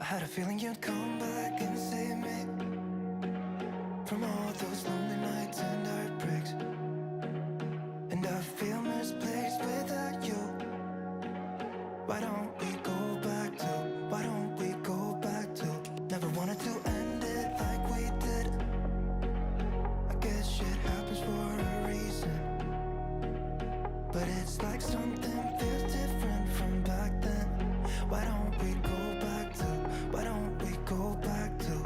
had a feeling you'd come back and save me from all those lonely nights and heartbreaks. And I feel misplaced without you. Why don't we go back to, why don't we go back to, never wanted to end it like we did. I guess shit happens for a reason, but it's like something feels different from back then. Why don't we go back to, why don't we go back to,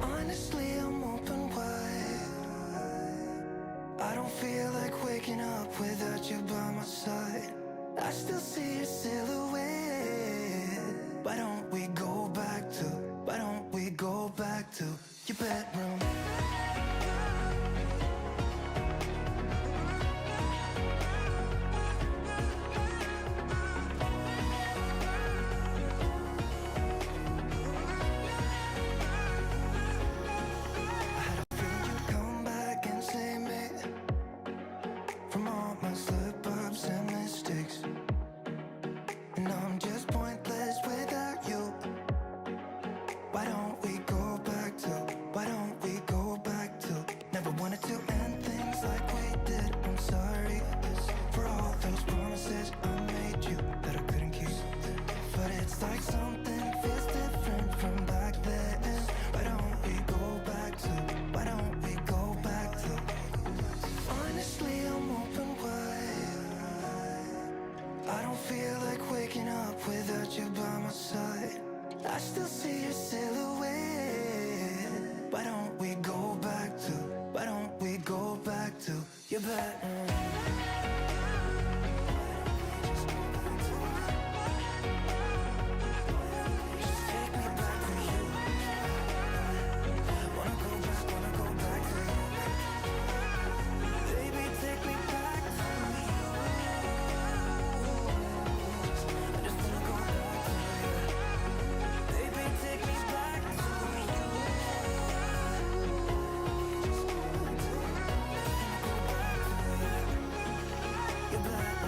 honestly I'm open wide. I don't feel like waking up without you by my side. I still see your silhouette. Why don't we go back to, why don't we go back to your bedroom? I had a feeling you'd come back and save me from all my slip-ups and mistakes. And I'm just pointless without you. Why don't we go back to, why don't we go back to, never wanted to end things like we did. I'm sorry for all those promises I made you that I couldn't keep, but it's like something feels different from back then. Why don't we go back to, why don't we go back to, honestly I'm open wide. I don't feel like waking up without you by my side. I still see your silhouette. Why don't we go back to, why don't we go back to your bedroom? Just take me back to you. Wanna go back to you. Baby, take me back to you. I just wanna go back to you. Baby, take me back to you. Your bedroom.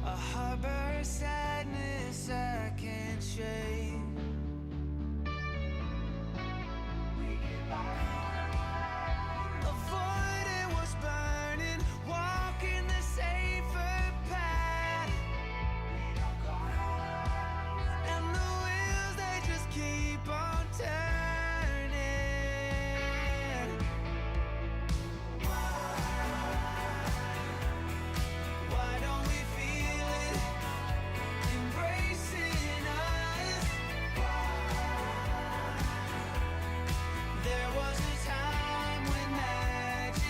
A harbor sadness I can't shake. Avoiding what's burning, walking the safer path. And the wheels, they just keep on turning. Why don't we feel it embracing us? There was a time when magic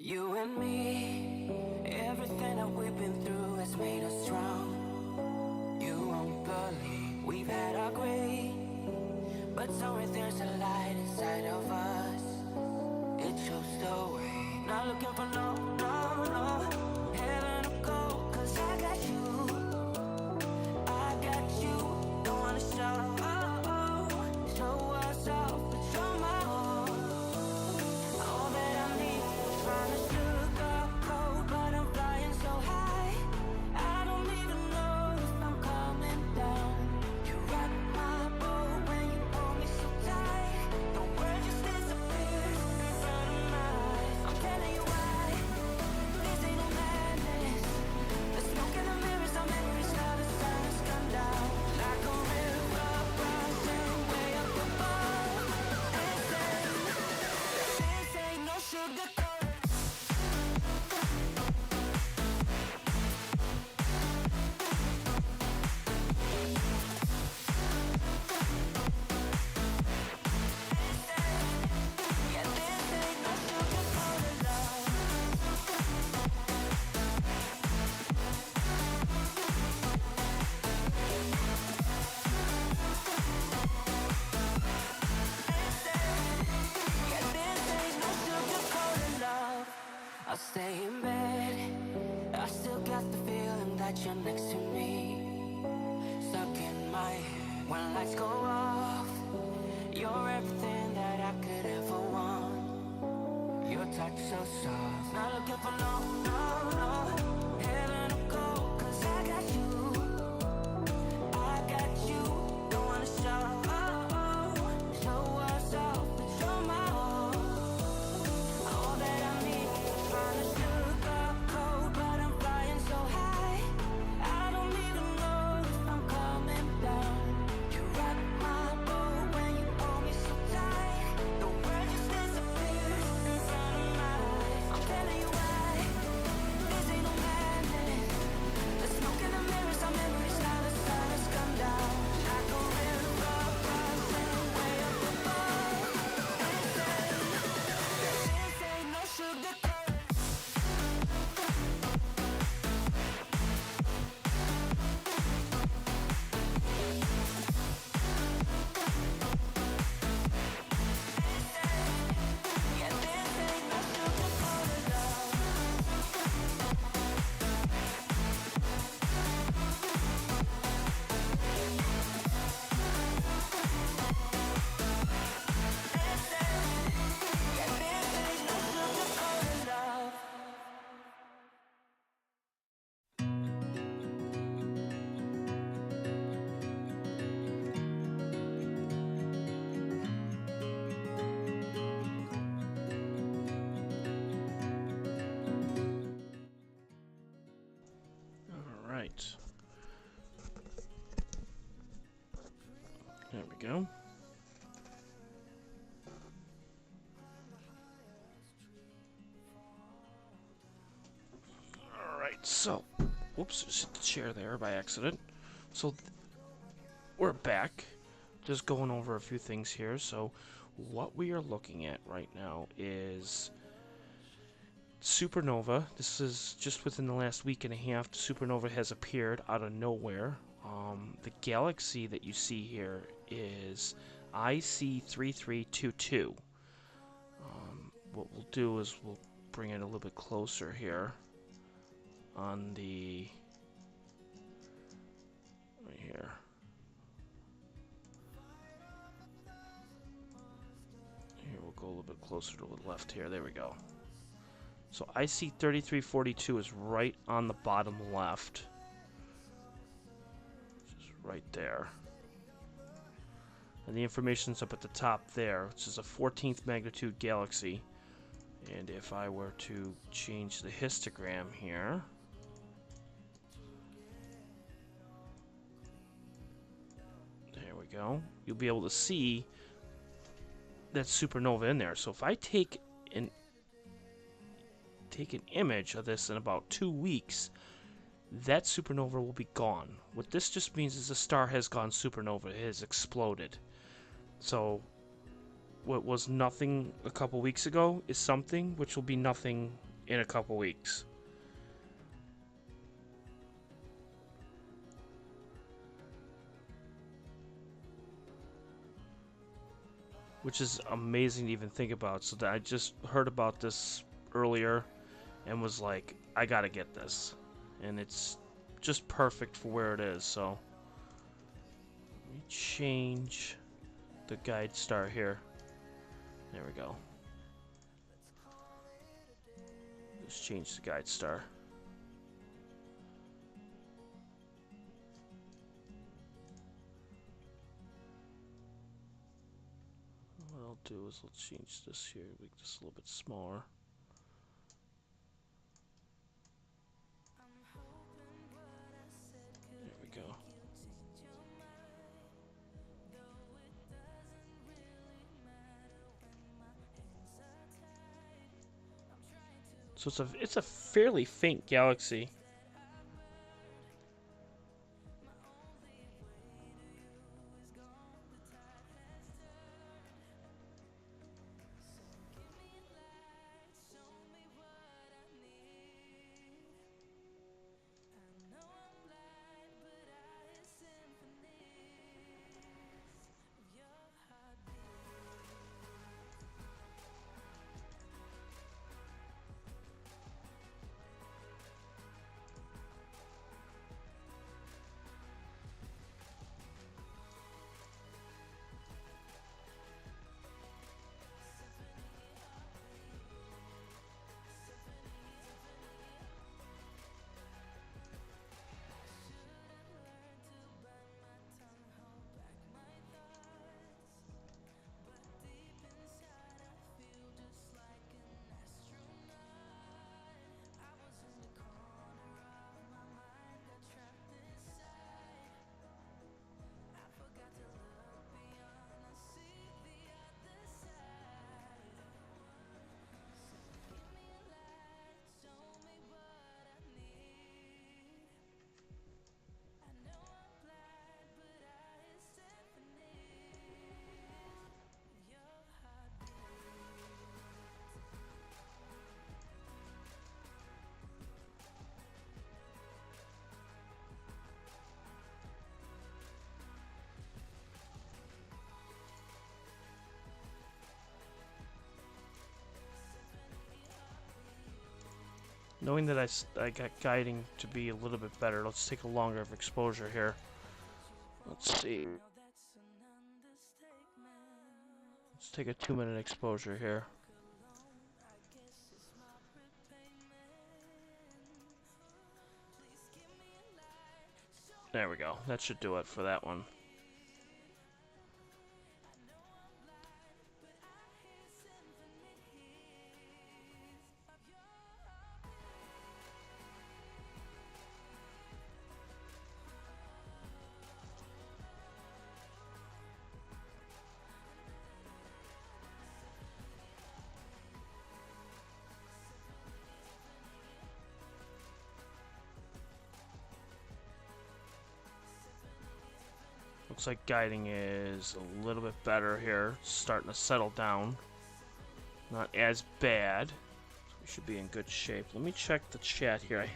You and me, everything that we've been through has made us strong. You won't believe we've had our gray, but somewhere there's a light inside of us. It shows the way. Not looking for no heaven or gold, 'cause I got you. I got you. Don't wanna show us off, but you're my all. All that I need. Trying to sugar cold, but I'm flying so high. I don't even know if I'm coming down. You rock my boat when you hold me so tight. The world just disappears in front of my eyes. I'm telling you why. This ain't no madness. The smoke in the mirrors, our memories, now the sun has come down. Like a river rising way up above. This ain't no sugar coat. Yeah, this ain't no sugar coated love. Yeah, this ain't no sugar coated love. I'll stay in bed. I still got the feeling that you're next to me. Stuck in my head when lights go off. You're everything that I could ever want. Your touch so soft. Not looking for no heaven or gold, 'cause I got you. I got you. Don't wanna show us off, but you're my all. All that I need. Trying to sugar cold, but I'm flying so high. I don't even know if I'm coming down. You rock my boat when you hold me so tight. The world just disappears in front of my eyes. I'm telling you why. This ain't no madness. The smoke in the mirrors, our memories, now the sun has come down. Like a river rising way up above. This ain't no sugar coat. Yeah, this ain't no sugar coated love. Yeah, this ain't no sugar coated love. All right. There we go. All right. So, whoops, just hit the chair there by accident. So, we're back. Just going over a few things here. So, what we are looking at right now is supernova. This is just within the last week and a half. The supernova has appeared out of nowhere. The galaxy that you see here is IC3322. What we'll do is we'll bring it a little bit closer here on the right here. Here we'll go a little bit closer to the left here. There we go. So IC3342 is right on the bottom left. Just right there. And the information's up at the top there. This is a 14th magnitude galaxy. And if I were to change the histogram here, there we go. You'll be able to see that supernova in there. So if I take an image of this in about 2 weeks, that supernova will be gone. What this just means is the star has gone supernova. It has exploded. So what was nothing a couple weeks ago is something, which will be nothing in a couple weeks. Which is amazing to even think about. So that I just heard about this earlier and was like, I gotta get this. And it's just perfect for where it is. So let me change the guide star here. There we go. Just change the guide star. What I'll do is let's change this here, make this a little bit smaller. There we go. So it's a fairly faint galaxy. Knowing that I got guiding to be a little bit better, let's take a longer of exposure here. Let's see. Let's take a 2-minute exposure here. There we go. That should do it for that one. Looks like guiding is a little bit better here. It's starting to settle down. Not as bad. So we should be in good shape. Let me check the chat here. I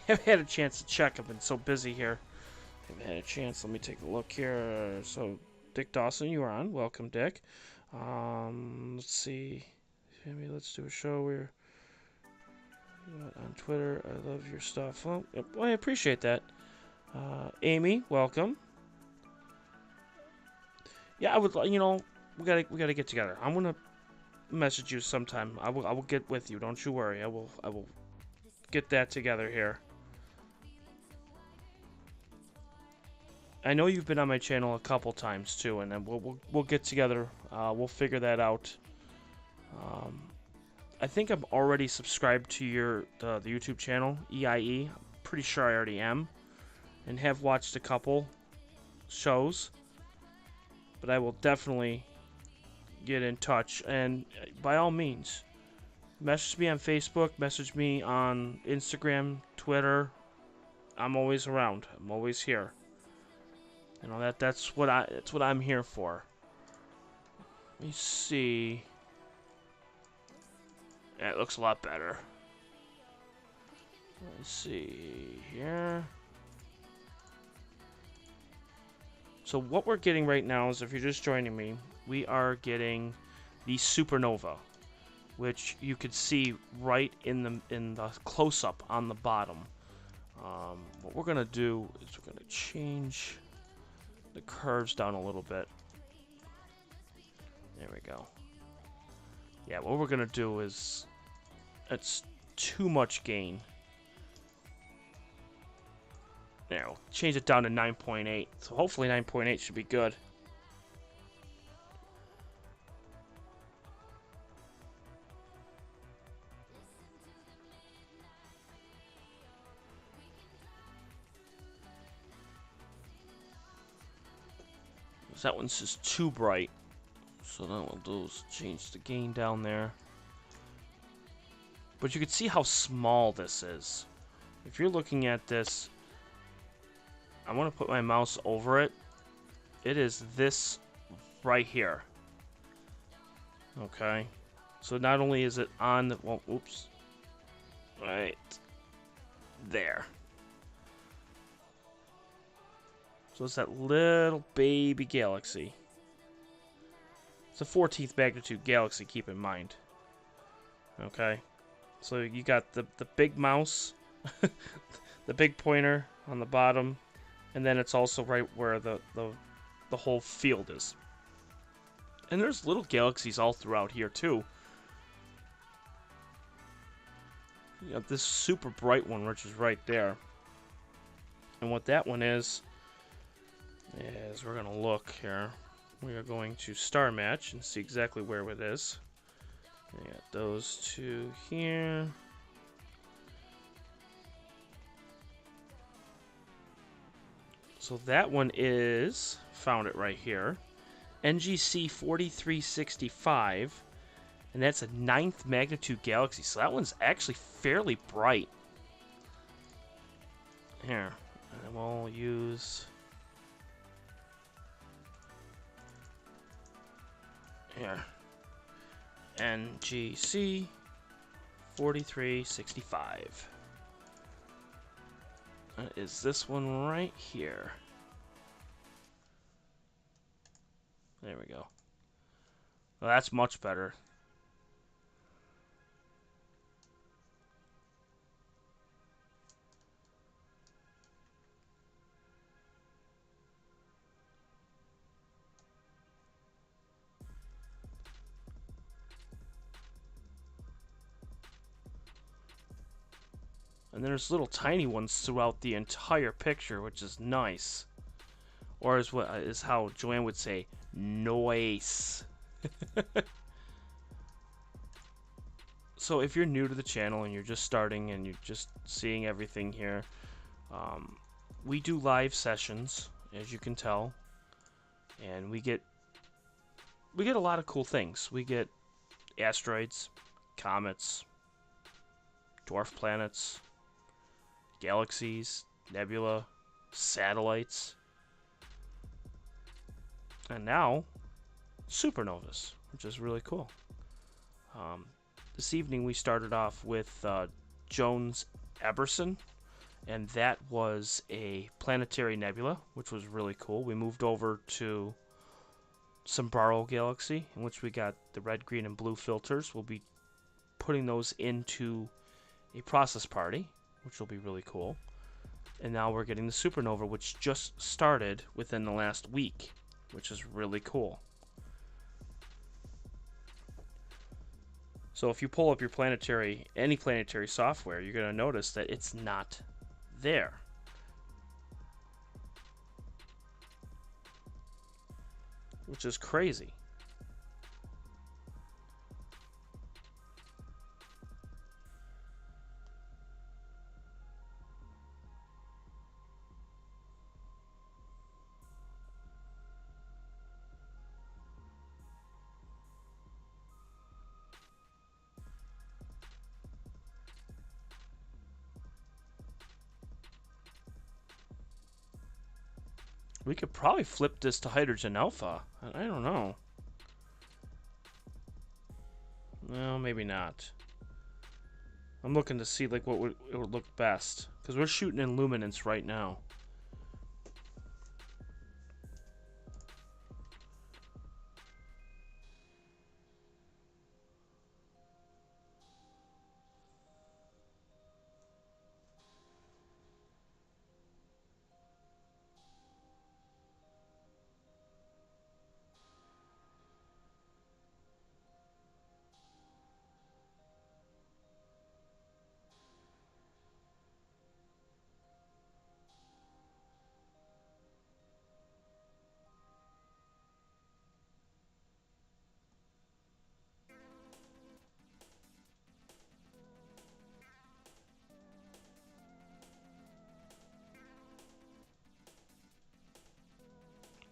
haven't had a chance to check. I've been so busy here. Haven't had a chance. Let me take a look here. So, Dick Dawson, you are on. Welcome, Dick. Let's see. Maybe let's do a show where on Twitter. I love your stuff. Well, I appreciate that. Amy, welcome. Yeah, I would. You know, we gotta get together. I'm gonna message you sometime. I will get with you. Don't you worry. I will get that together here. I know you've been on my channel a couple times too, and then we'll get together. We'll figure that out. I think I'm already subscribed to the YouTube channel EIE. I'm pretty sure I already am, and have watched a couple shows. But I will definitely get in touch, and by all means, message me on Facebook, message me on Instagram, Twitter. I'm always around. I'm always here. You know, that's what I'm here for. Let me see. Yeah, it looks a lot better. Let's see here. So what we're getting right now is, if you're just joining me, we are getting the supernova, which you could see right in the close-up on the bottom. What we're gonna do is we're gonna change the curves down a little bit. There we go. Yeah, what we're gonna do is, it's too much gain. There, we'll change it down to 9.8. So hopefully 9.8 should be good. That one's just too bright. So then what we'll do is change the gain down there. But you can see how small this is. If you're looking at this, I want to put my mouse over it. It is this right here. Okay. So not only is it on the, well, oops. Right there. So it's that little baby galaxy. It's a 14th magnitude galaxy, keep in mind. Okay. So you got the big mouse, the big pointer on the bottom, and then it's also right where the whole field is. And there's little galaxies all throughout here too. You got this super bright one, which is right there. And what that one is we're gonna look here. We are going to star match and see exactly where it is. We got those two here. So that one is, found it right here, NGC 4365, and that's a 9th magnitude galaxy. So that one's actually fairly bright. Here, and we'll use here. NGC 4365. That is this one right here. There we go. Well, that's much better. And there's little tiny ones throughout the entire picture, which is nice. Or is how Joanne would say, noise. So if you're new to the channel and you're just starting and you're just seeing everything here, we do live sessions, as you can tell, and we get a lot of cool things. We get asteroids, comets, dwarf planets, galaxies, nebula, satellites, and now supernovas, which is really cool. This evening we started off with Jones Eberson, and that was a planetary nebula, which was really cool. We moved over to Sombrero Galaxy, in which we got the red, green, and blue filters. We'll be putting those into a process party, which will be really cool. And now we're getting the supernova, which just started within the last week, which is really cool. So if you pull up your any planetary software, you're going to notice that it's not there. Which is crazy. We could probably flip this to hydrogen alpha. I don't know. No, maybe not. I'm looking to see like it would look best because we're shooting in luminance right now.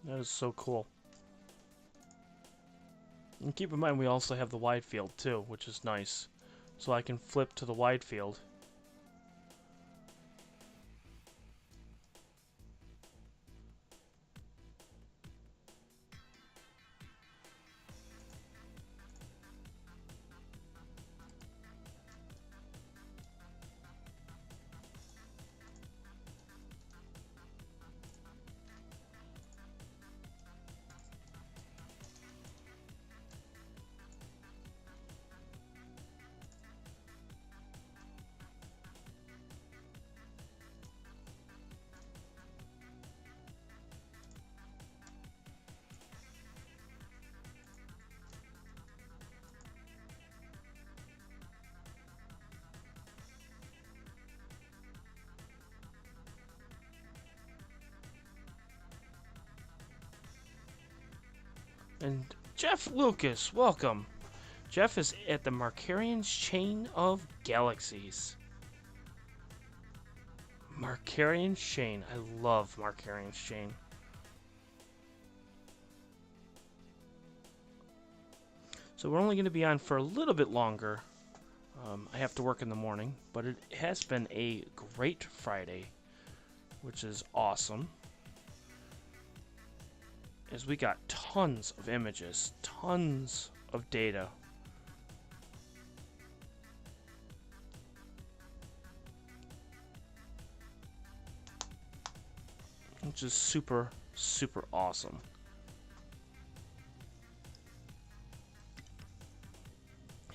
That is so cool. And keep in mind we also have the wide field too, which is nice. So I can flip to the wide field. And Jeff Lucas, welcome. Jeff is at the Markarian's Chain of Galaxies. Markarian's Chain. I love Markarian's Chain. So we're only going to be on for a little bit longer. I have to work in the morning, but it has been a great Friday, which is awesome. As we got tons of images, tons of data. Which is super, super awesome.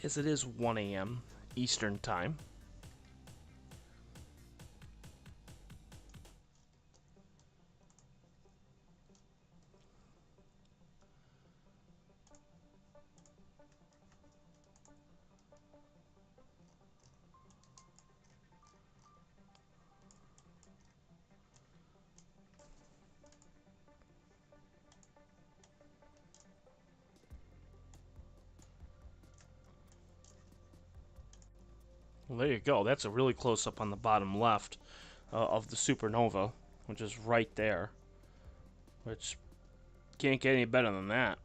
As it is 1 a.m. Eastern Time. Well, there you go. That's a really close up on the bottom left of the supernova, which is right there. Which can't get any better than that.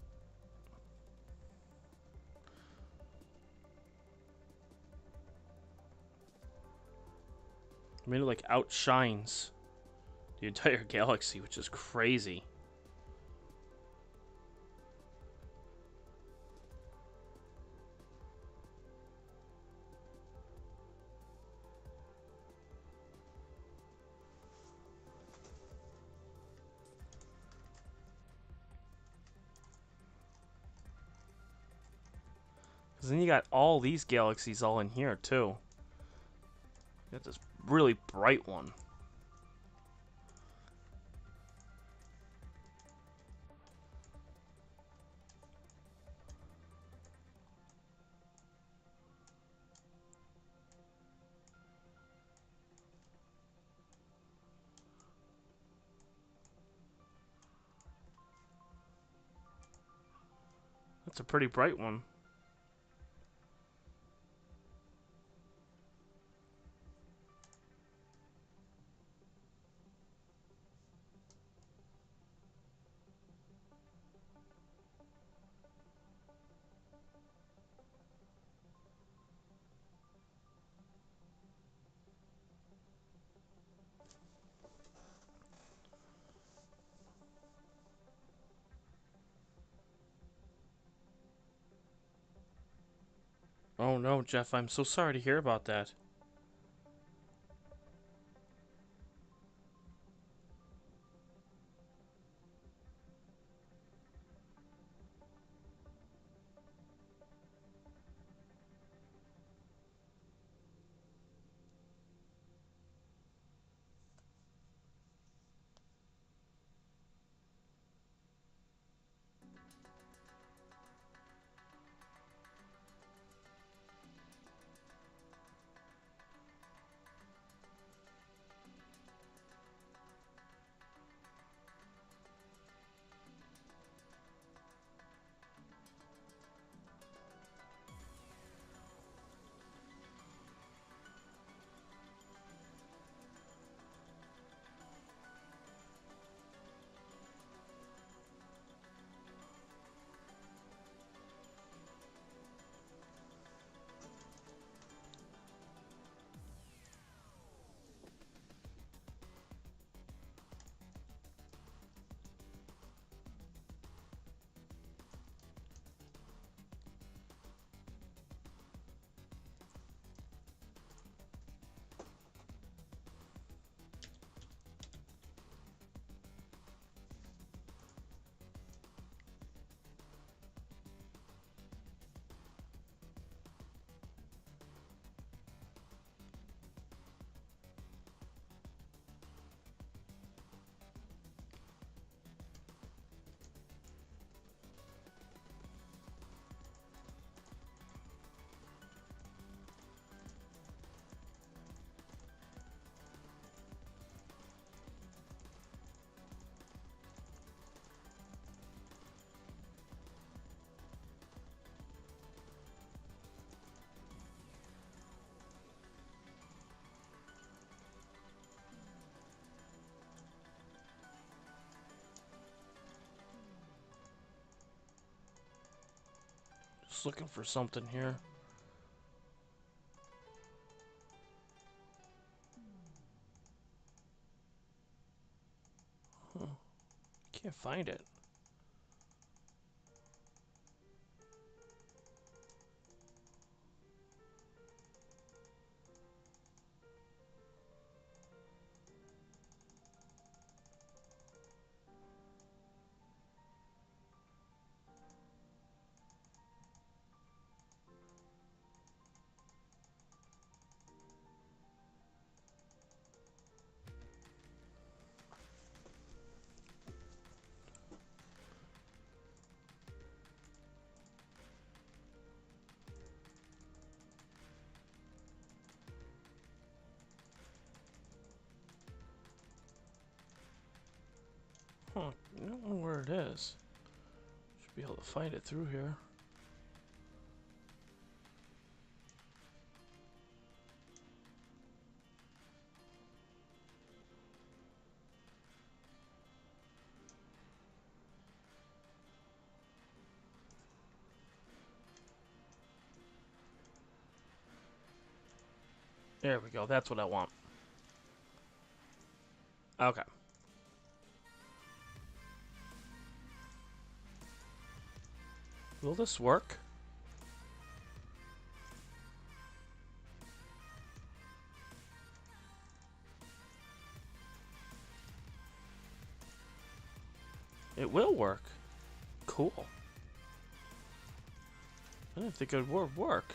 I mean, it like outshines the entire galaxy, which is crazy. Because then you got all these galaxies all in here, too. You got this really bright one. That's a pretty bright one. Oh no, Jeff, I'm so sorry to hear about that. Just looking for something here. Huh. Can't find it. Huh, I don't know where it is. Should be able to find it through here. There we go, that's what I want. Okay. Will this work? It will work. Cool. I didn't think it would work.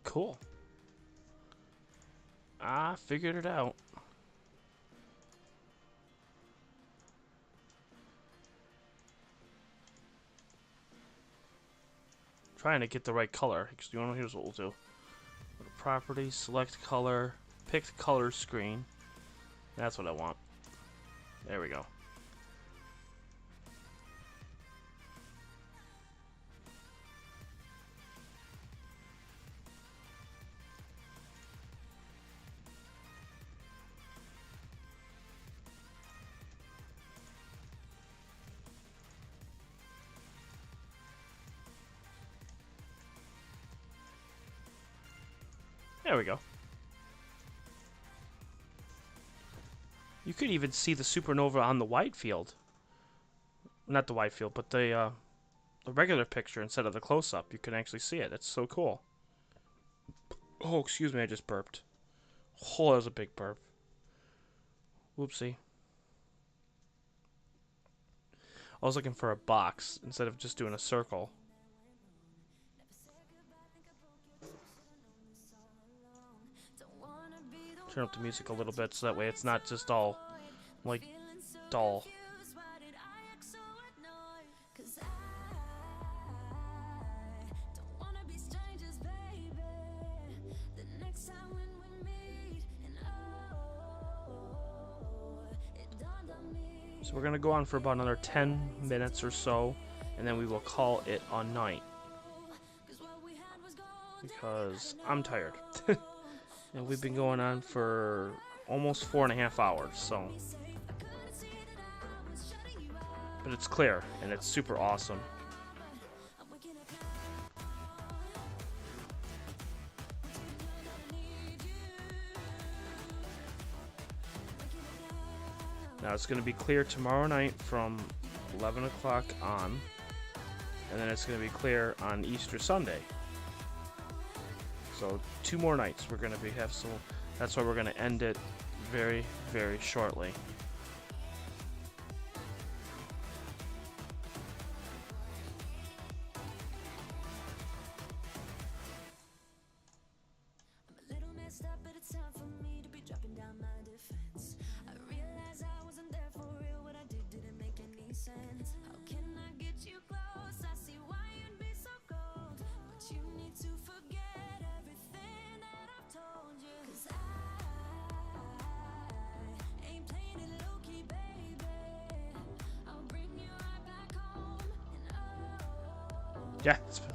Cool. I figured it out. Trying to get the right color. Here's what we'll do. Go to properties, select color, pick the color screen. That's what I want. There we go. There we go. You could even see the supernova on the wide field. Not the wide field, but the regular picture instead of the close-up. You can actually see it. It's so cool. Oh, excuse me, I just burped. Oh, that was a big burp. Whoopsie. I was looking for a box instead of just doing a circle. Turn up the music a little bit so that way it's not just all like dull. So we're gonna go on for about another 10 minutes or so, and then we will call it a night. Because I'm tired. And we've been going on for almost 4.5 hours, so. But it's clear, and it's super awesome. Now it's going to be clear tomorrow night from 11 o'clock on, and then it's going to be clear on Easter Sunday. So 2 more nights we're going to have, so that's why we're going to end it very, very shortly. Playing Yeah, it's been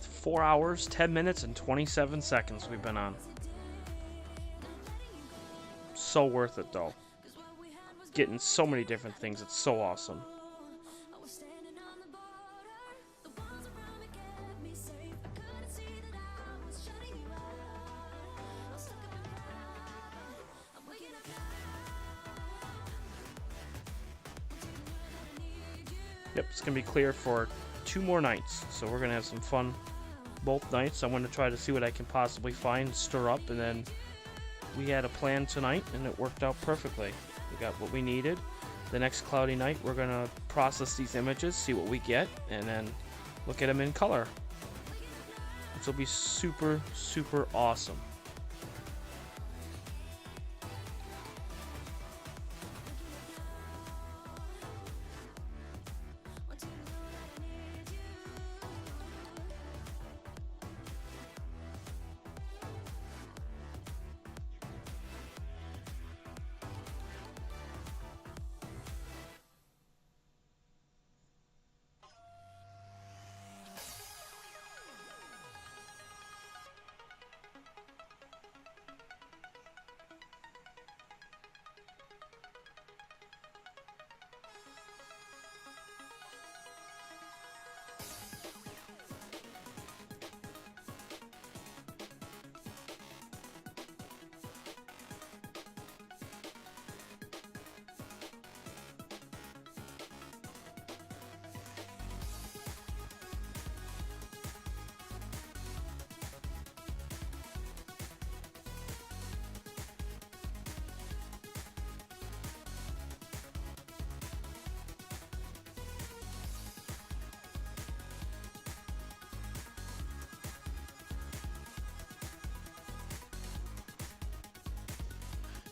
4 hours, 10 minutes, and 27 seconds we've been on. So worth it, though. Getting so many different things. It's so awesome. Yep, it's going to be clear for 2 more nights. So we're going to have some fun both nights. I want to try to see what I can possibly find, stir up, and then we had a plan tonight, and it worked out perfectly. We got what we needed. The next cloudy night, we're going to process these images, see what we get, and then look at them in color. This will be super, super awesome.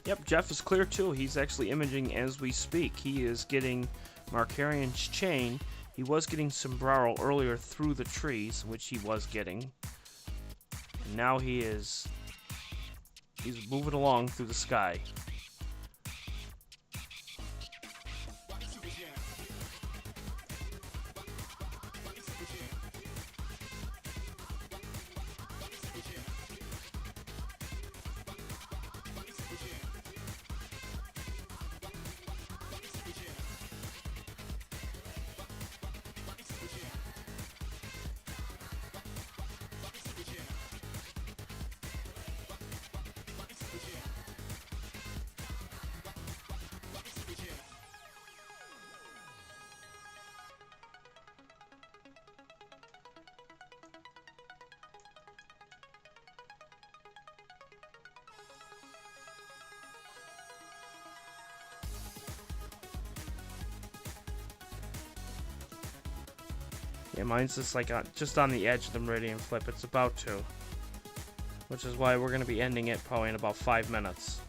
Yep, Jeff is clear too. He's actually imaging as we speak. He is getting Markarian's chain. He was getting Sombrero earlier through the trees, which he was getting. And now he's moving along through the sky. Yeah, mine's just like just on the edge of the meridian flip. It's about to. Which is why we're going to be ending it probably in about 5 minutes.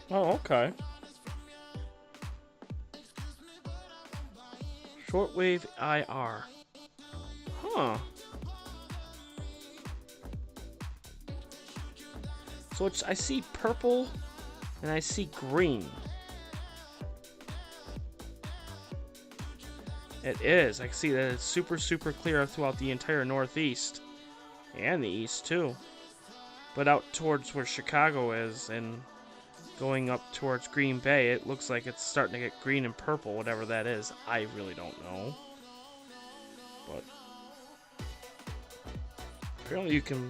Oh, okay. Shortwave IR. Huh. So it's, I see purple and I see green. It is. I can see that it's super, super clear throughout the entire Northeast. And the East, too. But out towards where Chicago is and going up towards Green Bay, it looks like it's starting to get green and purple, whatever that is. I really don't know. But apparently you can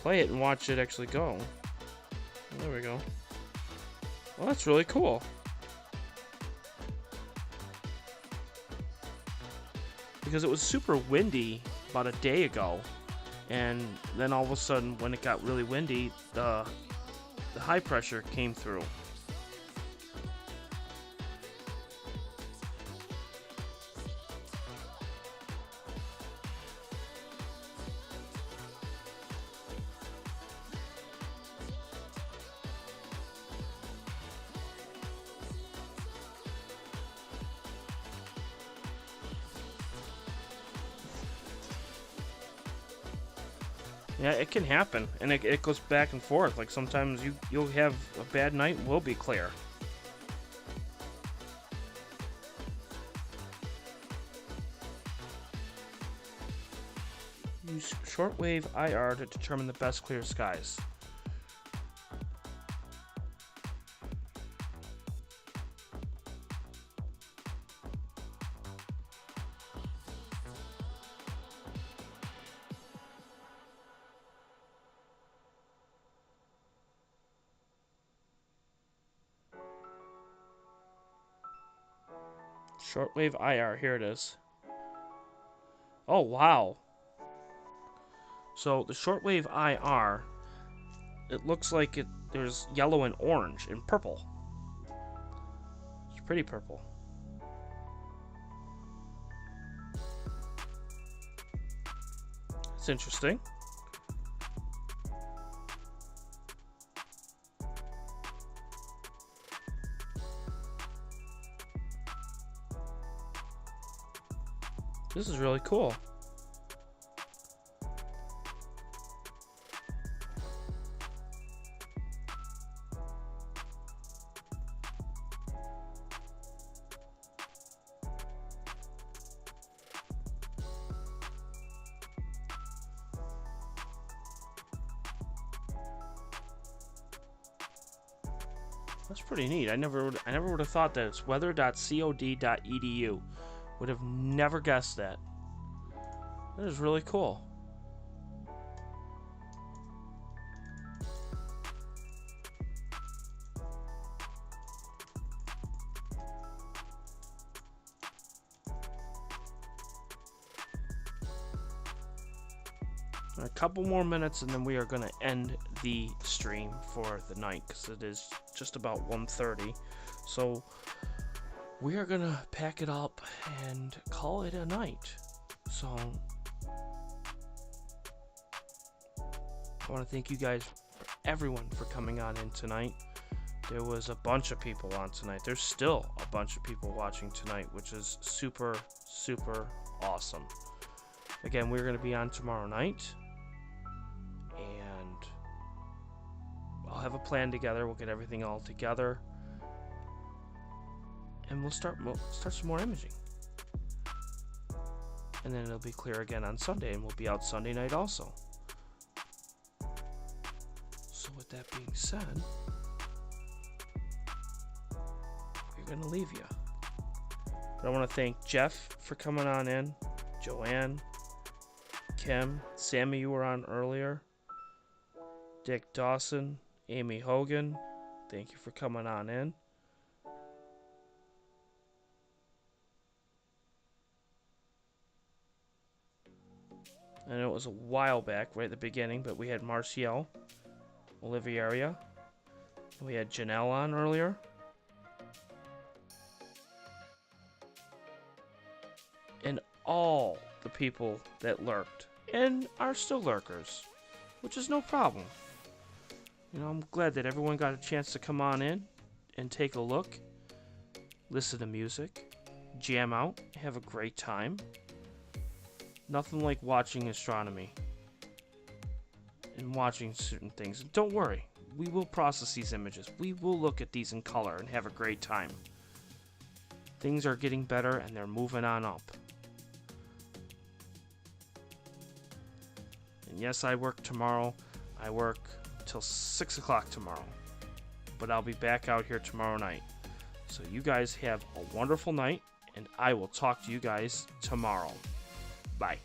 play it and watch it actually go. There we go. Well, that's really cool. Because it was super windy about a day ago, and then all of a sudden when it got really windy, the high pressure came through. Yeah, it can happen, and it goes back and forth. Like sometimes you'll have a bad night, will be clear. Use shortwave IR to determine the best clear skies. Shortwave IR, here it is. Oh, wow. So the shortwave IR, it looks like there's yellow and orange and purple. It's pretty purple. It's interesting. This is really cool. That's pretty neat. I never would have thought that it's weather.cod.edu. Would have never guessed that. That is really cool. A couple more minutes and then we are going to end the stream for the night because it is just about 1:30. So we are going to pack it up and call it a night. So I want to thank you guys, everyone, for coming on in tonight. There was a bunch of people on tonight. There's still a bunch of people watching tonight, which is super, super awesome. Again, we're going to be on tomorrow night. And I'll have a plan together. We'll get everything all together. And we'll start some more imaging. And then it'll be clear again on Sunday, and we'll be out Sunday night also. So with that being said, we're going to leave you. But I want to thank Jeff for coming on in, Joanne, Kim, Sammy, you were on earlier, Dick Dawson, Amy Hogan, thank you for coming on in. I know it was a while back, right at the beginning, but we had Marciel, Oliviera, we had Janelle on earlier. And all the people that lurked, and are still lurkers, which is no problem. You know, I'm glad that everyone got a chance to come on in and take a look, listen to music, jam out, have a great time. Nothing like watching astronomy and watching certain things. And don't worry, we will process these images. We will look at these in color and have a great time. things are getting better and they're moving on up. And yes, I work tomorrow. I work till 6 o'clock tomorrow. But I'll be back out here tomorrow night. So you guys have a wonderful night, and I will talk to you guys tomorrow. Bye.